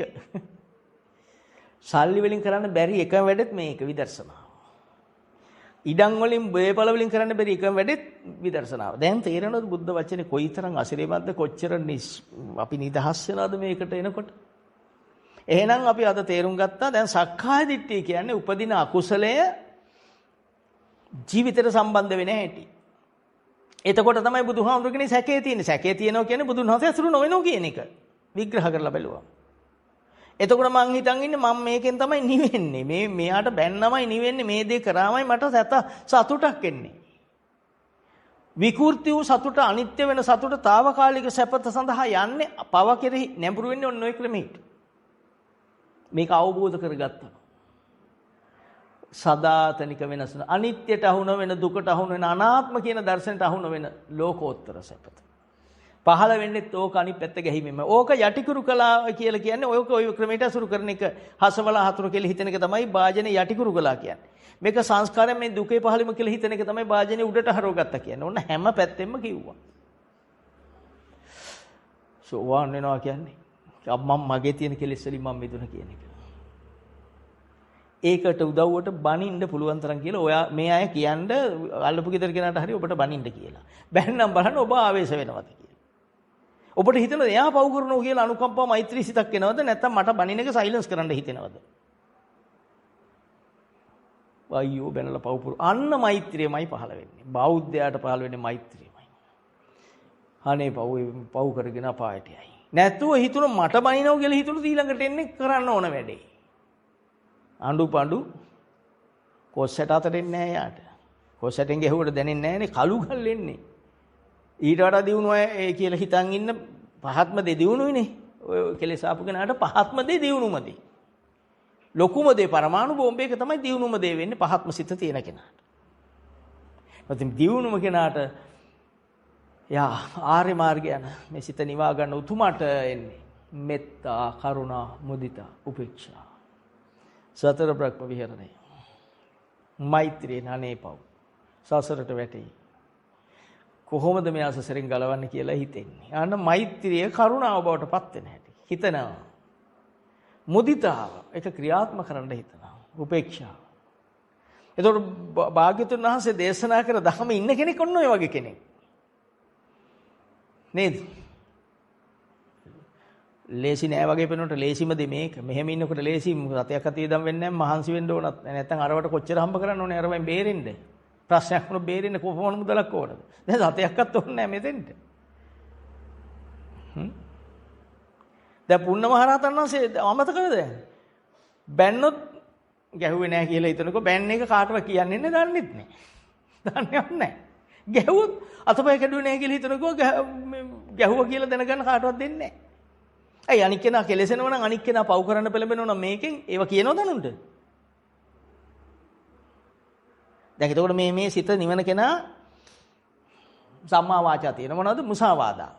සල්ලි වලින් කරන්න බැරි එකම වැඩෙත් මේක විදර්ශනාව. ඉඩම් වලින් බේපල වලින් කරන්න බැරි එකම වැඩෙත් විදර්ශනාව. දැන් තේරෙනවද බුද්ධ වචනේ කොයිතරම් අසිරිමත්ද කොච්චර අපි නිදහස් වෙනවද මේකට එනකොට? එහෙනම් අපි අද තේරුම් ගත්තා දැන් සක්කාය දිට්ඨිය කියන්නේ උපදින අකුසලය ජීවිතයට සම්බන්ධ වෙන හැටි. එතකොට තමයි බුදුහාමුදුරනේ සැකේ තියෙන්නේ. සැකේ තියෙනවා කියන්නේ බුදුන් වහන්සේ අසුරු නොවෙනෝ කියන එක. විග්‍රහ කරලා බැලුවා. එතකොට මං හිතන් ඉන්නේ මම මේකෙන් තමයි නිවෙන්නේ. මේ මෙයාට බැන්නමයි නිවෙන්නේ. මේ දේ කරාමයි මට සතුටක් එන්නේ. විකෘති වූ සතුට අනිත්‍ය වෙන සතුට తాවකාලික සැපත සඳහා යන්නේ පව කෙරෙහි නැඹුරු වෙන්නේ ඔන්න ඔය ක්‍රමයට. මේක අවබෝධ කරගත්තා. සදාතනික වෙනස අනිත්‍යට අහු නොවන දුකට අහු නොවන අනාත්ම කියන දර්ශනයට අහු නොවන ලෝකෝත්තර සැපත. පහළ වෙන්නේත් ඕක අනිත් පැත්ත ගැහිමෙම. ඕක යටිකුරු කළා කියලා කියන්නේ ඔය ක්‍රමයට අසුරු කරන එක හසවලා හතුරු කියලා හිතන එක තමයි වාජනේ යටිකුරු කළා කියන්නේ. මේක සංස්කාරයෙන් මේ දුකේ පහළම කියලා හිතන එක තමයි වාජනේ උඩට හරවගත්තා කියන්නේ. ඔන්න හැම පැත්තෙම කිව්වා. සෝවාන් වෙනවා කියන්නේ මම මගේ තියෙන කෙලෙස් වලින් මම මිදුණා කියන එක. ඒකට උදව්වට බනින්න පුළුවන් තරම් කියලා ඔයා මේ අය කියන්නේ අල්ලපු ගෙදර කෙනාට හරි ඔබට බනින්න කියලා. බැන්නම් බලන්න ඔබ ආවේශ වෙනවද කියලා. ඔබට හිතෙනවද එයා පව් කරනවා කියලා අනුකම්පාව මෛත්‍රී සිතක් එනවද නැත්නම් මට බනින එක සයිලන්ස් කරන්න හිතෙනවද? අයියෝ බැනලා පව් පුරු. අන්න මෛත්‍රියමයි පහළ වෙන්නේ. බෞද්ධයාට පහළ වෙන්නේ මෛත්‍රියමයි. අනේ පව් කරගෙන අපායට යයි. නැතුව හිතුන මට බනිනවා කියලා හිතුන ඊළඟට එන්නේ කරන්න ඕන වැඩේ. අඬු පඬු කොස්සට අතට එන්නේ නැහැ යාට. කොස්සටෙන් ගැහුවට දැනෙන්නේ නැහනේ කලු ගල් එන්නේ. ඊට වඩා දිනුවා ඒ කියලා හිතන් ඉන්න පහත්ම දේ දිනුනුනේ. ඔය කෙලෙස් ආපු කෙනාට පහත්ම දේ දිනුනුම දේ. ලොකුම දේ පරමාණු බෝම්බයක තමයි දිනුනුම දේ වෙන්නේ පහත්ම සිත තියෙන කෙනාට. නැත්නම් දිනුනුම කෙනාට යා ආර්ය මාර්ගය යන මේ සිත නිවා ගන්න උතුමට එන්නේ මෙත්තා කරුණා මුදිතා උපේක්ෂා සතර බ්‍රහ්ම විහරණය මෛත්‍රිය නනේ පව් සසරට වැටෙයි කොහොමද මේ අසසරින් ගලවන්නේ කියලා හිතෙන්නේ. අන්න මෛත්‍රිය කරුණාව බවට පත් වෙන හැටි හිතනවා. මුදිතාව ඒක ක්‍රියාත්මක කරන්න හිතනවා. උපේක්ෂාව. එතකොට භාග්‍යතුන් වහන්සේ දේශනා කර ධර්ම ඉන්න කෙනෙක් ඔන්න ඔය වගේ කෙනෙක්. නේද? ලේසි නෑ වගේ පෙනුනට ලේසිම දෙ මේක. මෙහෙම ඉන්නකොට ලේසි රතයක් අතේ ඉඳන් වෙන්නේ නැහැ මහන්සි වෙන්න ඕනත් නැත්නම් අරවට කොච්චර හම්බ කරන්න ඕනේ අරවෙන් බේරෙන්න. ප්‍රශ්නයක් වුණොත් බේරෙන්න කොහොම මුදලක් ඕනද? දැන් රතයක්වත් ඕනේ නැහැ මෙතෙන්ට. දැන් පුන්න මහරහතන් වහන්සේ අමතකද? බැන්නොත් ගැහුවේ නැහැ කියලා හිතනකො බැන්න එක කාටවත් කියන්නේ නැහැ දන්නෙත් නැහැ. දන්නේ නැහැ. ගැහුවොත් අතපය කැඩුවේ නැහැ කියලා හිතනකො ගැහුවා කියලා දැනගන්න කාටවත් දෙන්නේ නැහැ. ඇයි අනික් කෙනා කෙලෙසෙනවා නම් අනික් කෙනා පව් කරන්න පෙළඹෙනවා නම් මේකෙන් ඒව කියනවද නුන්ට? දැන් එතකොට මේ සිත නිවන කෙනා සම්මා වාචා තියෙන මොනවද? මුසාවාදා.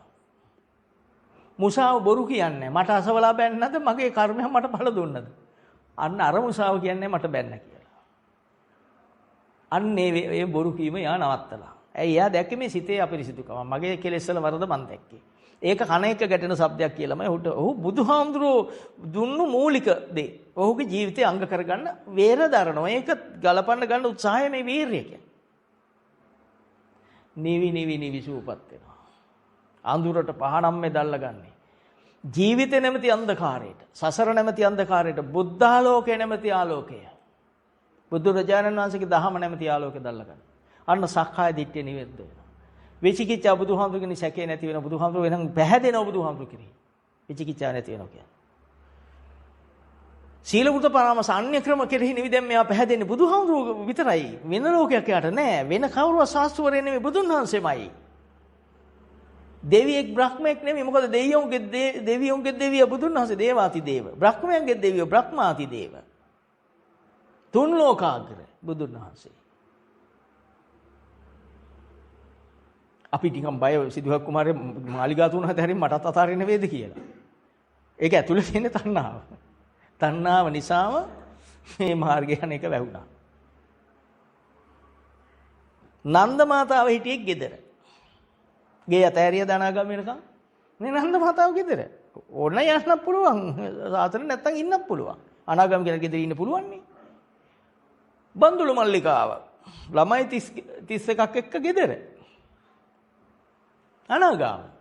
මුසාව බොරු කියන්නේ මට අසවලා බැන්නද මගේ කර්මයක් මට පළ දුන්නද? අන්න අර මුසාව කියන්නේ මට බැන්න කියලා. අන්න ඒ බොරු කීම යා නවත්තලා. ඇයි එයා දැක්කේ මේ සිතේ අපිරිසිදුකම. මගේ කෙලෙස් වල වරද මන් දැක්කේ. ඒක කන එක ගැටෙන શબ્දයක් කියලාමයි ඔහු බුදුහාමුදුරෝ දුන්නු මූලික දේ. ඔහුගේ ජීවිතය අංග කරගන්න වේර දරනවා. ඒක ගලපන්න ගන්න උත්සාහය මේ වීරිය කියන්නේ. නිවි සූපත් වෙනවා. අඳුරට පහනම් මේ දැල්ලගන්නේ. ජීවිතේ නැමැති අන්ධකාරයට, සසර නැමැති අන්ධකාරයට බුද්ධාලෝකය නැමැති ආලෝකය. බුදුරජාණන් වහන්සේගේ දහම නැමැති ආලෝකය දැල්ලගන්න. අන්න සක්කාය දිට්ඨිය නිවෙද්ද වෙනවා. විචිකිච්ඡා බුදුහාමුදුරගේ සැකේ නැති වෙන බුදුහාමුදුර වෙනං පැහැදෙනවා බුදුහාමුදුර කිරි. විචිකිච්ඡා නැති වෙනවා කියන්නේ. සීල වෘත පරාමස අන්‍ය ක්‍රම කෙරෙහි නිවිදෙන් මෙයා පැහැදෙන්නේ බුදුහාමුදුර විතරයි. වෙන ලෝකයක් යට නෑ. වෙන කවුරුවත් ශාස්ත්‍රවරයෙක් නෙමෙයි බුදුන් වහන්සේමයි. දෙවියෙක් බ්‍රහ්මයෙක් නෙමෙයි. මොකද දෙවියන්ගේ දෙවිය බුදුන් වහන්සේ දේවාති දේව. බ්‍රහ්මයන්ගේ දෙවිය බ්‍රහ්මාති දේව. තුන් ලෝකාග්‍ර බුදුන් වහන්සේ. අපි ටිකක් බය සිදුහක් කුමාරයා මාලිගා තුන හතරින් මටත් අතාරින්න වේද කියලා. ඒක ඇතුළේ තියෙන තණ්හාව. තණ්හාව නිසාම මේ මාර්ගය අනේක වැහුණා. නන්ද මාතාව හිටියේ ගෙදර. ගේ අතෑරිය දනාගම වෙනකම් මේ නන්ද මාතාව ගෙදර. ඕන යන්නත් පුළුවන්. සාතන නැත්තම් ඉන්නත් පුළුවන්. අනාගම කියලා ගෙදර ඉන්න පුළුවන් නේ. බන්දුළු මල්ලිකාව ළමයි 31ක් එක්ක ගෙදර. අනාගම.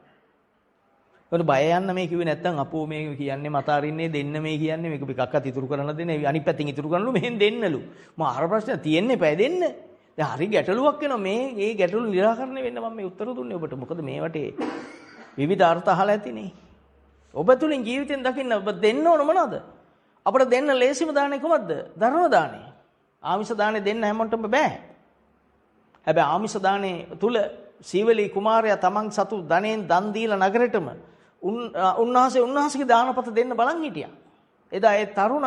ඒකට බය යන්න මේ කිව්වේ නැත්තම් අපෝ මේ කියන්නේ මත අරින්නේ දෙන්න මේ කියන්නේ මේක එකක්වත් ඉතුරු කරන්න දෙන්නේ අනිත් පැත්තෙන් ඉතුරු කරනලු මෙහෙන් දෙන්නලු. මාර ප්‍රශ්න තියෙන්නේ පැය දෙන්න. දැන් හරි ගැටලුවක් එනවා මේ ගැටලු निराකරණය වෙන්න මම මේ උත්තර දුන්නේ ඔබට. මොකද මේ වටේ විවිධ අර්ථ අහලා ඇතිනේ. ඔබ තුලින් ජීවිතෙන් දකින්න ඔබ දෙන්න ඕන මොනවද? අපිට දෙන්න ලේසිම දාණය කොහොමද? ධර්ම දාණය. ආමිෂ දාණය දෙන්න හැමෝටම බෑ. හැබැයි ආමිෂ දාණය තුල සීවලී කුමාරයා තමන් සතු ධනෙන් දන් දීලා නගරෙටම උන්වහන්සේගේ දානපත දෙන්න බලන් හිටියා. එදා ඒ තරුණ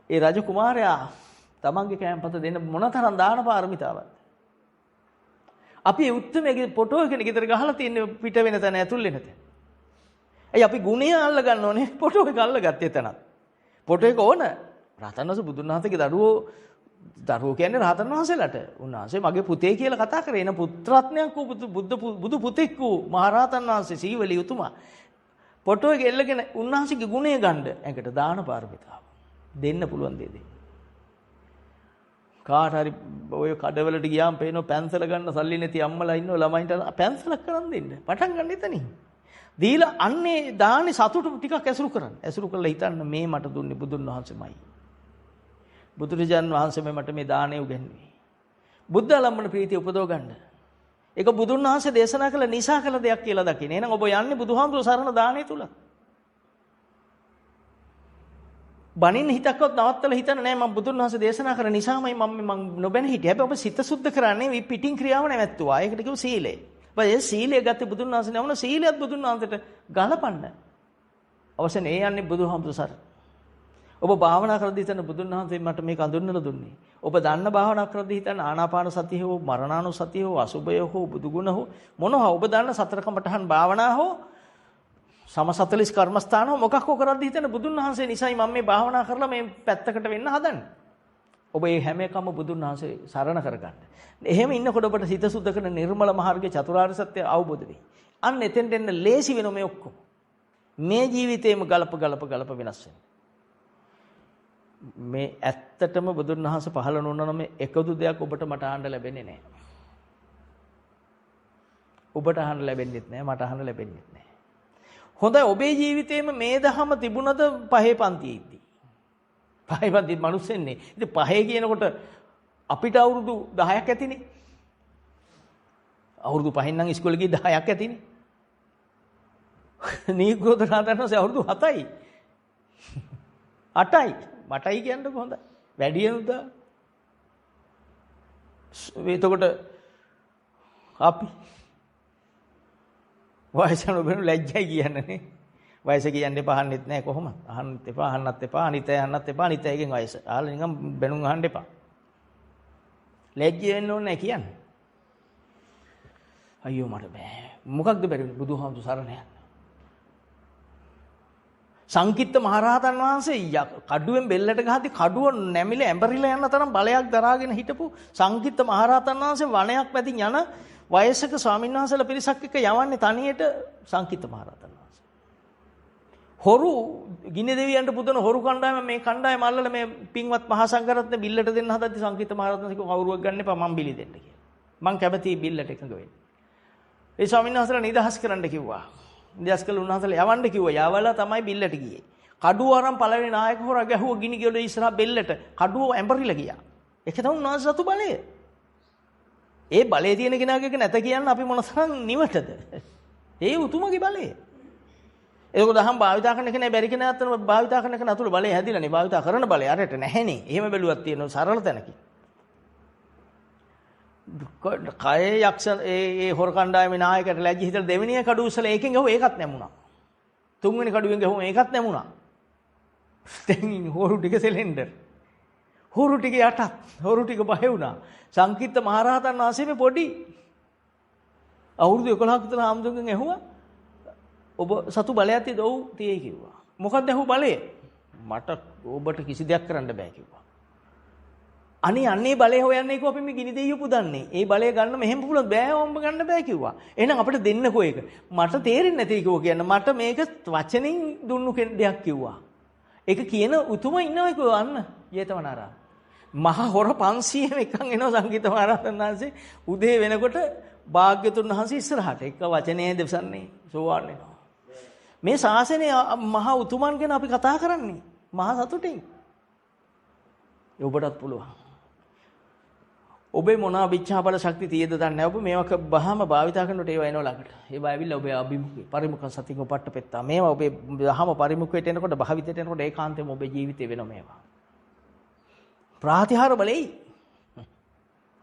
ඒ රජ කුමාරයා තමන්ගේ කෑමපත දෙන්න මොනතරම් දාන පාරමිතාවක්ද? අපි උත්තරමේගේ ෆොටෝ එකනේ ගෙදර ගහලා තියෙන පිට වෙන තැන ඇතුල් වෙන තැන. ඇයි අපි ගුණය අල්ල ගන්න ඕනේ ෆොටෝ එක අල්ලගත්තේ එතනත්. ෆොටෝ එක ඕන. රහතන් වහන්සේ බුදුන් වහන්සේගේ දරුවෝ කියන්නේ රහතන් වහන්සේලාට. උන්වහන්සේ මගේ පුතේ කියලා කතා කරේ. එන පුත්‍රත්නයක් වූ බුදු පුතෙක් වූ මහරහතන් වහන්සේ සීවලී උතුමා. ෆොටෝ එක එල්ලගෙන උන්වහන්සේගේ ගුණය ගන්න ඇඟට දාන පාරමිතාව. දෙන්න පුළුවන් දෙයක්. කාට හරි ඔය කඩවලට ගියාම පේනවා පැන්සල ගන්න සල්ලි නැති අම්මලා ඉන්නවා ළමයින්ට පැන්සලක් කරන් දෙන්න. පටන් ගන්න එතනින්. දීලා අන්නේ දානේ සතුට ටිකක් ඇසුරු කරන්න. ඇසුරු කරලා හිතන්න මේ මට දුන්නේ බුදුන් වහන්සේමයි. බුදුරජාන් වහන්සේ මට මේ දානේ උගන්වන්නේ. බුද්ධ ලම්බන ප්‍රීතිය උපදව ගන්න. ඒක බුදුන් වහන්සේ දේශනා කළ නිසා කළ දෙයක් කියලා දකින්න. එහෙනම් ඔබ යන්නේ බුදුහාමුදුර සරණ දානේ තුල. බණින්න හිතක්වත් නවත්තලා හිතන්න නෑ මම බුදුන් වහන්සේ දේශනා කරන නිසාමයි මම නොබැන හිටියේ. හැබැයි ඔබ සිත සුද්ධ කරන්නේ මේ පිටින් ක්‍රියාව නැවැත්තුවා. ඒකට කිව්ව සීලය. ඒ සීලය ගත්තේ බුදුන් වහන්සේ නම සීලයත් බුදුන් වහන්සේට ගලපන්න. අවශ්‍ය නේ යන්නේ බුදුහාමුදුර සරණ. ඔබ භාවනා කරද්දී හිතන බුදුන් වහන්සේ මට මේක අඳුන්වලා දුන්නේ. ඔබ දන්න භාවනා කරද්දී හිතන ආනාපාන සතිය හෝ මරණානුසතිය හෝ අසුබය හෝ බුදුගුණ හෝ මොනවා ඔබ දන්න සතර කමඨහන් භාවනා හෝ සම 40 කර්මස්ථාන හෝ මොකක් හෝ කරද්දී හිතන බුදුන් වහන්සේ නිසායි මම මේ භාවනා කරලා මේ පැත්තකට වෙන්න හදන්නේ. ඔබ මේ හැම එකම බුදුන් වහන්සේ සරණ කරගන්න. එහෙම ඉන්නකොට ඔබට සිත සුද්ධ කරන නිර්මල මාර්ගයේ චතුරාර්ය සත්‍ය අවබෝධ වෙයි. අන්න එතෙන්ට එන්න ලේසි වෙන මේ ඔක්කොම. මේ ජීවිතේම ගලප වෙනස් වෙනවා. මේ ඇත්තටම බුදුන් වහන්සේ පහළ නොවන මේ එකදු දෙයක් ඔබට මට අහන්න ලැබෙන්නේ නැහැ. ඔබට අහන්න ලැබෙන්නේත් නැහැ මට අහන්න ලැබෙන්නේත් නැහැ. හොඳයි ඔබේ ජීවිතේම මේ දහම තිබුණද පහේ පන්තියේ ඉද්දි. පහේ පන්තියේ මිනිස්සුන්නේ. ඉතින් පහේ කියනකොට අපිට අවුරුදු 10ක් ඇතිනේ. අවුරුදු 5න් නම් ඉස්කෝලේ ගිහින් 10ක් ඇතිනේ. නීග්‍රෝධ රාතනසේ අවුරුදු 7යි. 8යි. මටයි කියන්නකො හොඳයි. වැඩියනුද? එතකොට අපි වයසන ඔබන ලැජ්ජයි කියන්නේ. වයස කියන්න එපා අහන්නෙත් නැහැ කොහොමද? අහන්නත් එපා අහන්නත් එපා අනිතය අහන්නත් එපා අනිතයගෙන් වයස. ආල නිකන් බැනුම් අහන්න එපා. ලැජ්ජ වෙන්න ඕනේ නැහැ කියන්නේ. අයියෝ මට බෑ. මොකක්ද බැරි බුදුහාමුදුර සරණ යන්න. සංකිට්ඨ මහරහතන් වහන්සේ කඩුවෙන් බෙල්ලට ගහද්දි කඩුව නැමිලා ඇඹරිලා යන තරම් බලයක් දරාගෙන හිටපු සංකිට්ඨ මහරහතන් වහන්සේ වනයක් පැතින් යන වයසක ස්වාමීන් වහන්සේලා පිරිසක් එක්ක යවන්නේ තනියට සංකිට්ඨ මහරහතන් වහන්සේ. හොරු ගිනි දෙවියන්ට පුදන හොරු කණ්ඩායම මේ කණ්ඩායම අල්ලලා මේ පින්වත් මහා සංඝරත්න බිල්ලට දෙන්න හදද්දි සංකිට්ඨ මහරහතන් වහන්සේ කවුරුවක් ගන්න එපා මම බිලි දෙන්න කියලා. මං කැමතියි බිල්ලට එකඟ වෙන්න. ඒ ස්වාමීන් වහන්සේලා නිදහස් කරන්න කිව්වා. නිදහස් කළ උන්වහන්සේලා යවන්න කිව්වා. යවලා තමයි බිල්ලට ගියේ. කඩුව අරන් පළවෙනි නායක හොරා ගැහුවා ගිනි ගෙවල ඉස්සරහා බෙල්ලට. කඩුව ඇඹරිලා ගියා. ඒක තමයි උන්වහන්සේ සතු බලය. ඒ බලය තියෙන කෙනාගේ නැත කියන්න අපි මොනතරම් නිවටද? ඒ උතුමගේ බලය. ඒක දහම් භාවිතා කරන කෙනා බැරි කෙනා අතන භාවිතා කරන කෙනා අතුල බලය හැදිලානේ. භාවිතා කරන බලය අරට නැහැනේ. එහෙම බැලුවක් තියෙනවා සරල තැනකින්. කය යක්ෂ ඒ හොර කණ්ඩායමේ නායකයට ලැජ්ජ හිතලා දෙවෙනි කඩුව උස්සලා ඒකෙන් ගහුවා ඒකත් නැමුණා. තුන්වෙනි කඩුවෙන් ගහුවා ඒකත් නැමුණා. දැන් හොරු ටික සෙලෙන්ඩර්. හොරු ටික යටත්. හොරු ටික බය වුණා. සංකිට්ඨ මහරහතන් වහන්සේ මේ පොඩි අවුරුදු 11ක විතර ආම්දුගෙන් ඇහුවා ඔබ සතු බලයක් තියද? ඔව් තියේ කිව්වා. මොකක්ද ඇහුව බලය? මට ඔබට කිසි දෙයක් කරන්න බෑ කිව්වා. අන්නේ බලය හොයන්නේ කිව්වා අපි මේ ගිනි දෙයියෝ පුදන්නේ. ඒ බලය ගන්න මෙහෙම පුළුවන් බෑ ඔම්බ ගන්න බෑ කිව්වා. එහෙනම් අපිට දෙන්නකෝ ඒක. මට තේරෙන්නේ නැති කිව්වා කියන්න. මට මේක වචනෙන් දුන්නු දෙයක් කිව්වා. ඒක කියන උතුම ඉන්නවා කිව්වා අන්න ජේතවනාරාම. මහ හොර 500 එකන් එනවා සංගීත මහරහතන් වහන්සේ උදේ වෙනකොට භාග්‍යතුන් වහන්සේ ඉස්සරහට එක වචනේ දෙවසන්නේ සෝවාන් වෙනවා. මේ ශාසනයේ මහ උතුමන් ගැන අපි කතා කරන්නේ මහ සතුටින්. ඔබටත් පුළුවන්. ඔබේ මොන අවිච්ඡාබල ශක්තිය තියෙද දන්නේ නැහැ. ඔබ මේවා බහම භාවිතා කරනකොට ඒවා එනවා ළඟට. ඒවා ඇවිල්ලා ඔබේ අභිමුඛේ පරිමුඛ සතිය උපට්ඨ පෙත්තා. මේවා ඔබේ බහම පරිමුඛයට එනකොට භාවිතයට එනකොට ඒකාන්තයෙන්ම ඔබේ ජීවිතේ වෙනවා මේවා. ප්‍රාතිහාර බලෙයි.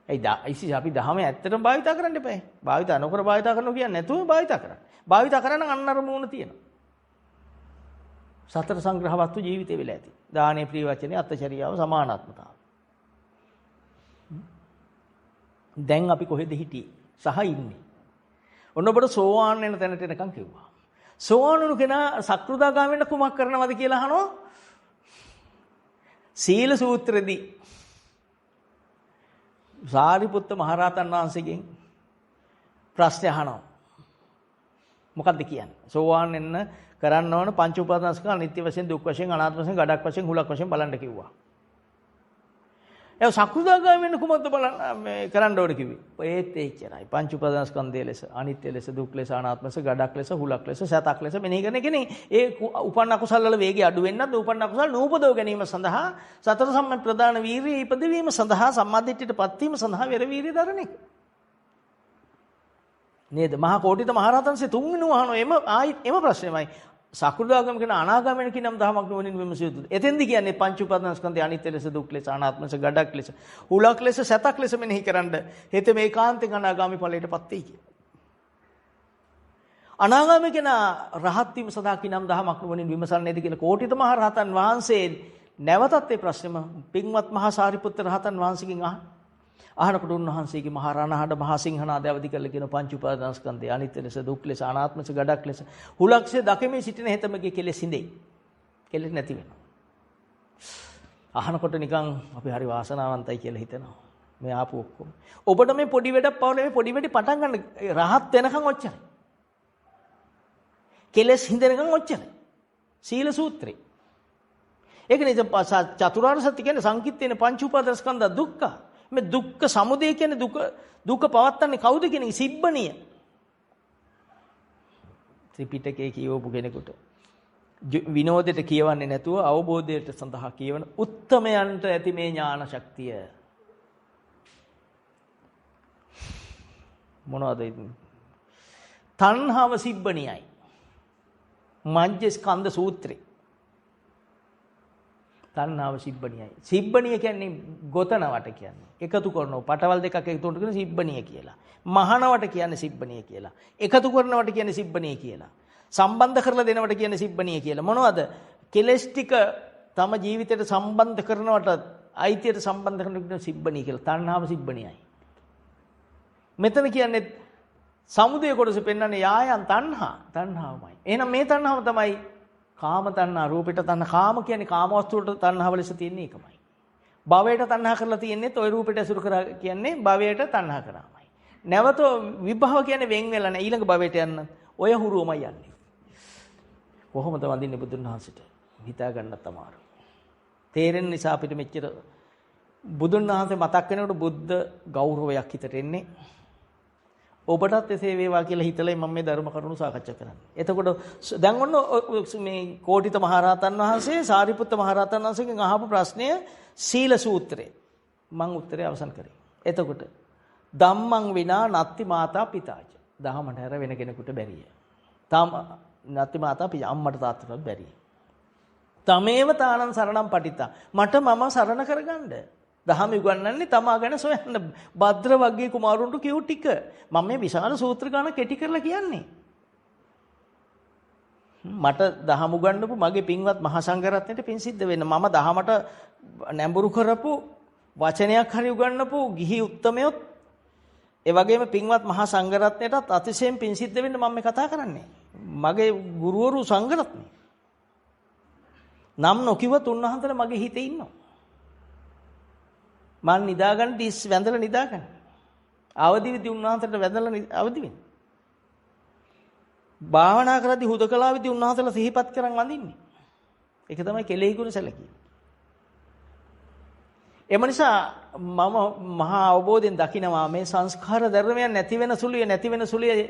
ඒ අපි දහම ඇත්තටම භාවිතා කරන්න එපා. භාවිතා නොකර භාවිතා කරනවා කියන්නේ නැතුව භාවිතා කරන්න. භාවිතා කරන අන්නර මූණ තියෙනවා. සතර සංග්‍රහ වස්තු ජීවිතේ වෙලා ඇති. දානේ ප්‍රිය වචනේ අත්චරියාව සමානාත්මතාව. දැන් අපි කොහෙද හිටියේ? සහ ඉන්නේ. ඔන්න ඔබට සෝවාන් වෙන තැනට එනකන් කිව්වා. සෝවාන් වුණු කෙනා සක්‍රුදාගාමී වෙන්න කුමක් කරනවද කියලා අහනවා. සීල සූත්‍රෙදී සාරිපුත්ත මහරහතන් වහන්සේගෙන් ප්‍රශ්න අහනවා. මොකක්ද කියන්නේ? සෝවාන් වෙන්න කරන්න ඕන පංච උපාදානස්කන්ධ අනිත්‍ය වශයෙන්, දුක් වශයෙන්, අනාත්ම වශයෙන්, ගඩක් වශයෙන්, හුලක් වශයෙන් බලන්න කිව්වා. ඒ සක්‍රුදාගාමී වෙන්න කුමක්ද බලන්න මේ කරන්න ඕන කිව්වේ? ඒත් එච්චරයි. පංච උපාදානස්කන්ධය ලෙස, අනිත්‍ය ලෙස, දුක් ලෙස, අනාත්ම ලෙස, ගඩක් ලෙස, හුලක් ලෙස, සතක් ලෙස මෙනෙහි කරන එකනේ. ඒ උපන්න කුසල වල වේගය අඩු වෙන්නත් උපන්න කුසල නූපදව ගැනීම සඳහා සතර සම්‍යක් ප්‍රදාන වීරිය ඉපදවීම සඳහා සම්මාදිට්ඨියටපත් වීම සඳහා වෙර වීරිය දරන එක. නේද? මහා කෝටිත මහරහතන්සේ තුන්වෙනි වහන එම ප්‍රශ්නයමයි. සකෘදාගම කියන අනාගමන කියනම් දහමක් නොවනින් විමසිය යුතුද? එතෙන්දි කියන්නේ පංච උපාදානස්කන්ධය අනිත්‍ය ලෙස, දුක් ලෙස, අනාත්ම ලෙස, ගඩක් ලෙස, හුලක් ලෙස, සතක් ලෙස මෙනෙහි කරන්න. හෙත මේකාන්තෙන් අනාගාමී ඵලයටපත් වෙයි කිය. අනාගාමී කියන රහත් වීම සඳහා කියනම් දහමක් නොවනින් විමසන්නේද කියලා කෝටිත මහ රහතන් වහන්සේ නැවතත් ඒ ප්‍රශ්නෙම පින්වත් මහා සාරිපුත්‍ර රහතන් වහන්සේගෙන් අහනකොට උන්වහන්සේගේ මහා රණහඬ මහා සිංහනාද අවදි කරලා කියන පංච උපාදානස්කන්ධය අනිත්‍ය ලෙස, දුක් ලෙස, අනාත්ම ලෙස, ගඩක් ලෙස, හුලක්සේ දකමේ සිටින හෙතමගේ කෙලෙස් ඉඳේ. කෙලෙස් නැති වෙනවා. අහනකොට නිකන් අපි හරි වාසනාවන්තයි කියලා හිතෙනවා. මේ ආපු ඔක්කොම. ඔබට මේ පොඩි වැඩක් පවල මේ පොඩි වැඩි පටන් ගන්න රහත් වෙනකන් ඔච්චරයි. කෙලෙස් හිඳෙනකන් ඔච්චරයි. සීල සූත්‍රේ. ඒකනේ චතුරාර්ය සත්‍ය කියන්නේ සංකිට්ඨේන පංච උපාදානස්කන්ධ දුක්ඛ. මේ දුක්ඛ සමුදය කියන්නේ දුක පවත්තන්නේ කවුද කියන එක සිබ්බණිය. ත්‍රිපිටකයේ කියවපු කෙනෙකුට විනෝදයට කියවන්නේ නැතුව අවබෝධයට සඳහා කියවන උත්තමයන්ට ඇති මේ ඥාන ශක්තිය. මොනවද ඉතින්? තණ්හාව සිබ්බණියයි. මජ්ජ ස්කන්ධ සූත්‍රේ. තණ්හාව සිබ්බණියයි. සිබ්බණිය කියන්නේ ගොතනවට කියන්නේ. එකතු කරනවා. පටවල් දෙකක් එකතු කරනකොට කියන සිබ්බණිය කියලා. මහනවට කියන්නේ සිබ්බණිය කියලා. එකතු කරනවට කියන්නේ සිබ්බණිය කියලා. සම්බන්ධ කරලා දෙනවට කියන්නේ සිබ්බණිය කියලා. මොනවද? කෙලස් ටික තම ජීවිතයට සම්බන්ධ කරනවට අයිතියට සම්බන්ධ කරනකොට සිබ්බණිය කියලා. තණ්හාව සිබ්බණියයි. මෙතන කියන්නේ සමුදය කොටස පෙන්වන්නේ යායන් තණ්හාවමයි. එහෙනම් මේ තණ්හාව තමයි කාම තණ්හා, රූපයට තණ්හා. කාම කියන්නේ කාම වස්තුවට තණ්හාව ලෙස තියෙන එකමයි. භවයට තණ්හා කරලා තියෙන්නේ ඔය රූපයට අසුර කරා කියන්නේ භවයට තණ්හා කරාමයි. නැවත විභව කියන්නේ වෙන් වෙලා නැහැ. ඊළඟ භවයට යන්න ඔය හුරුවමයි යන්නේ. කොහොමද වඳින්නේ බුදුන් වහන්සේට? හිතා ගන්නත් අමාරුයි. තේරෙන නිසා අපිට මෙච්චර බුදුන් වහන්සේ මතක් වෙනකොට බුද්ධ ගෞරවයක් හිතට එන්නේ. ඔබටත් එසේ වේවා කියලා හිතලා මම මේ ධර්ම කරුණු සාකච්ඡා කරන්නේ. එතකොට දැන් ඔන්න මේ කෝටිත මහරහතන් වහන්සේ සාරිපුත්ත මහරහතන් වහන්සේගෙන් අහපු ප්‍රශ්නය සීල සූත්‍රය. මම උත්තරය අවසන් කරේ. එතකොට ධම්මං විනා නත්ති මාතා පිතාච. දහමට හැර වෙන කෙනෙකුට බැරිය. නත්ති මාතා පිතා අම්මට තාත්තටත් බැරිය. තමේව තානං සරණං පටිතා. මට මම සරණ කරගන්න. දහම උගන්වන්නේ තමා ගැන සොයන්න. භද්‍ර වග්ගයේ කුමාරුන්ට කියු ටික. මම මේ විශාල සූත්‍ර ගාන කෙටි කරලා කියන්නේ. මට දහම උගන්වපු මගේ පින්වත් මහා සංඝරත්නයට පින් සිද්ධ වෙන්න. මම දහමට නැඹුරු කරපු වචනයක් හරි උගන්වපු ගිහි උත්තමයොත් ඒ වගේම පින්වත් මහා සංඝරත්නයටත් අතිශයින් පින් සිද්ධ වෙන්න මම මේ කතා කරන්නේ. මගේ ගුරුවරු සංඝරත්නය. නම් නොකියවත් උන්වහන්සේලා මගේ හිතේ ඉන්නවා. මම නිදාගන්න ඉස් වැඳලා නිදාගන්න. අවදි විදි උන්වහන්සේට වැඳලා අවදි වෙන්න. භාවනා කරද්දී හුදකලාවේදී උන්වහන්සේලා සිහිපත් කරන් වඳින්නේ. ඒක තමයි කෙලෙහි ගුණ සැලකීම. එම නිසා මම මහා අවබෝධයෙන් දකිනවා මේ සංස්කාර ධර්මයන් නැති වෙන සුළුය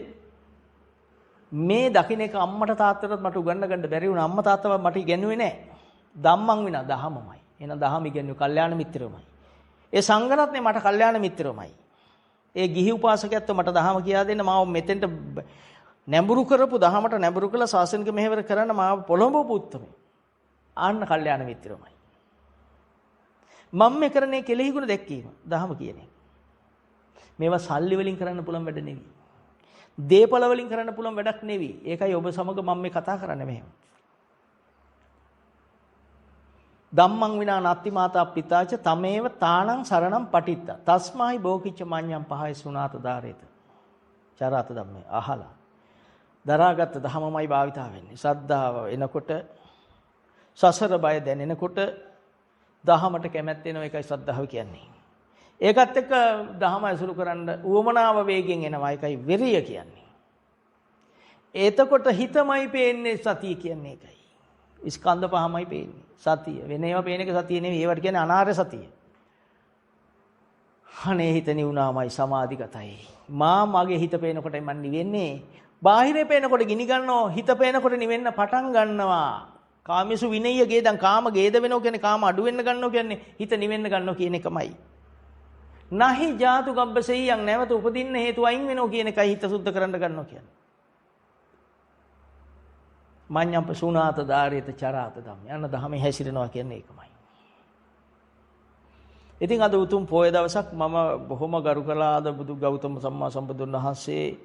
මේ දකින්න එක අම්මට තාත්තටත් මට උගන්න ගන්න බැරි වුණා. අම්මා තාත්තව මට ඉගෙනුවේ නැහැ. ධම්මං විනා දහමමයි. එහෙනම් දහම ඉගෙනුවේ කල්යාණ මිත්‍රයමයි. ඒ සංඝරත්නේ මට කල්යාණ මිත්‍රයමයි. ඒ ගිහි උපාසකයන්ට මට දහම කියා දෙන්න මාව මෙතෙන්ට නැඹුරු කරපු දහමට නැඹුරු කළ ශාසනික මෙහෙවර කරන්න මාව පොළඹවපු උත්තමයි. ආන්න කල්යාණ මිත්‍රයමයි. මම මේ කරන්නේ කෙලෙහි ගුණ දැක්කීම දහම කියන්නේ. මේවා සල්ලි වලින් කරන්න පුළුවන් වැඩ නෙවෙයි. දේපල වලින් කරන්න පුළුවන් වැඩක් නෙවෙයි. ඒකයි ඔබ සමග මම මේ කතා කරන්නේ මෙහෙම. ධම්මං විනා නත්ති මාතා පිතාච තමේව තානං සරණං පටිත්ත. තස්මායි බෝකිච්ච මඤ්ඤං පහයි සුණාත දාරේත. චරාත ධම්මේ අහලා. දරාගත් ධමමයි භාවිතා වෙන්නේ. ශ්‍රද්ධාව එනකොට සසර බය දැනෙනකොට දහමට කැමැත්ත එනවා. ඒකයි ශ්‍රද්ධාව කියන්නේ. ඒකත් එක්ක දහම ඇසුරු කරන්න උවමනාව වේගෙන් එනවා. ඒකයි වෙරිය කියන්නේ. එතකොට හිතමයි පේන්නේ සතිය කියන්නේ ඒකයි. ස්කන්ධ පහමයි පේන්නේ. සතිය. වෙන ඒවා පේන එක සතිය නෙවෙයි. ඒවට කියන්නේ අනාර්ය සතිය. අනේ හිත නිවුනාමයි සමාධිගතයි. මගේ හිත පේනකොටයි මන් නිවෙන්නේ. බාහිරේ පේනකොට ගිනි ගන්නවා. හිත පේනකොට නිවෙන්න පටන් ගන්නවා. කාමසු විනය්‍ය ගේදන් කාම ගේද වෙනවා කියන්නේ කාම අඩු වෙන්න ගන්නවා කියන්නේ හිත නිවෙන්න ගන්නවා කියන එකමයි. නහි ජාතු ගබ්බසෙයියන් නැවත උපදින්න හේතු අයින් වෙනවා කියන එකයි හිත සුද්ධ කරන්න ගන්නවා කියන්නේ. මඤ්ඤම් පසුනාත දාරේත චරාත ධම්ම. යන ධමේ හැසිරෙනවා කියන්නේ ඒකමයි. ඉතින් අද උතුම් පොය දවසක් මම බොහොම ගරු කළාද බුදු ගෞතම සම්මා සම්බුදුන් වහන්සේ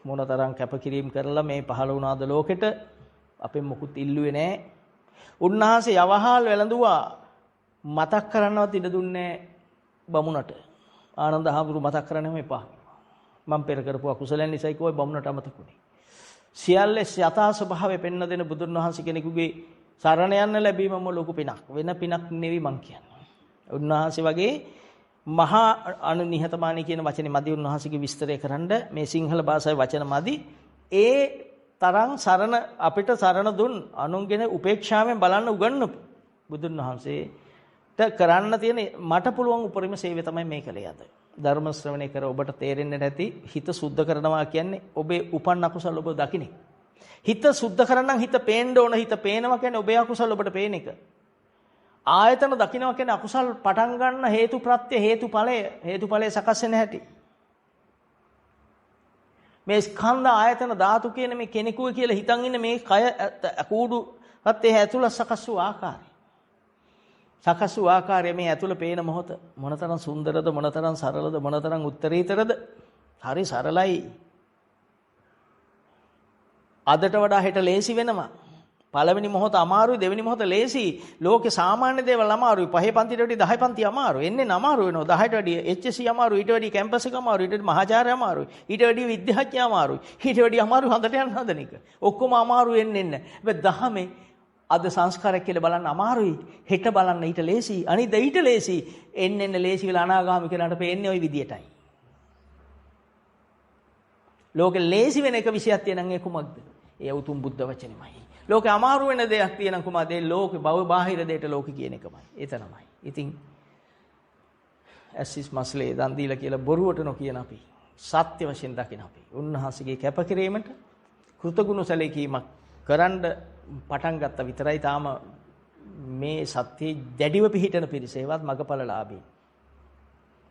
මොනතරම් කැපකිරීම කරලා මේ පහළ වුණාද ලෝකෙට අපෙන් මොකුත් ඉල්ලුවේ නැහැ. උන්වහන්සේ යවහල් වැළඳුවා මතක් කරන්නවත් ඉඩ දුන්නේ බමුණට. ආනන්ද හාමුදුරු මතක් කරන්නම එපා. මම පෙර කරපු අකුසලයන් නිසායි කෝයි බමුණට අමතකුනේ. සියල්ලේ යථා ස්වභාවය පෙන්ව දෙන බුදුන් වහන්සේ කෙනෙකුගේ සරණ යන්න ලැබීමම ලොකු පිනක්. වෙන පිනක් නෙවෙයි මං කියන්නේ. උන්වහන්සේ වගේ මහා අනුනිහතමානී කියන වචනේ මදි උන්වහන්සේගේ විස්තරය කරන්න මේ සිංහල භාෂාවේ වචන මදි. ඒ තරම් සරණ අපිට සරණ දුන් අනුන්ගෙන උපේක්ෂාවෙන් බලන්න උගන්වපු බුදුන් වහන්සේට කරන්න තියෙන මට පුළුවන් උපරිම සේවය තමයි මේ කලේ අද. ධර්ම ශ්‍රවණය කර ඔබට තේරෙන්නේ නැති හිත සුද්ධ කරනවා කියන්නේ ඔබේ උපන් අකුසල ඔබ දකින්නේ. හිත සුද්ධ කරනනම් හිත පේන්න ඕන. හිත පේනවා කියන්නේ ඔබේ අකුසල ඔබට පේන එක. ආයතන දකින්නවා කියන්නේ අකුසල් පටන් ගන්න හේතු ප්‍රත්‍ය හේතුඵලය සකස් වෙන හැටි. මේ ස්කන්ධ ආයතන ධාතු කියන මේ කෙනෙකුයි කියලා හිතන් ඉන්න මේ කය කූඩුවත් ඒ ඇතුළ සකස් වූ ආකාරය. සකස් වූ ආකාරය මේ ඇතුළ පේන මොහොත මොනතරම් සුන්දරද මොනතරම් සරලද මොනතරම් උත්තරීතරද. හරි සරලයි. අදට වඩා හෙට ලේසි වෙනවා. පළවෙනි මොහොත අමාරුයි දෙවෙනි මොහොත ලේසි. ලෝකේ සාමාන්‍ය දේවල් අමාරුයි. පහේ පන්තියට වඩා 10 පන්ති අමාරුයි. එන්නේ අමාරු වෙනවා. 10ට වැඩිය HSC අමාරුයි. ඊට වැඩිය කැම්පස් එක අමාරුයි. ඊට වැඩිය මහාචාර්ය අමාරුයි. ඊට වැඩිය විද්‍යාඥ අමාරුයි. ඊට වැඩිය අමාරු හොඳට යන හදන එක. ඔක්කොම අමාරු වෙන්නේ නැහැ. හැබැයි දහමේ අද සංස්කාරයක් කියලා බලන්න අමාරුයි. හෙට බලන්න ඊට ලේසි. අනිත් ඊට ලේසි. එන්න ලේසි වෙලා අනාගාමී කෙනාට පේන්නේ ওই විදියටයි. ලෝකෙ ලේසි වෙන එක විශයක් තියෙනන් ඒ කුමක්ද? ඒ උතුම් බුද්ධ වචනේමයි. ලෝකේ අමාරු වෙන දෙයක් තියෙනම් කුමක්ද? ඒ ලෝකේ බාහිර දෙයට ලෝකෙ කියන එකමයි. ඒ තමයි. ඉතින් ඇසිස් මස්ලේ දන් දීලා කියලා බොරුවට නොකියන අපි සත්‍ය වශයෙන් දකින අපි උන්වහන්සේගේ කැපකිරීමට කෘතගුණ සැලකීමක් කරන්න පටන් ගත්ත විතරයි තාම මේ සත්‍යයේ දැඩිව පිහිටන පිරිස ඒවත් මගපලලාභී.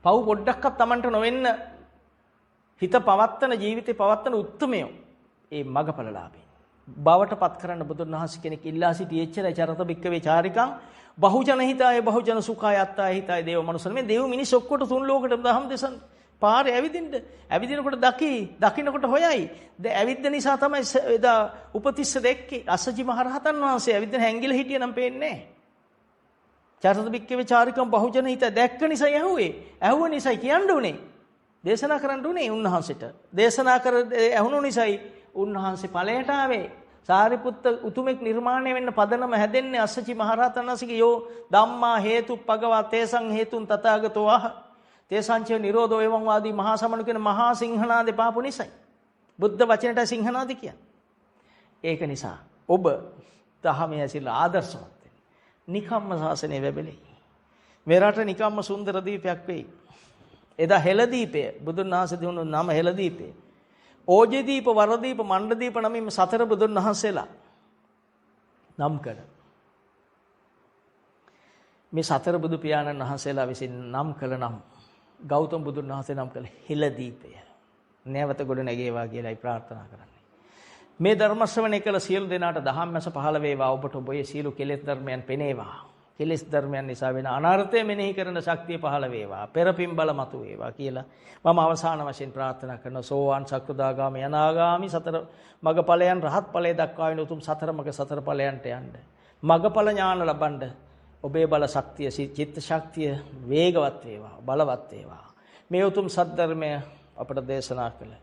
පව් පොඩ්ඩක්වත් Tamanට නොවෙන්න හිත පවත්තන ජීවිතේ පවත්තන උත්මයෝ ඒ මගපලලාභී. බවට පත් කරන්න බුදුන් වහන්සේ කෙනෙක් ඉල්ලා සිටි එච්චරයි චරත බික්කවේ චාරිකං බහුජන හිතාය බහුජන සුඛාය අත්තාය හිතාය දේව මනුස්සන මේ දේව මිනිස් ඔක්කොට තුන් ලෝකෙට දහම් දෙසන් පාරේ ඇවිදිනකොට දකින්නකොට හොයයි. ඇවිද්ද නිසා තමයි එදා උපතිස්ස දෙක්කේ අසජි මහරහතන් වහන්සේ ඇවිදින හැංගිලා හිටිය නම් පේන්නේ නැහැ. චරත බික්කවේ චාරිකං බහුජන හිත දැක්ක නිසා ඇහුව නිසා කියන්න උනේ. දේශනා කරන්න උනේ උන්වහන්සේට. දේශනා කර ඇහුණු නිසායි උන්වහන්සේ ඵලයට ආවේ. සාරිපුත්ත උතුමෙක් නිර්මාණය වෙන්න පදනම හැදෙන්නේ අස්සචි මහරහතන් වහන්සේගේ යෝ ධම්මා හේතු පගවා තේසං හේතුන් තථාගතෝ ආහ තේසංච නිරෝධෝ එවං වාදී මහා සමණු කියන මහා සිංහනාදේ පාපු නිසයි. බුද්ධ වචනට සිංහනාද කියන්නේ. ඒක නිසා ඔබ දහමේ ඇසිලා ආදර්ශවත් වෙන්න. නිකම්ම ශාසනය වැබෙලෙයි. මේ රට නිකම්ම සුන්දර දීපයක් වෙයි. එදා හෙළදීපය බුදුන් වහන්සේ දුන්නු නම හෙළදීපය. ඕජදීප වරදීප මණ්ඩදීප නමින් සතර බුදුන් වහන්සේලා නම් කළ. මේ සතර බුදු පියාණන් වහන්සේලා විසින් නම් කළ නම් ගෞතම බුදුන් වහන්සේ නම් කළ හෙළදීපය. නැවත ගොඩ නැගේවා කියලායි ප්‍රාර්ථනා කරන්නේ. මේ ධර්ම ශ්‍රවණය කළ සියලු දෙනාට දහම්මැස පහළ වේවා. ඔබට ඔබේ සියලු කෙලෙස් ධර්මයන් පෙනේවා. කෙලෙස් ධර්මයන් නිසා වෙන අනර්ථය මෙනෙහි කරන ශක්තිය පහළ වේවා. පෙරපින් බල මතු වේවා කියලා මම අවසාන වශයෙන් ප්‍රාර්ථනා කරනවා. සෝවාන් සකෘදාගාමි අනාගාමි සතර මගඵලයන් රහත් ඵලයේ දක්වා වෙන උතුම් සතර මග සතර ඵලයන්ට යන්න. මගඵල ඥාන ලබන්න ඔබේ බල ශක්තිය චිත්ත ශක්තිය වේගවත් වේවා. බලවත් වේවා. මේ උතුම් සද්ධර්මය අපට දේශනා කළ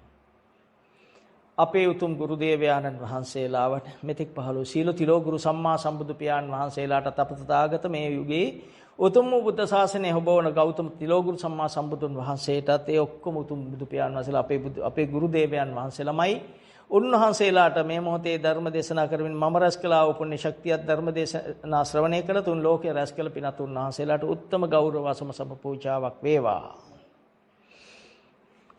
අපේ උතුම් ගුරු දේවයාණන් වහන්සේලාවට මෙතෙක් පහළ වූ සීල තිලෝ ගුරු සම්මා සම්බුදු පියාණන් වහන්සේලාට තපතථාගත මේ යුගයේ උතුම් බුද්ධ ශාසනය හොබවන ගෞතම තිලෝ ගුරු සම්මා සම්බුදුන් වහන්සේටත් ඒ ඔක්කොම උතුම් බුදු පියාණන් වහන්සේලා අපේ ගුරු දේවයන් වහන්සේලාමයි උන්වහන්සේලාට මේ මොහොතේ ධර්ම දේශනා කරමින් මම රැස් කළා වූ පුණ්‍ය ශක්තියත් ධර්ම දේශනා ශ්‍රවණය කළ තුන් ලෝකේ රැස් කළ පිනත් උන්වහන්සේලාට උත්තම ගෞරව සම පූජාවක් වේවා.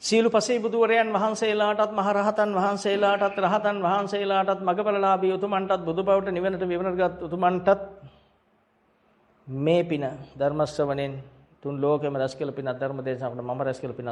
සීල පසේ බුදුවරයන් වහන්සේලාටත් මහරහතන් වහන්සේලාටත් රහතන් වහන්සේලාටත් මගපලලාභී උතුමන්ටත් බුදු බවට නිවනට විවරණගත් උතුමන්ටත් මේ පින ධර්ම ශ්‍රවණෙන් තුන් ලෝකෙම රැස් කළ පින ධර්ම දේශනාවට මම රැස් කළ පින